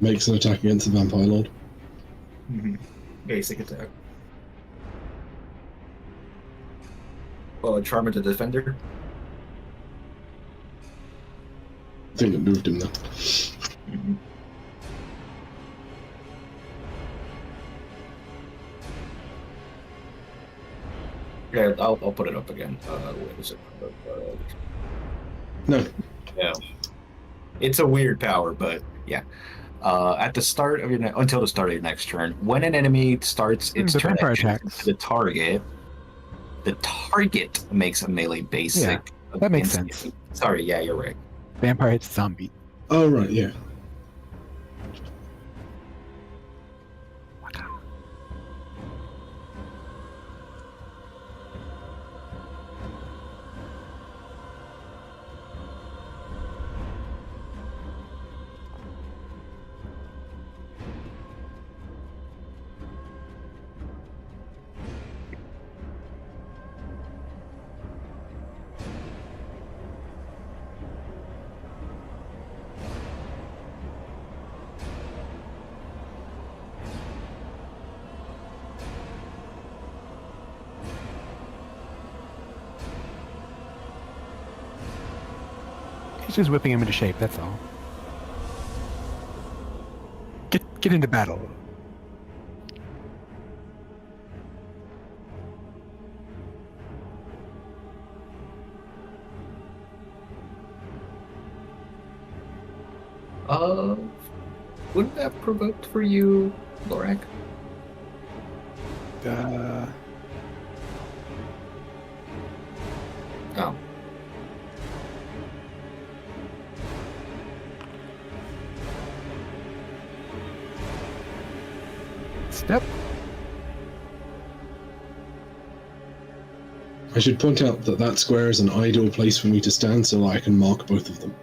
Makes an attack against the vampire lord. Basic attack. Charm into defender. I think it moved him there. Yeah, I'll put it up again. Wait a second. No. Yeah. It's a weird power, but yeah. At the start of until the start of your next turn, when an enemy starts its The turn vampire action attacks. to the target makes a melee basic. Yeah, that makes against sense. you. Sorry, yeah, you're right. Vampire hits zombie. Oh, right, yeah. He's just whipping him into shape, that's all. Get into battle. Wouldn't that provoked for you, Lorak? Oh. Step. I should point out that that square is an ideal place for me to stand so that I can mark both of them.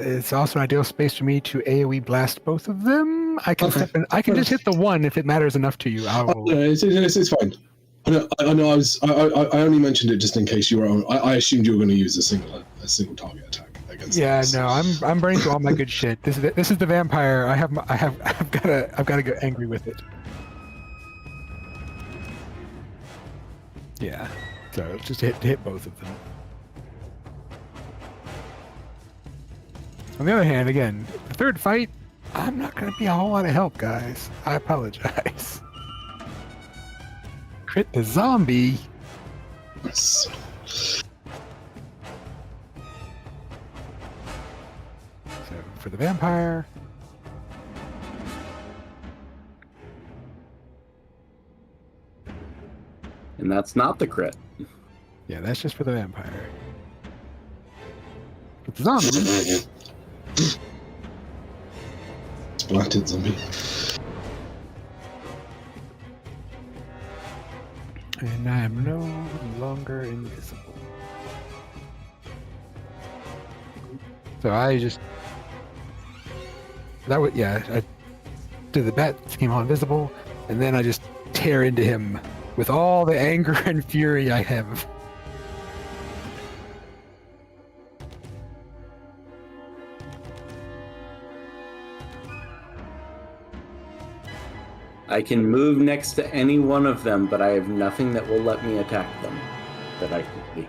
It's also an ideal space for me to AoE blast both of them. I can Okay. step in. I can just hit the one if it matters enough to you. I will. No, it's fine. I know. I only mentioned it just in case you were. I assumed you were going to use a single target attack against. Yeah, this. no, I'm burning through all my good shit. This is the vampire. I've got to get angry with it. Yeah, so just hit both of them. On the other hand, again, the third fight, I'm not going to be a whole lot of help, guys. I apologize. Crit the zombie. Yes. So for the vampire. And that's not the crit. Yeah, that's just for the vampire. For the zombie. Splatted zombie. And I am no longer invisible. So I just... I did the bat, became all invisible, and then I just tear into him with all the anger and fury I have. I can move next to any one of them, but I have nothing that will let me attack them that I can see.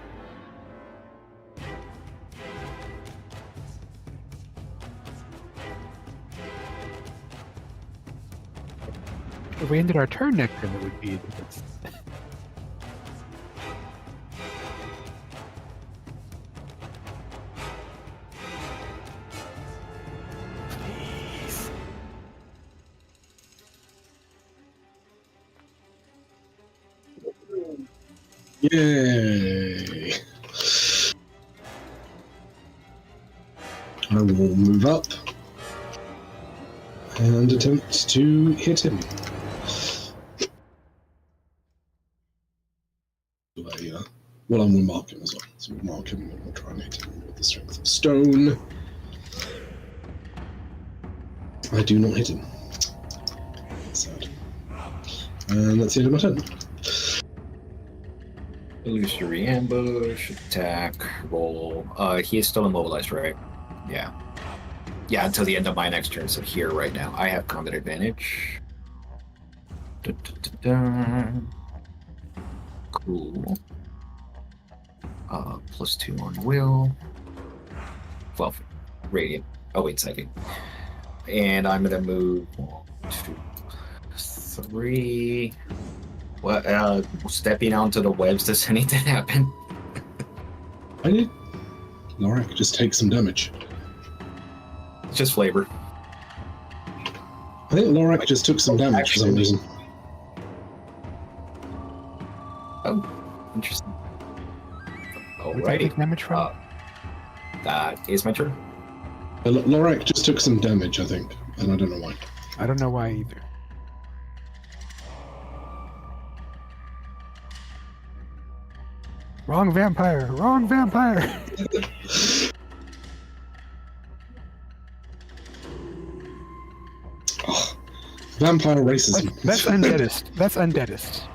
If we ended our turn next turn, it would be... Please. Yay! I will move up and attempt to hit him. Well, I'm going to mark him as well. So we'll mark him and we'll try and hit him with the strength of stone. I do not hit him. Sad. And that's the end of my turn. Illusory ambush, attack, roll. He is still immobilized, right? Yeah. Yeah, until the end of my next turn. So here, right now, I have combat advantage. Cool. +2 on will. Well, radiant. Oh wait, psychic. And I'm gonna move 1, 2, 3. What? Stepping onto the webs. Does anything happen? I did. Lorak just take some damage. It's just flavor. I think Lorak just took some damage for some reason. Oh, interesting. Where did I Alrighty. take damage from? That is my turn. Lorak just took some damage, I think, and I don't know why. I don't know why either. Wrong vampire! Wrong vampire! Oh, vampire racism. That's undeadest. That's undeadest.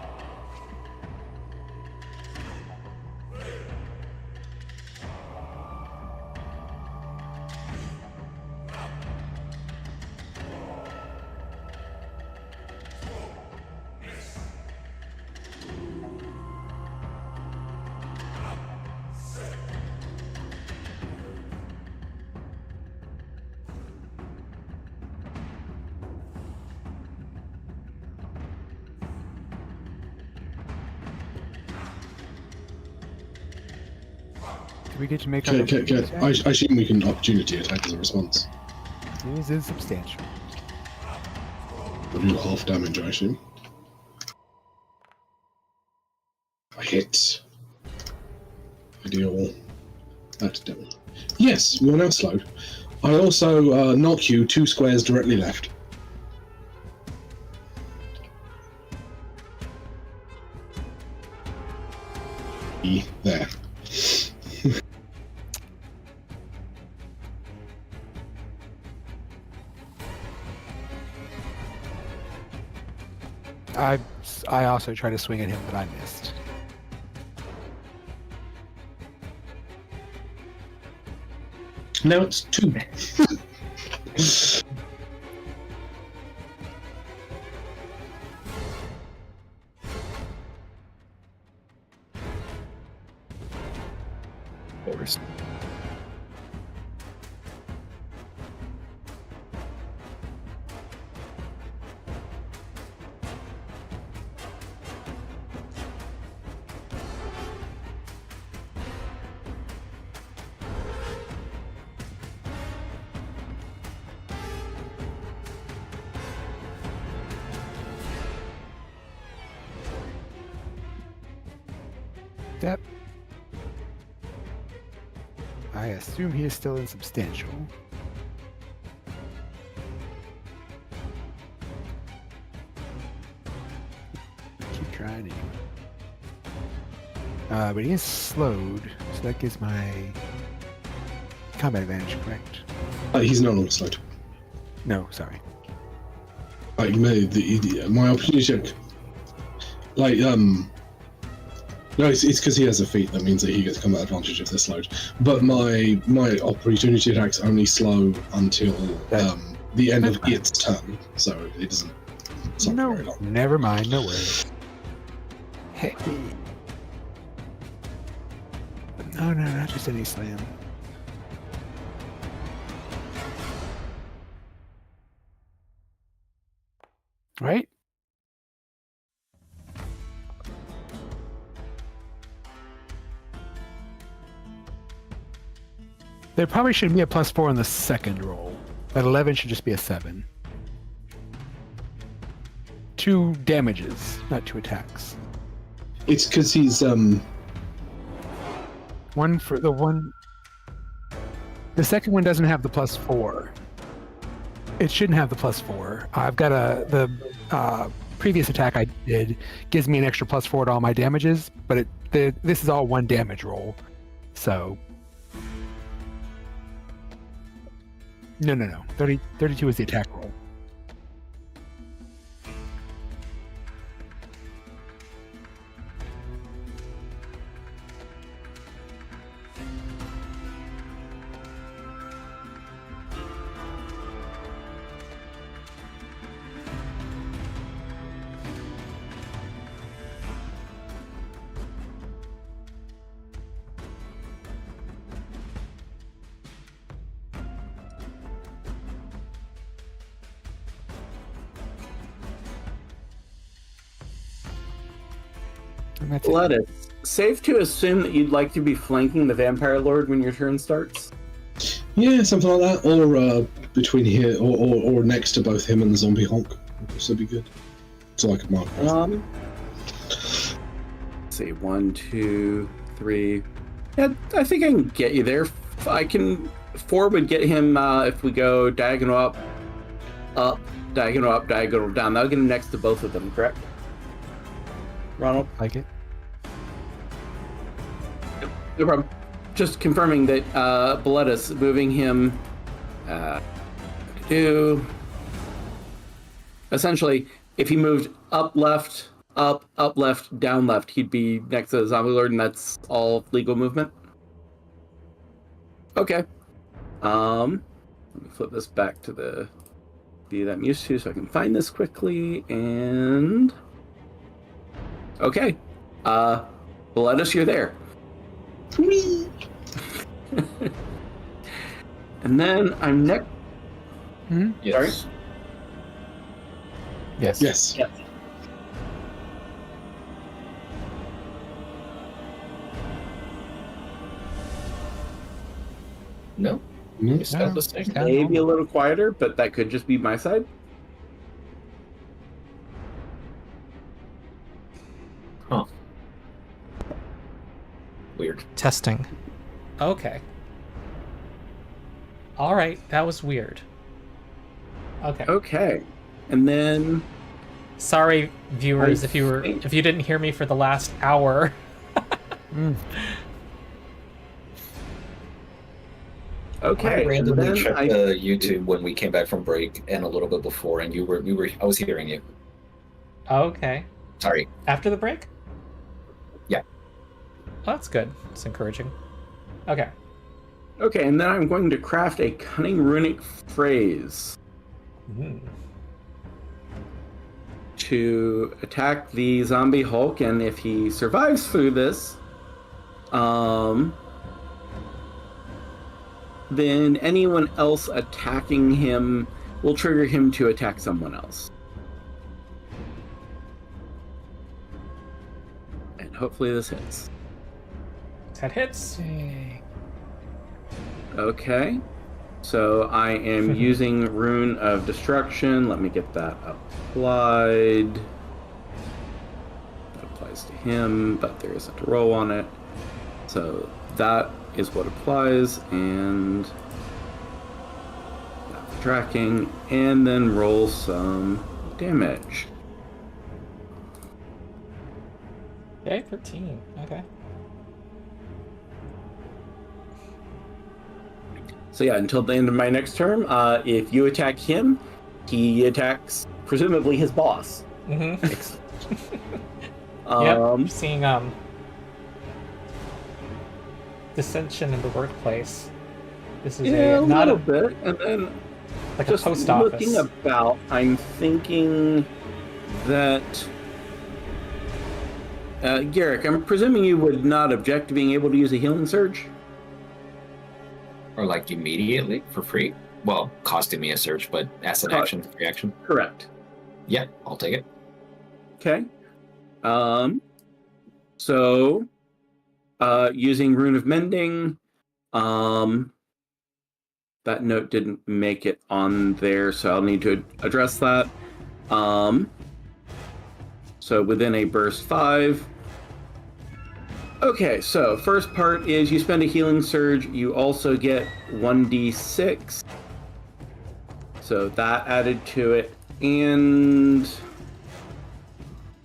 Do we get to make our I assume we can opportunity attack as a response. It is substantial. We'll do half damage, I assume. I hit. I deal that devil. Yes, you're now slowed. I also knock you 2 squares directly left. There. I also tried to swing at him, but I missed. Now it's 2. Yep. I assume he is still insubstantial. Keep trying to. But he is slowed, so that gives my combat advantage, correct? He's no longer slowed. No, sorry. Like, my opportunity check. Like, no, it's because he has a feat. That means that he gets combat advantage if they're slowed. But my opportunity attacks only slow until the end of its turn, so it doesn't. It's not No, very long. never mind. No worries. Hey. No, not just any slam. Right? There probably should be a +4 on the second roll. That 11 should just be a 7. 2 damages, not 2 attacks. It's because he's One for the one. The second one doesn't have the +4. It shouldn't have the +4. I've got the previous attack I did gives me an extra +4 to all my damages, but this is all 1 damage roll, so. No. 32 is the attack roll. And that's it. Boletus, safe to assume that you'd like to be flanking the Vampire Lord when your turn starts? Yeah, something like that, or between here, or next to both him and the zombie Hulk. Would also be good. So I could mark. Let's see, 1, 2, 3. Yeah, I think I can get you there. I can. 4 would get him if we go diagonal up, diagonal up, diagonal down. That'll get him next to both of them, correct? Ronald? Like it. No problem. Just confirming that Boletus, moving him to essentially, if he moved up left, up left, down left, he'd be next to the zombie lord, and that's all legal movement. Okay. Let me flip this back to the view that I'm used to so I can find this quickly, and okay. Boletus, you're there. And then I'm next. Yes. Yes. Yes. Yes. No, No? you sound the same. Yeah. Maybe a little quieter, but that could just be my side. Huh. Weird. Testing. Okay. All right, that was weird. Okay. Okay. And then Sorry, viewers, if you didn't hear me for the last hour. okay. I randomly and then checked YouTube when we came back from break and a little bit before, and I was hearing you. Okay. Sorry. After the break? Yeah. Well, that's good. It's encouraging. Okay. Okay, and then I'm going to craft a cunning runic phrase to attack the zombie Hulk, and if he survives through this, then anyone else attacking him will trigger him to attack someone else. And hopefully this hits. That hits. Okay. So I am using Rune of Destruction. Let me get that applied. That applies to him, but there isn't a roll on it. So that is what applies, and tracking, and then roll some damage. Okay, 13. Okay. So yeah, until the end of my next turn, if you attack him, he attacks presumably his boss. Mm-hmm. Um, Seeing dissension in the workplace. This is yeah, a not little bit, and then like just a post looking office. about, I'm thinking that Garrick, I'm presuming you would not object to being able to use a healing surge. Or like immediately for free? Well, costing me a surge, but as an action, reaction. Correct. Yeah, I'll take it. Okay. So, using Rune of Mending, that note didn't make it on there, so I'll need to address that. So within a burst 5. Okay, so first part is you spend a healing surge. You also get 1d6. So that added to it, and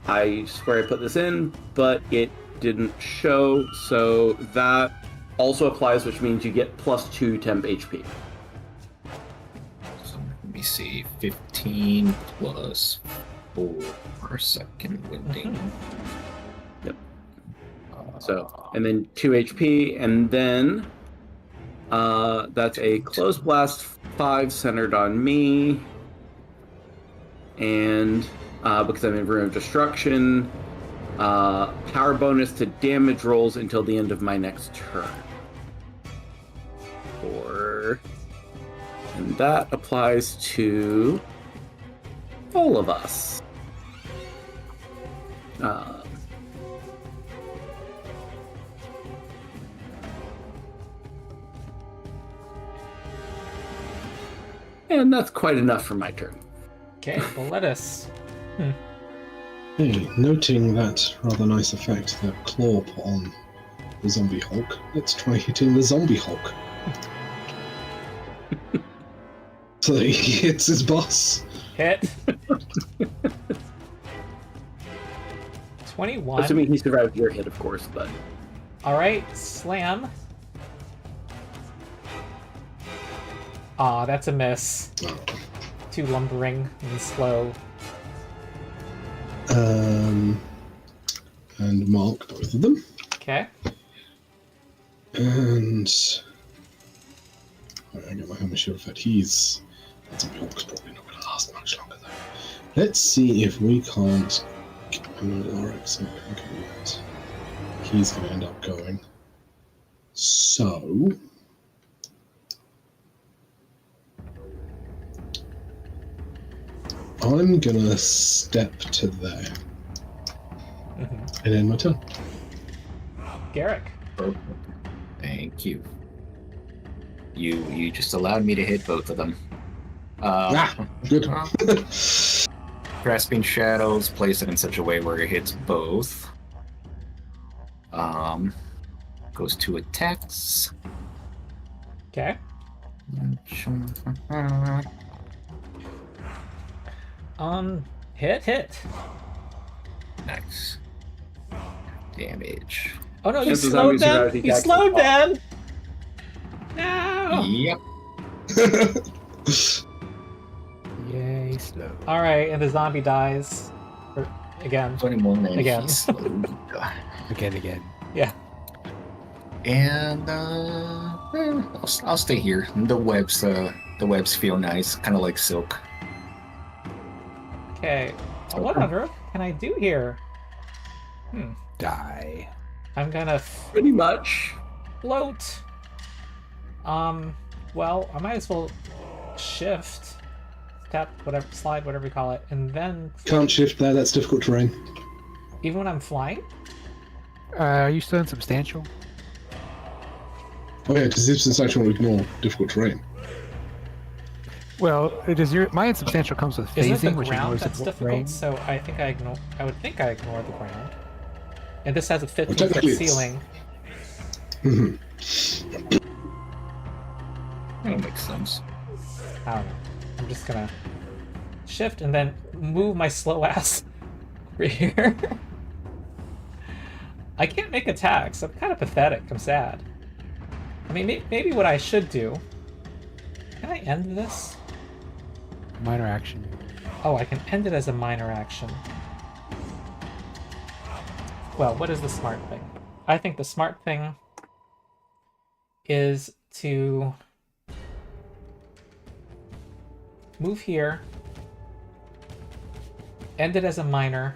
I swear I put this in, but it didn't show, so that also applies, which means you get +2 temp HP. So let me see. 15 plus 4 second winding. Yep. So, and then 2 HP, and then that's a close blast 5 centered on me, and because I'm in Rune of Destruction, power bonus to damage rolls until the end of my next turn. And that applies to all of us. And that's quite enough for my turn. Okay, Boletus. Hey, noting that rather nice effect that claw put on the zombie Hulk, let's try hitting the zombie Hulk. So he hits his boss. Hit. 21. Assuming he survived your hit, of course, but... Alright, slam. Aw, that's a miss. Oh. Too lumbering and slow. And mark both of them. Okay. And I get my hammer shield effect. That zombie Hulk's probably not going to last much longer though. Let's see if we can't. He's going to end up going. So. I'm going to step to there. And end my turn. Garrick. Thank you. You just allowed me to hit both of them. Good. Grasping Shadows, place it in such a way where it hits both. Goes to attacks. Okay. Hit. Nice. Damage. Oh no, you Since the slowed zombies them! survived, he You got slowed killed. them! No! Yep. Yay, slow. Alright, and the zombie dies. Again. 21 and Again. he's slowed. Again. Yeah. And I'll stay here. The webs feel nice, kind of like silk. Okay. So what on earth can I do here? Die. I'm gonna Pretty much. float. Well, I might as well shift, tap, whatever, slide, whatever you call it, and then Can't shift there, that's difficult terrain. even when I'm flying. Are you still insubstantial? Oh yeah, because insubstantial will ignore difficult terrain. Well, my insubstantial comes with Isn't it phasing, the which ground ignores that's the difficult? terrain. So I think I would think I ignore the ground. And this has a 15-foot technically it's- ceiling. That makes sense. I don't know. I'm just gonna shift and then move my slow ass over here. I can't make attacks. I'm kind of pathetic. I'm sad. I mean, maybe what I should do... Can I end this? Minor action. Oh, I can end it as a minor action. Well, what is the smart thing? I think the smart thing is to move here, end it as a minor,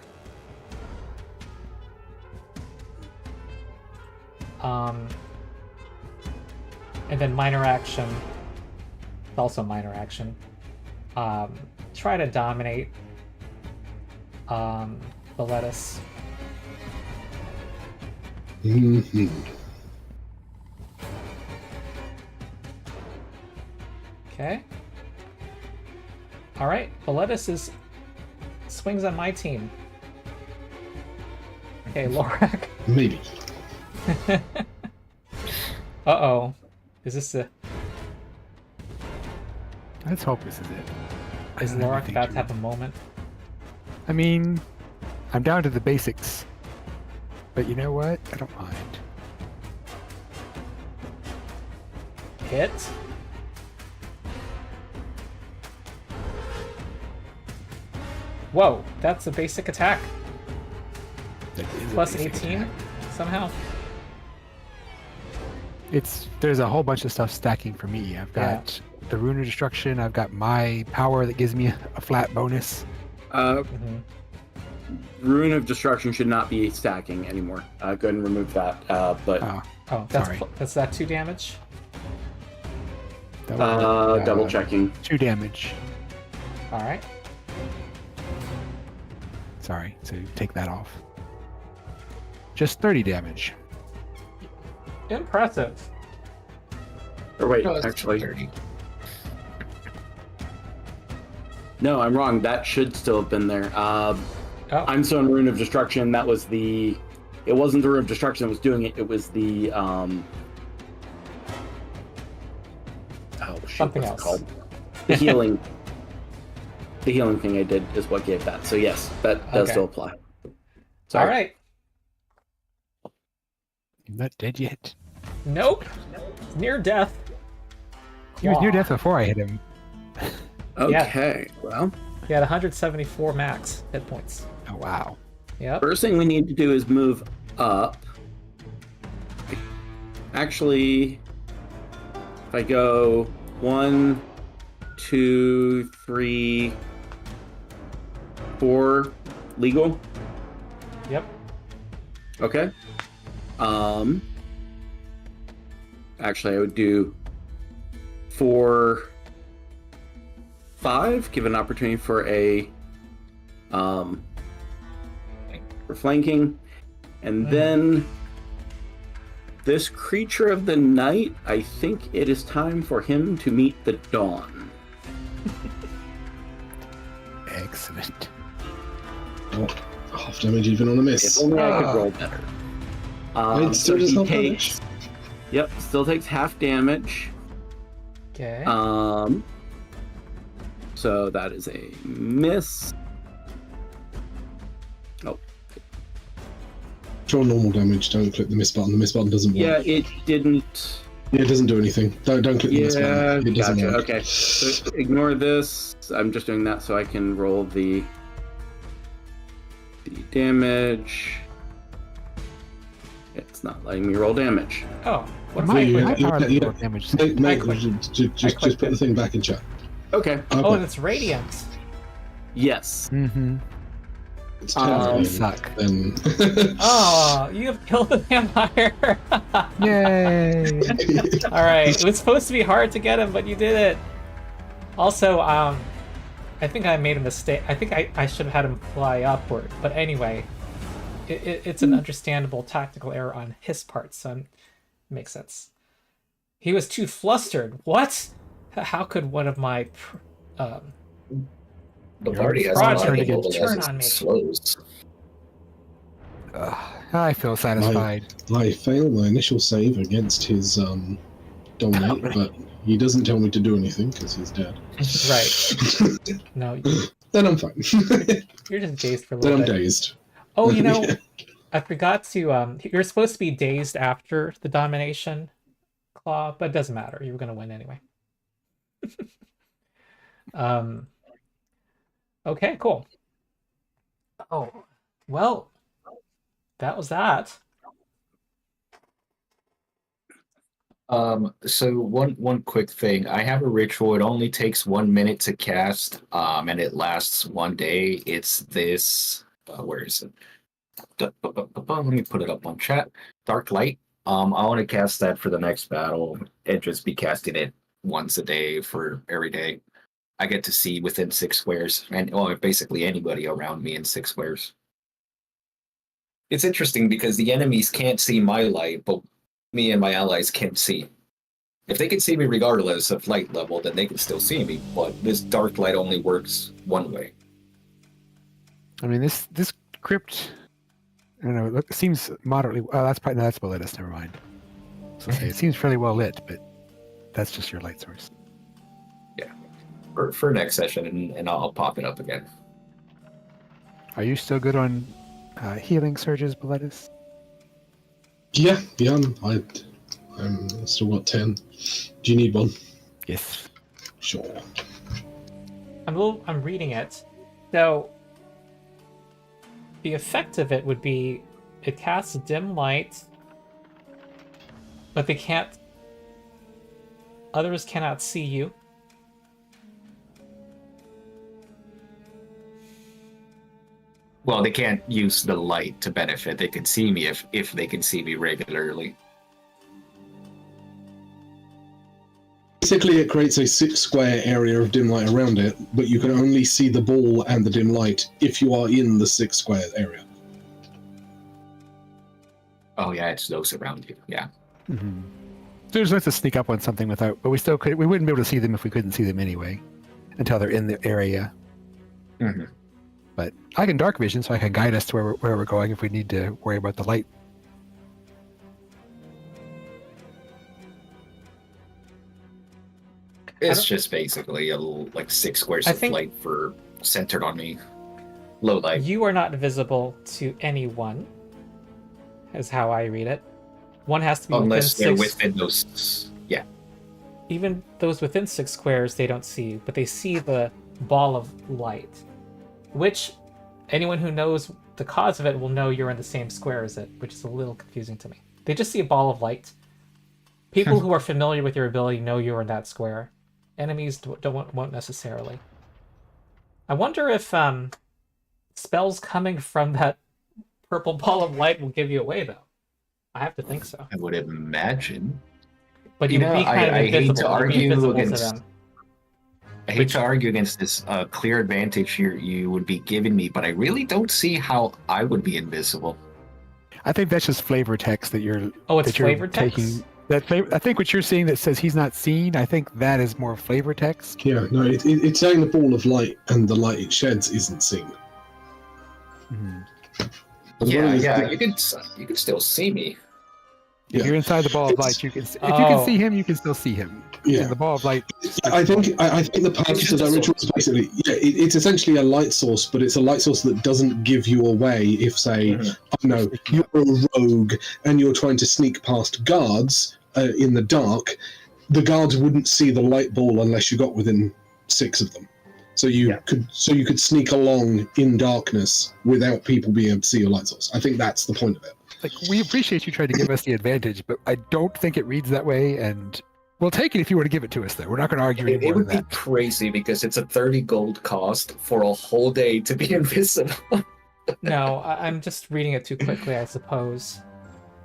and then minor action, also minor action, try to dominate Boletus. Okay. Alright, Boletus swings on my team. Okay, Lorak. Maybe. Uh-oh. Is this a... Let's hope this is it. Is I don't have Lorak anything about to- to have a moment? I mean, I'm down to the basics. But you know what? I don't mind. Hit? Whoa, that's a basic attack. That is a Plus basic 18 attack. somehow. There's a whole bunch of stuff stacking for me. I've got the rune of destruction. I've got my power that gives me a flat bonus. Mhm. Rune of Destruction should not be stacking anymore. Go ahead and remove that. But Oh, Sorry. that's that 2 damage? double checking. 2 damage. Alright. Sorry, so take that off. Just 30 damage. Impressive. Or wait, No, it's actually, 30. No, I'm wrong. That should still have been there. I'm still in Rune of Destruction. That was the... It wasn't the Rune of Destruction that was doing it. It was the... Oh, shit, Something what's it else. called? The healing. The healing thing I did is what gave that. So yes, that does Okay. still apply. All Sorry. right. I'm not dead yet. Nope. Near death. He was near Aw. death before I hit him. Okay, well, He had 174 max hit points. Oh, wow. Yep. first thing we need to do is move up. Actually, if I go 1, 2, 3, 4 legal. Yep. Okay. Actually, I would do 4, 5. Give an opportunity for a for flanking, and then this creature of the night. I think it is time for him to meet the dawn. Excellent. Oh, half damage even on a If miss. only I could roll better. It still does he half takes. damage. Yep, still takes half damage. Okay. So that is a miss. Draw normal damage. Don't click the miss button. The miss button doesn't work. Yeah, it didn't. Yeah, it doesn't do anything. Don't click the miss Yeah, button. It doesn't gotcha. work. Okay, so ignore this. I'm just doing that so I can roll the damage. It's not letting me roll damage. Oh, what My, if I you- click? my power you- level damage. Mate, clicked- just clicked put it. the thing back in chat. Okay. Oh, and Okay. it's radiant. Yes. Mm-hmm. It's Um, 10, Suck. then. Oh, you have killed the vampire. Yay! All right, it was supposed to be hard to get him, but you did it. Also, I think I made a mistake. I think I should have had him fly upward. But anyway, it's an understandable tactical error on his part, so it makes sense. He was too flustered. What? How could one of my The party has Project a lot of again. people Turn as on it me. slows. I feel satisfied. I failed my initial save against his dominate, but he doesn't tell me to do anything because he's dead. Right. No, Then I'm fine. you're just dazed for a Then little I'm bit. dazed. Oh, you know, Yeah. I forgot to. You're supposed to be dazed after the domination claw, but it doesn't matter. You were gonna win anyway. Okay, cool. Oh, well, that was that. So one quick thing. I have a ritual. It only takes 1 minute to cast, and it lasts 1 day. It's this. Where is it? Let me put it up on chat. Dark Light. I want to cast that for the next battle and just be casting it once a day for every day. I get to see within 6 squares, and basically anybody around me in 6 squares. It's interesting because the enemies can't see my light, but me and my allies can see. If they can see me regardless of light level, then they can still see me, but this dark light only works one way. I mean, this crypt. I don't know. It seems moderately. Oh, that's probably that's Boletus. Never mind. So it seems fairly well lit, but that's just your light source. For next session, and I'll pop it up again. Are you still good on healing surges, Boletus? Yeah, I'm still got 10. Do you need one? Yes. Sure. I'm reading it. So the effect of it would be it casts dim light, but they can't. Others cannot see you. Well, they can't use the light to benefit. They can see me if they can see me regularly. Basically, it creates a 6 square area of dim light around it, but you can only see the ball and the dim light if you are in the 6 square area. Oh yeah, it's those around you. Yeah. Mm-hmm. So there's ways to sneak up on something without, but we still could. We wouldn't be able to see them if we couldn't see them anyway, until they're in the area. Mhm. But I can dark vision, so I can guide us to where we're going if we need to worry about the light. It's just basically like 6 squares I of think- light for centered on me. Low light. You are not visible to anyone, is how I read it. One has to be Unless they're within 6. within those. Yeah. Even those within 6 squares, they don't see, but they see the ball of light, which anyone who knows the cause of it will know you're in the same square as it, which is a little confusing to me. They just see a ball of light. People who are familiar with your ability know you're in that square. Enemies won't necessarily. I wonder if spells coming from that purple ball of light will give you away, though. I have to think so. I would imagine. But you would be kind of I hate invisible. to You'd be argue invisible to against. them. I hate to argue against this clear advantage you would be giving me, but I really don't see how I would be invisible. I think that's just flavor text that you're. Oh, it's that you're flavor text? taking. That flavor, I think what you're seeing that says he's not seen. I think that is more flavor text. Yeah, no, it's saying the ball of light and the light it sheds isn't seen. Mhm. As well as the- You can still see me. If Yeah. you're inside the ball of It's- light, you can. If you can Oh. see him, you can still see him. Yeah. And the ball of light. I think the purpose of that ritual is basically it's essentially a light source, but it's a light source that doesn't give you away if, say, Mhm. I don't know, you're a rogue and you're trying to sneak past guards in the dark. The guards wouldn't see the light ball unless you got within 6 of them. So you could sneak along in darkness without people being able to see your light source. I think that's the point of it. Like, we appreciate you trying to give us the advantage, but I don't think it reads that way, and we'll take it if you want to give it to us. Though we're not going to argue It anymore would than be that. crazy because it's a 30 gold cost for a whole day to be invisible. No, I'm just reading it too quickly, I suppose.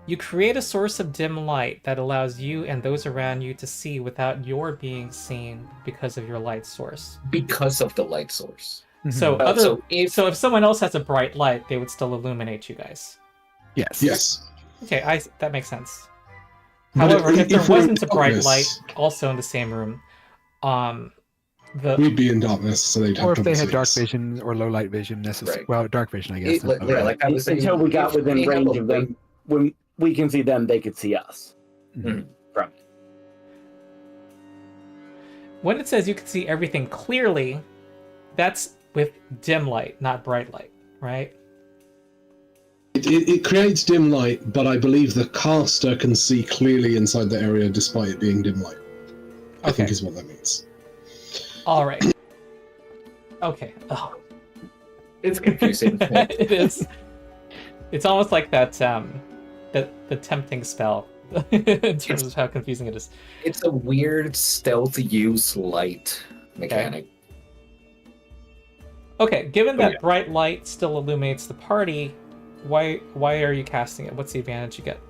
You create a source of dim light that allows you and those around you to see without your being seen because of your light source. Because of the light source. So Mhm. So if so if someone else has a bright light, they would still illuminate you guys. Yes. Yes. Okay, that makes sense. But However, if there if we're in wasn't a bright darkness, light also in the same room, we'd be in darkness, so they'd have Or if they trouble had dark seeing us. vision or low light vision, necessary. Right. Well, dark vision, I guess. It- yeah, like I was saying, Until we got if within we have range a of them, when we can see them, they could see us. Mhm. From it. when it says you can see everything clearly, that's with dim light, not bright light, right? It creates dim light, but I believe the caster can see clearly inside the area despite it being dim light. I think Okay. is what that means. All right. Okay. Oh. it's confusing. It is. It's almost like that the tempting spell in terms of how confusing it is. It's a weird stealth use light mechanic. Okay, given that yeah. bright light still illuminates the party, why are you casting it? What's the advantage you get?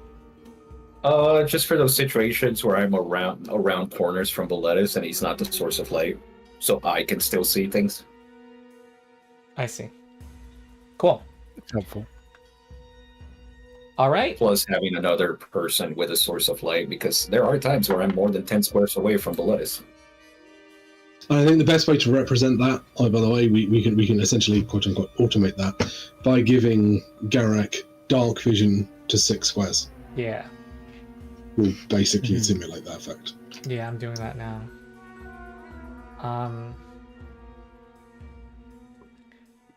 Just for those situations where I'm around corners from Boletus and he's not the source of light, so I can still see things. I see. Cool. It's helpful. All right. Plus having another person with a source of light, because there are times where I'm more than 10 squares away from Boletus. I think the best way to represent that, by the way, we can essentially quote unquote automate that by giving Garak dark vision to 6 squares. Yeah. We'll basically Mhm. simulate that effect. Yeah, I'm doing that now.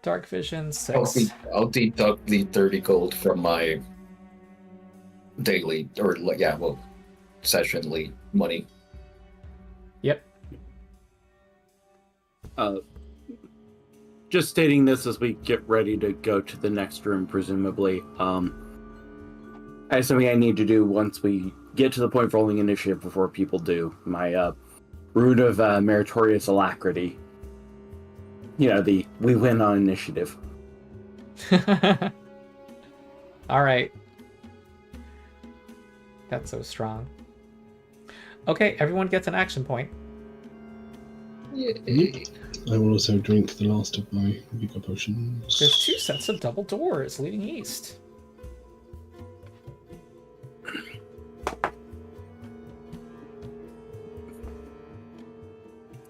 Dark vision 6. I'll deduct the 30 gold from my daily, or sessionly money. Yep. Just stating this as we get ready to go to the next room, presumably. That's something I need to do once we get to the point of rolling initiative before people do. My root of meritorious alacrity. You know, we win on initiative. All right. That's so strong. Okay, everyone gets an action point. I will also drink the last of my Vika potions. There's 2 sets of double doors leading east.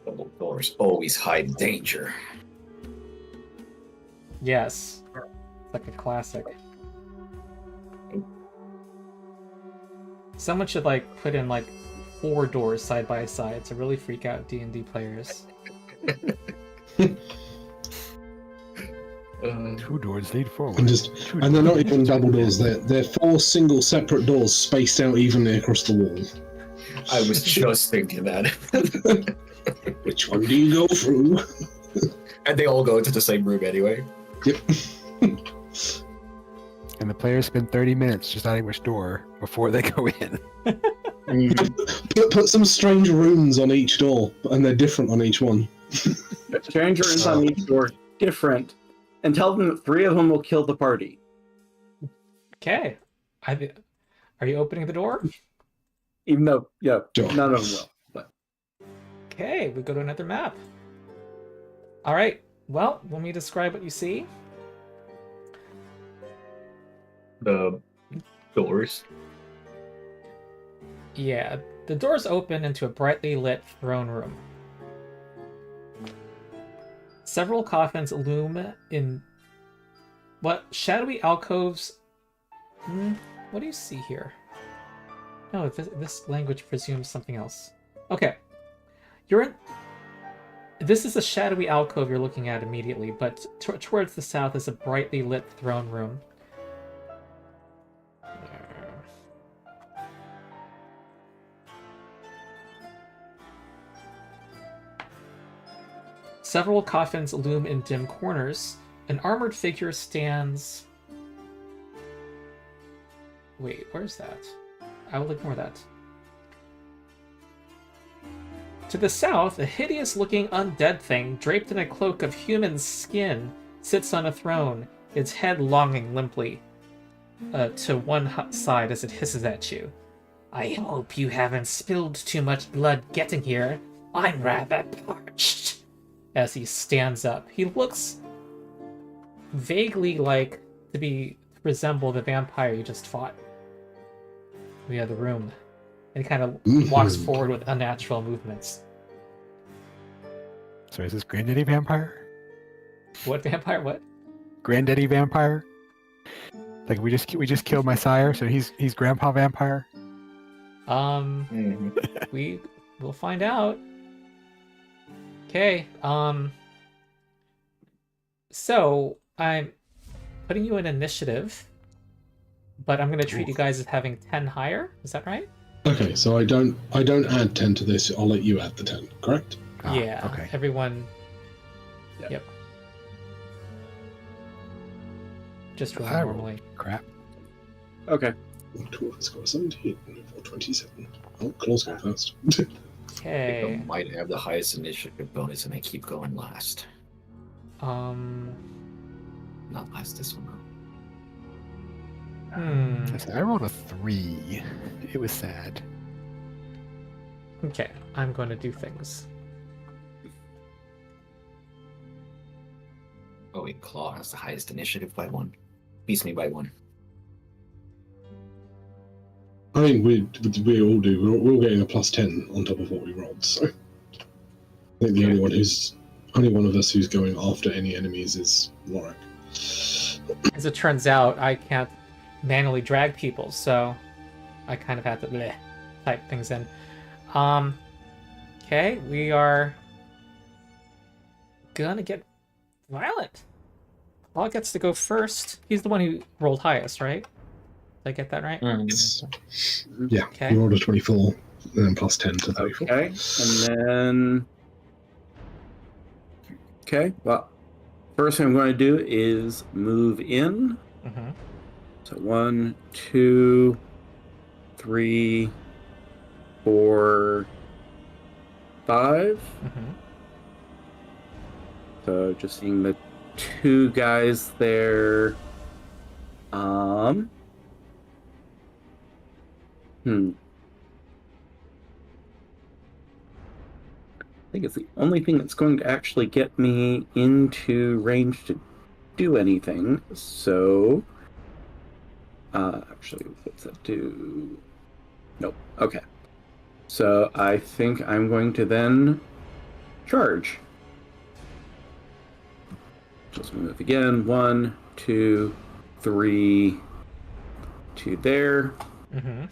Double doors always hide danger. Yes. It's like a classic. Someone should like put in like 4 doors side by side to really freak out D&D players. 2 doors lead forward. And they're not even double doors. They're 4 single separate doors spaced out evenly across the wall. I was just thinking that. Which one do you go through? And they all go into the same room anyway. Yep. And the players spend 30 minutes deciding which door before they go in. Put some strange runes on each door, and they're different on each one. Change runes on each door different, and tell them that 3 of them will kill the party. Okay. Are you opening the door? Even though, yeah, Sure. none of them will. But Okay, we go to another map. Alright, well, let me describe what you see. The doors. Yeah, the doors open into a brightly lit throne room. Several coffins loom in shadowy alcoves. What do you see here? No, this language presumes something else. Okay, this is a shadowy alcove you're looking at immediately, but towards the south is a brightly lit throne room. Several coffins loom in dim corners. An armored figure stands... Wait, where's that? I will ignore that. To the south, a hideous-looking undead thing, draped in a cloak of human skin, sits on a throne, its head longing limply to one side as it hisses at you. I hope you haven't spilled too much blood getting here. I'm rather parched. As he stands up, he looks vaguely like to resemble the vampire you just fought in the other room, and he kind of walks forward with unnatural movements. So is this Granddaddy Vampire? What vampire? What? Granddaddy Vampire? Like we just killed my sire, so he's Grandpa Vampire? We will find out. Okay, so I'm putting you in initiative, but I'm going to treat you guys as having 10 higher. Is that right? Okay, so I don't add 10 to this. I'll let you add the 10. Correct? Yeah. Okay. Everyone. Yeah. Yep. Just roll I roll. normally. Crap. okay, 12, score 17, 27. Oh, Claw's going first. Okay. I might have the highest initiative bonus, and I keep going last. Not last this one, though. Listen, I rolled a 3. It was sad. Okay, I'm going to do things. Oh wait, Claw has the highest initiative by 1. Beats me by 1. I think we all do. We're all getting a plus 10 on top of what we rolled. So I think the only one of us who's going after any enemies is Lorik. As it turns out, I can't manually drag people, so I kind of have to type things in. Okay, we are gonna get violent. Paul gets to go first. He's the one who rolled highest, right? Did I get that right? Yeah, Okay. you rolled a 24, and then plus 10 to 34. okay, and then okay. Well, first thing I'm going to do is move in. Mm-hmm. So 1, 2, 3, 4, 5. Mm-hmm. So just seeing the 2 guys there. I think it's the only thing that's going to actually get me into range to do anything. So, actually, what's that do? Nope. Okay. So I think I'm going to then charge. Just move again. 1, 2, 3 to there. Mm-hmm.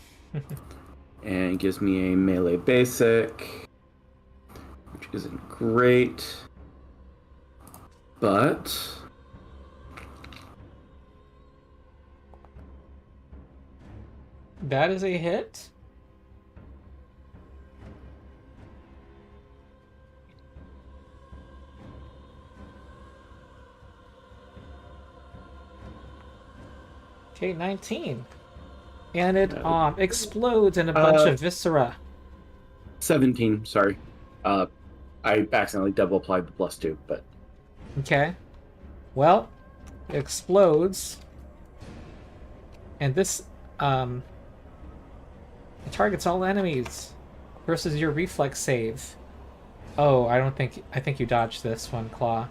And gives me a melee basic, which isn't great. But That is a hit. Okay, 19. And it explodes in a bunch of viscera. 17, sorry. I accidentally double applied the +2, but Okay. Well, it explodes. And this it targets all enemies versus your reflex save. Oh, I think you dodged this one, Claw.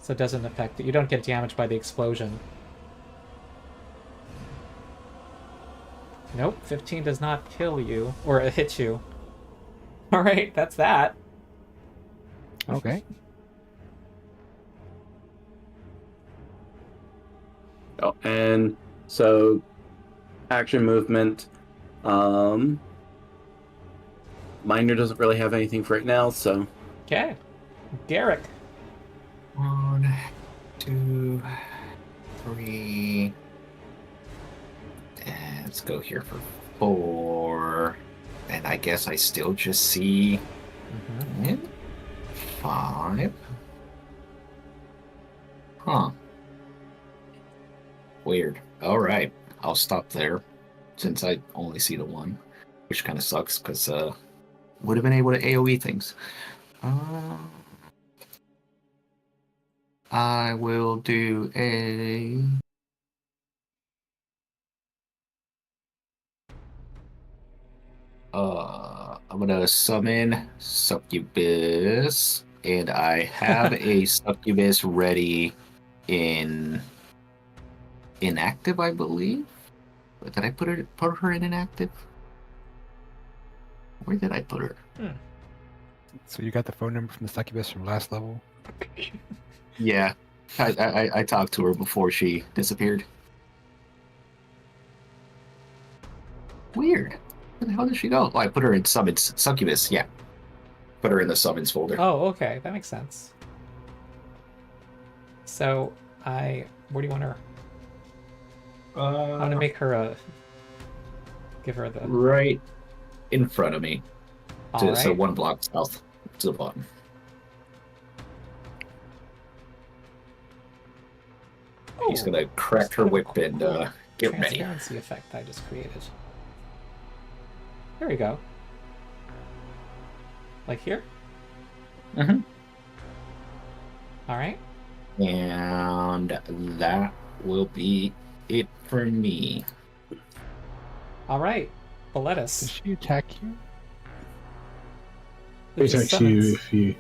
So it doesn't affect it. You don't get damaged by the explosion. Nope, 15 does not kill you or hit you. All right, that's that. Okay. oh, and so action movement. Minor doesn't really have anything for right now, so Okay. Derek. 1, 2, 3. And let's go here for 4. And I guess I still just see 5. Huh. Weird. Alright. I'll stop there. Since I only see the 1. Which kind of sucks, because would have been able to AoE things. I will do a... I'm gonna summon Succubus, and I have a Succubus ready in inactive, I believe. Did I put her in inactive? Where did I put her? So you got the phone number from the succubus from last level? Yeah, I talked to her before she disappeared. Weird. Where the hell did she go? Oh, I put her in summons. Succubus, yeah. Put her in the summons folder. Oh, okay, that makes sense. So, where do you want her? I want to make her give her the... Right in front of me. All So right. 1 block south to the bottom. He's gonna crack her whip and get ready. Transparency effect I just created. There we go. Like here? Mm-hmm. All right. And that will be it for me. All right. Does Boletus. she attack you? It This is attacks you summons. if you.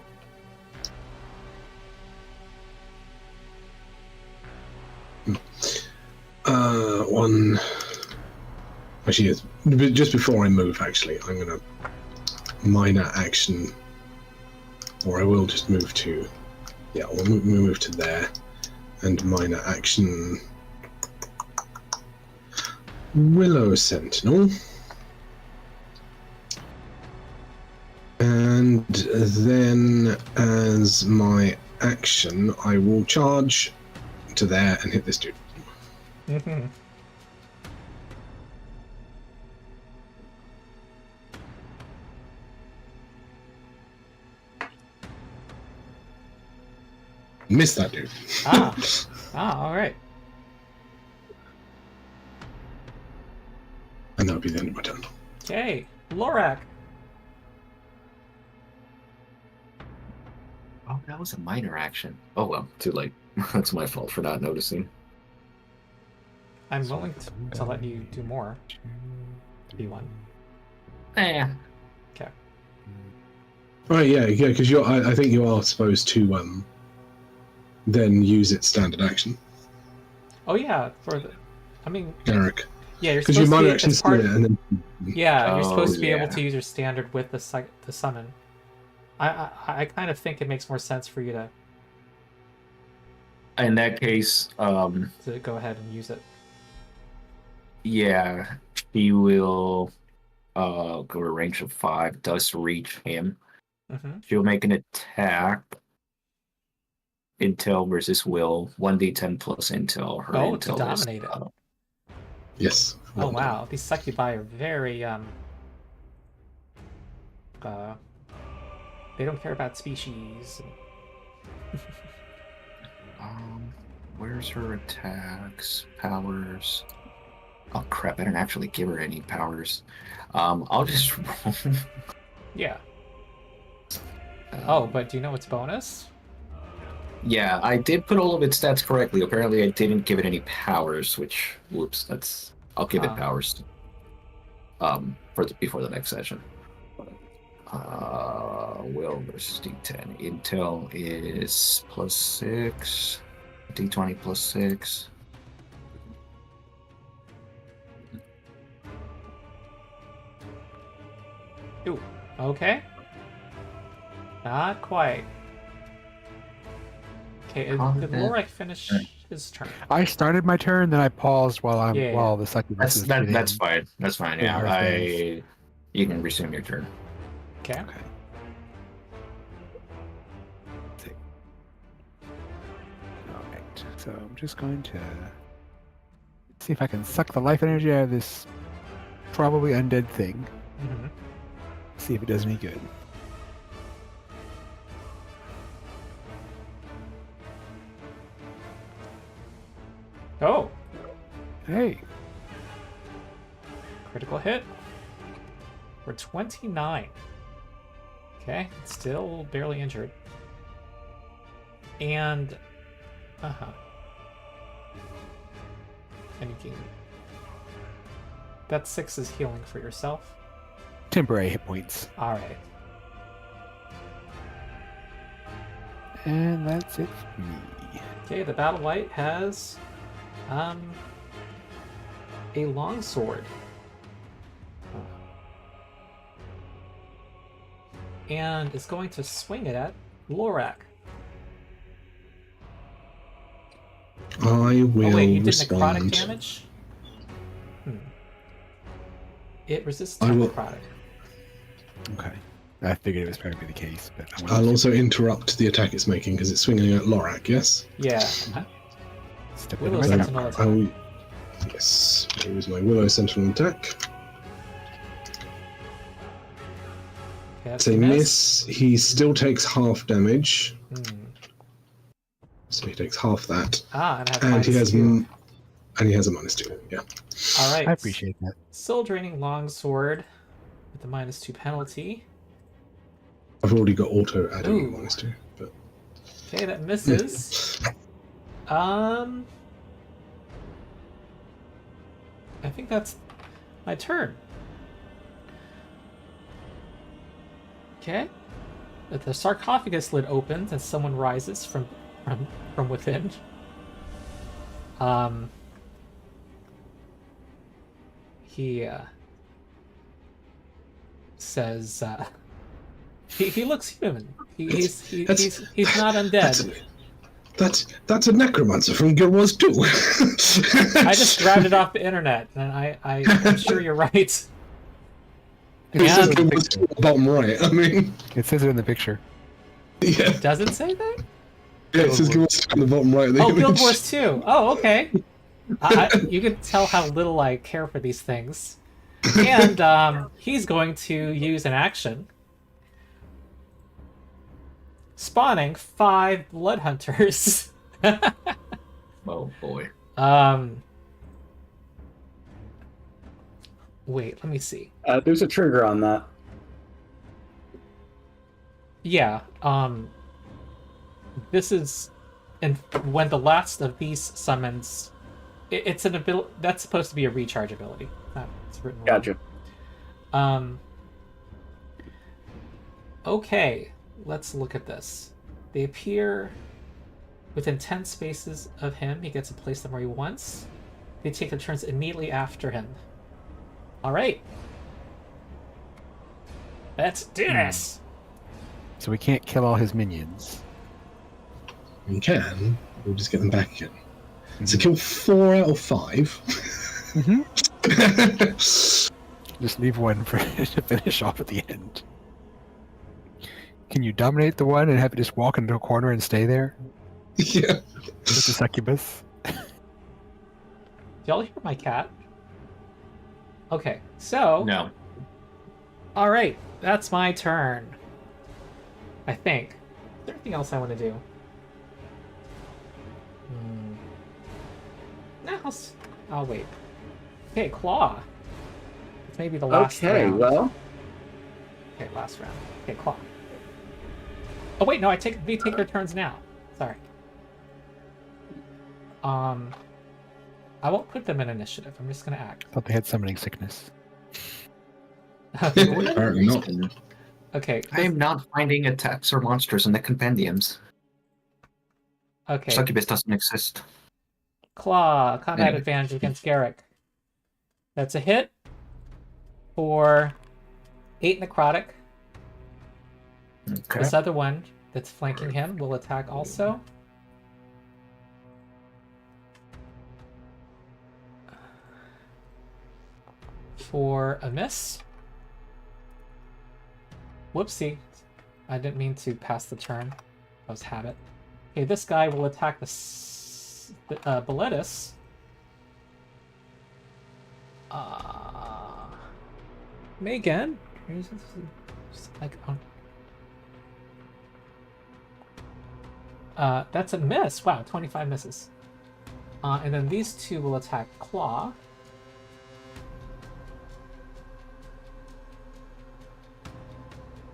One. Actually, just before I move, actually, I'm gonna minor action, or I will just move to. Yeah, we'll move to there, and minor action. Willow Sentinel. And then, as my action, I will charge to there and hit this dude. Mm-hmm. Miss that dude. All right. And that'll be the end of my turn. Okay. Lorak. Oh, that was a minor action. Oh well, too late. That's my fault for not noticing. I'm willing to let you do more. B1. Eh. Okay. Right, yeah, because I think you are supposed to then use its standard action, Oh yeah, for the... I mean... Garrick. Yeah, you're Because supposed you to minor be... action It's part it, and then Yeah, you're supposed to be able yeah. to use your standard with the summon. I kind of think it makes more sense for you to In that case, to go ahead and use it. yeah, she will go to a range of 5, does reach him. Mm-hmm. She'll make an attack. Intel versus will, 1d10 plus intel. Her Oh, intel to dominate it. Yes. Oh well done. wow, these succubi are very they don't care about species. Where's her attacks? Powers. Oh crap, I didn't actually give her any powers. I'll just roll. Yeah. Oh, but do you know its bonus? Yeah, I did put all of its stats correctly. Apparently I didn't give it any powers, which whoops, I'll give it powers. Before the next session. Will versus D10. Intel is +6. D20 +6. Ooh, okay. Not quite. Okay, did Lorik finish his turn? I started my turn, then I paused while Yeah. while the succubus is breathing. That's fine. That's fine. Yeah, Yeah, you can resume your turn. Okay. Okay. All right. So I'm just going to see if I can suck the life energy out of this probably undead thing. Mm-hmm. See if it does any good. Oh, Hey, critical hit. For 29. Okay, still barely injured. And and you can. That 6 is healing for yourself. temporary hit points. Alright. And that's it for me. Okay, the Battle Light has a longsword. And is going to swing it at Lorak. I will Oh wait, you did respond. necrotic damage? It resists I will- necrotic. Okay. I figured it was probably the case, but I wanted I'll to also interrupt the attack it's making because it's swinging at Lorak, yes? Yeah. step Willow into my Sentinel cover. attack. Yes. Here is my Willow Sentinel attack. Okay, that's It's a a miss. He still takes half damage, Hmm. so he takes half that, Ah, and I have and he has -2. and he has a -2. Yeah. All right. I appreciate that. Soul Draining Longsword with the -2 penalty. I've already got auto adding Ooh. -2, but Okay, that misses. I think that's my turn. Okay. The sarcophagus lid opens as someone rises from within. He says he looks human. He's not undead. That's a necromancer from Guild Wars 2. I just grabbed it off the internet, and I'm sure you're right. It says And- Guild Wars 2 at the bottom right. I mean, It says it in the picture. yeah, Does it say that? yeah, it says Guild Wars 2 at the bottom right of the Oh, image. Guild Wars 2. Oh, okay. You can tell how little I care for these things. And he's going to use an action. Spawning 5 blood hunters. Oh boy. Wait, let me see. There's a trigger on that. Yeah, this is, and when the last of these summons, it's an ability that's supposed to be a recharge ability. It's written wrong. Gotcha. Okay, let's look at this. They appear within 10 spaces of him. He gets to place them where he wants. They take their turns immediately after him. All right, let's do this. So we can't kill all his minions. We can. We'll just get them back again. So kill 4 out of 5. Just leave one for to finish off at the end. Can you dominate the one and have it just walk into a corner and stay there Yeah. with the succubus? Do y'all hear my cat? Okay, so... No. Alright, that's my turn. I think. Is there anything else I want to do? No, I'll wait. Okay, claw. It's maybe the last Okay, round. well, Okay, last round. Okay, claw. Oh wait, no, we take their turns now. Sorry. I won't put them in initiative. I'm just gonna act. Thought they had summoning sickness. Apparently not. Okay. I am not finding attacks or monsters in the compendiums. Okay. Succubus doesn't exist. Claw, combat Anyway. advantage against Garrick. That's a hit for 8 necrotic. Okay. This other one that's flanking him will attack also. For a miss. Whoopsie. I didn't mean to pass the turn. That was habit. Okay, this guy will attack the Boletus. Megan? That's a miss. Wow, 25 misses. And then these two will attack Claw.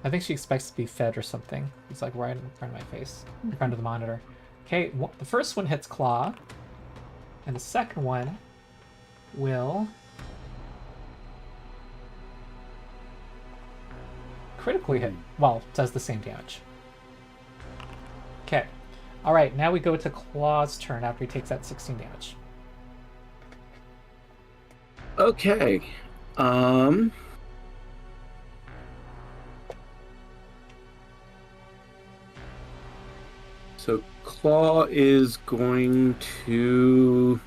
I think she expects to be fed or something. It's like right in front of my face, in front of the monitor. Okay, the first one hits Claw, and the second one will critically hit. Well, does the same damage. Okay. Alright, now we go to Claw's turn after he takes that 16 damage. okay. So Claw is going to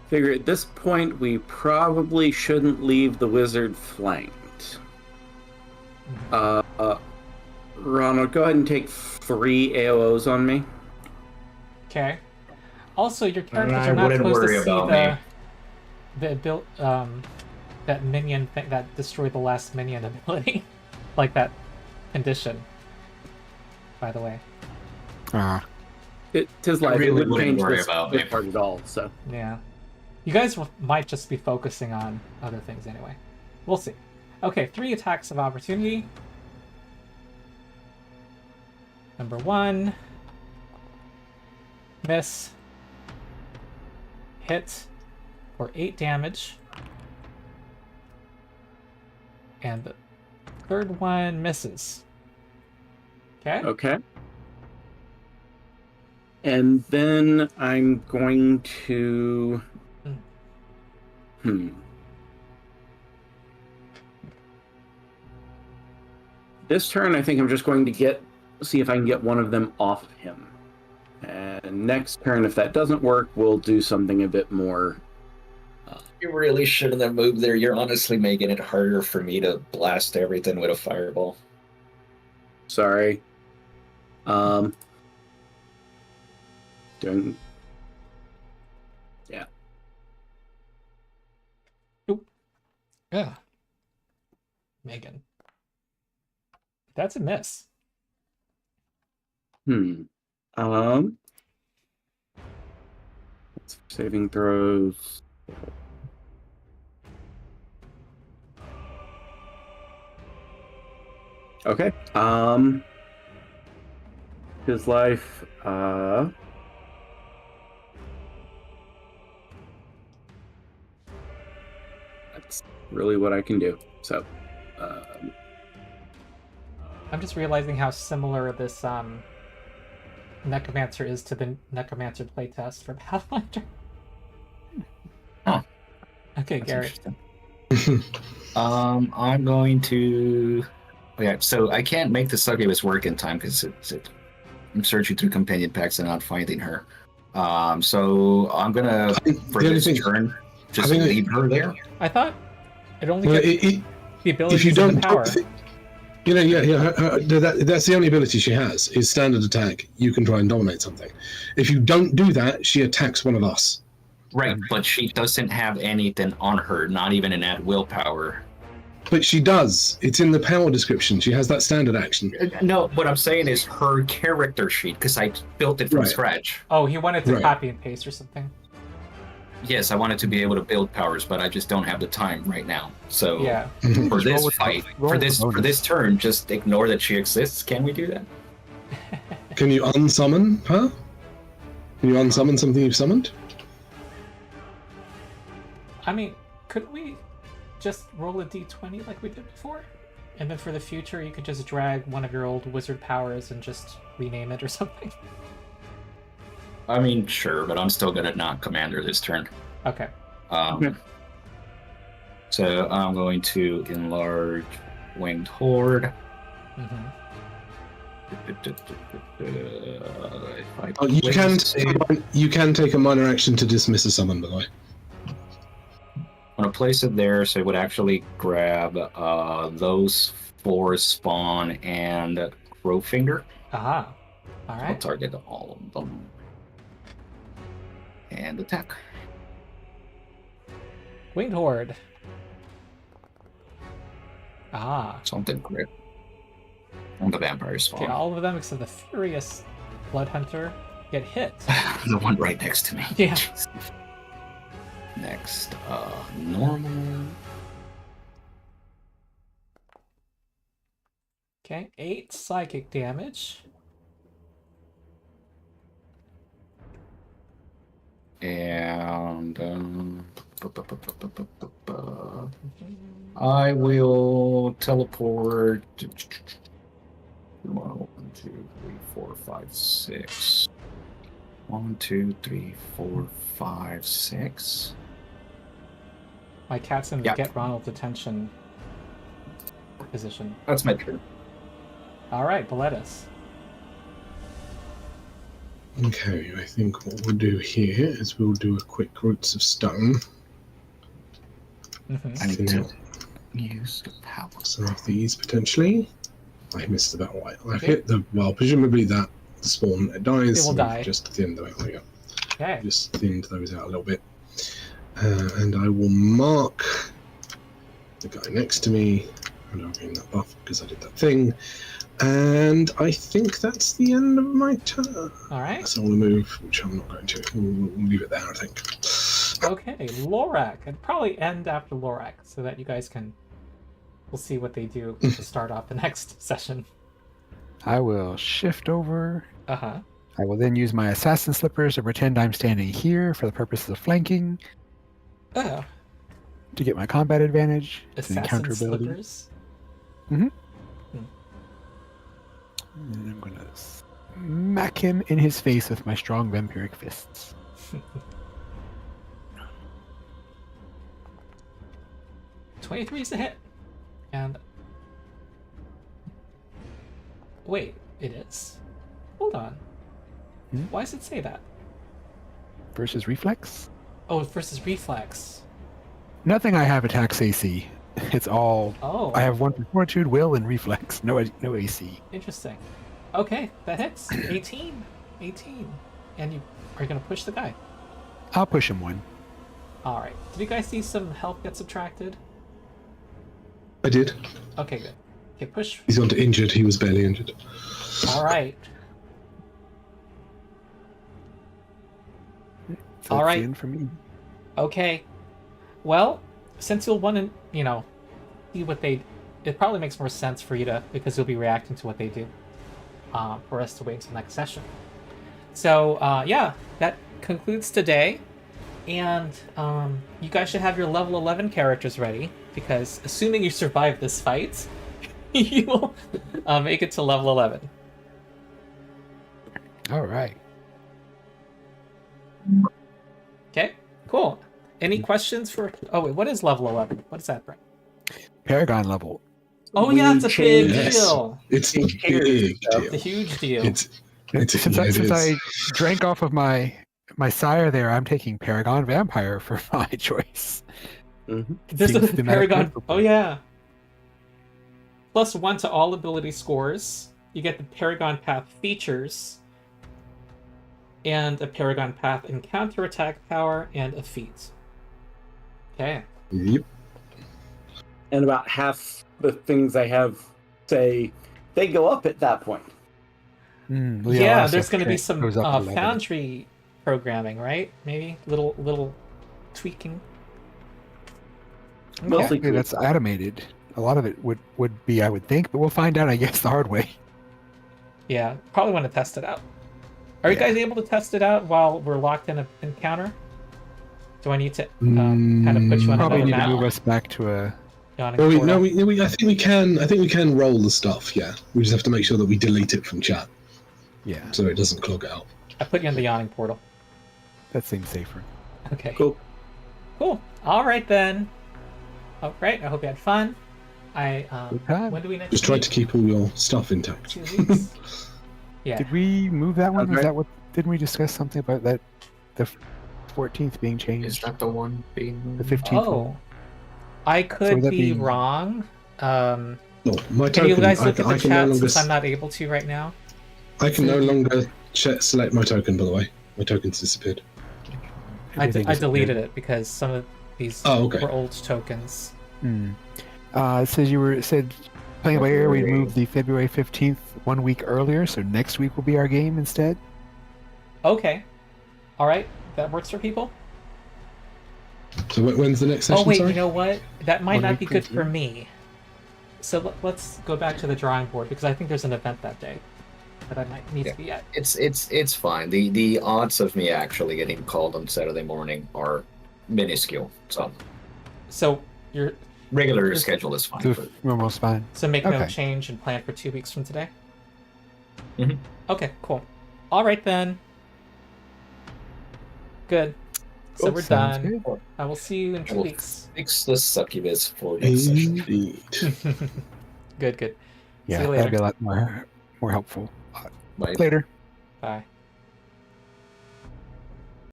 figure at this point we probably shouldn't leave the wizard flanked. Ronald, go ahead and take 3 AOs on me. Okay. Also, your characters I are not wouldn't supposed worry to see about that minion thing that destroyed the last minion ability, like that condition. By the way, Tis life. really It wouldn't wouldn't change worry this about me. part at all. So yeah, you guys might just be focusing on other things anyway. We'll see. Okay, 3 attacks of opportunity. Number 1, miss, hit for 8 damage, and the third one misses. Okay. okay. And then I'm going to. This turn, I think I'm just going to see if I can get one of them off of him. And next turn, if that doesn't work, we'll do something a bit more. You really shouldn't have moved there. You're honestly making it harder for me to blast everything with a fireball. Sorry. Doing. Yeah. Yeah. Megan. That's a miss. Saving throws. Okay. His life. That's really what I can do. So. I'm just realizing how similar this Necromancer is to the Necromancer playtest for Pathfinder. Huh. Okay, That's Gary. interesting. I'm going to Yeah, so I can't make the succubus work in time because I'm searching through companion packs and not finding her. So I'm gonna for the only this thing- turn just I think leave her there. I thought it only Well, gets the if abilities you and don't, the power. that's the only ability she has is standard attack. You can try and dominate something. If you don't do that, she attacks one of us. Right, but she doesn't have anything on her, not even an at will power. But she does. It's in the power description. She has that standard action. No, what I'm saying is her character sheet because I built it from Right. scratch. Oh, he wanted to Right. copy and paste or something. Yes, I wanted to be able to build powers, but I just don't have the time right now. So Yeah. for Just roll this with- fight, roll for with this bonus. for this turn, just ignore that she exists. Can we do that? Can you unsummon her? Can you unsummon something you've summoned? I mean, couldn't we just roll a d20 like we did before? And then for the future, you could just drag one of your old wizard powers and just rename it or something? I mean, sure, but I'm still gonna not command her this turn. Okay. Okay. So I'm going to enlarge winged horde. Mm-hmm. Oh, you can take a minor action to dismiss a summon, by the way. I'm gonna place it there, so it would actually grab those 4 spawn and Crowfinger. Aha. All I'll right. target all of them and attack. Winged Horde. Ah. Something crit on the vampire spawn. Okay, all of them except the Furious Blood Hunter get hit. The one right next to me. Yeah. Jeez. Next, normal. Okay, 8 psychic damage. And I will teleport. 1, 2, 3, 4, 5, 6. 1, 2, 3, 4, 5, 6. My cat's in the Yeah. get Ronald's attention position. That's my turn. All right, Boletus. Okay, I think what we'll do here is we'll do a quick Roots of Stone. Mm-hmm. I need to use the power. Some of these potentially. I missed about white. I've hit the presumably that spawn it dies. It will so die. we've just thinned those. There we go. Okay. Just thinned those out a little bit. And I will mark the guy next to me, and I'll gain that buff because I did that thing. And I think that's the end of my turn. All right. So I'll move, which I'm not going to. We'll leave it there, I think. Okay, Lorak. I'd probably end after Lorak so that you guys can. We'll see what they do to start off the next session. I will shift over. Uh huh. I will then use my assassin slippers to pretend I'm standing here for the purposes of flanking Oh, to get my combat advantage. It's an assassin encounter ability. slippers. And I'm going to smack him in his face with my strong vampiric fists. 23 is a hit. And wait, it is. Hold on. Hmm? Why does it say that? Versus reflex? Oh, versus reflex. Nothing I have attacks AC. It's all. Oh, I have one for fortitude, will, and reflex. No AC. interesting. Okay, that hits. 18. 18. And you are going to push the guy. I'll push him one. All right. Did you guys see some health get subtracted? I did. Okay, good. Okay, push. He's gone to injured. He was barely injured. All right. So All it's right. the end for me. Okay. Well, since you'll want to, see what they... It probably makes more sense for you to... Because you'll be reacting to what they do. For us to wait until next session. So, yeah. That concludes today. And you guys should have your level 11 characters ready. Because assuming you survive this fight, you will make it to level 11. All right. Okay, cool. Any questions for... Oh, wait, what is level 11? What does that bring? Paragon level. Oh yeah, it's a big changed- Yes. deal. It's a Cheers. big It's a deal. huge deal. It's Since yeah, it since is. I drank off of my sire there, I'm taking Paragon Vampire for my choice. Mhm. There's Seems a thematic Paragon. principle. Oh yeah. +1 to all ability scores. You get the Paragon Path features, and a Paragon Path encounter attack power, and a feat. Okay. Yep. And about half the things I have say they go up at that point. Well, Yeah, last there's stuff going to be goes some up to 11. Foundry programming, right? Maybe little tweaking. Mostly Yeah, that's automated. A lot of it would be, I would think, but we'll find out, I guess, the hard way. Yeah, probably want to test it out. Are you Yeah. guys able to test it out while we're locked in an encounter? Do I need to kind of put you on Probably another need to map? move us back to a. Yawning No, portal? I think we can. I think we can roll the stuff. Yeah, we just have to make sure that we delete it from chat Yeah, so it doesn't clog out. I put you on the yawning portal. that seems safer. Okay. Cool. Cool. All right then. All right. I hope you had fun. Good time. When do we next? Just try meet? to keep all your stuff intact. 2 weeks. Yeah. Did we move that one? Okay. Was that what? Didn't we discuss something about that? The 14th being Is changed. that the one being The 15th. Oh, I could would that be be- wrong. Oh, my Can you token. guys look I at the can no chat longer. since I'm not able to right now? I can no longer select my token. By the way, my token's disappeared. Everything I is deleted weird. it because some of these Oh, okay. were old tokens. It says said playing by ear. We moved the February 15th 1 week earlier, so next week will be our game instead. Okay. All right. That works for people. So when's the next session? Oh wait, sorry? you know what? That might 1 not week be from good for today? me. So let's go back to the drawing board because I think there's an event that day that I might need to be at. It's fine. The odds of me actually getting called on Saturday morning are minuscule. So your regular Just- schedule is fine. So but- we're almost fine. So make no Okay. change and plan for 2 weeks from today? Mhm. Okay, cool. All right, then. Good. So Cool, we're sounds done. good. I will see you in 2 Well, weeks. Fix the succubus for next session. Indeed. Good. Yeah, See you that'd be later. a lot more helpful. Bye. Later. Bye.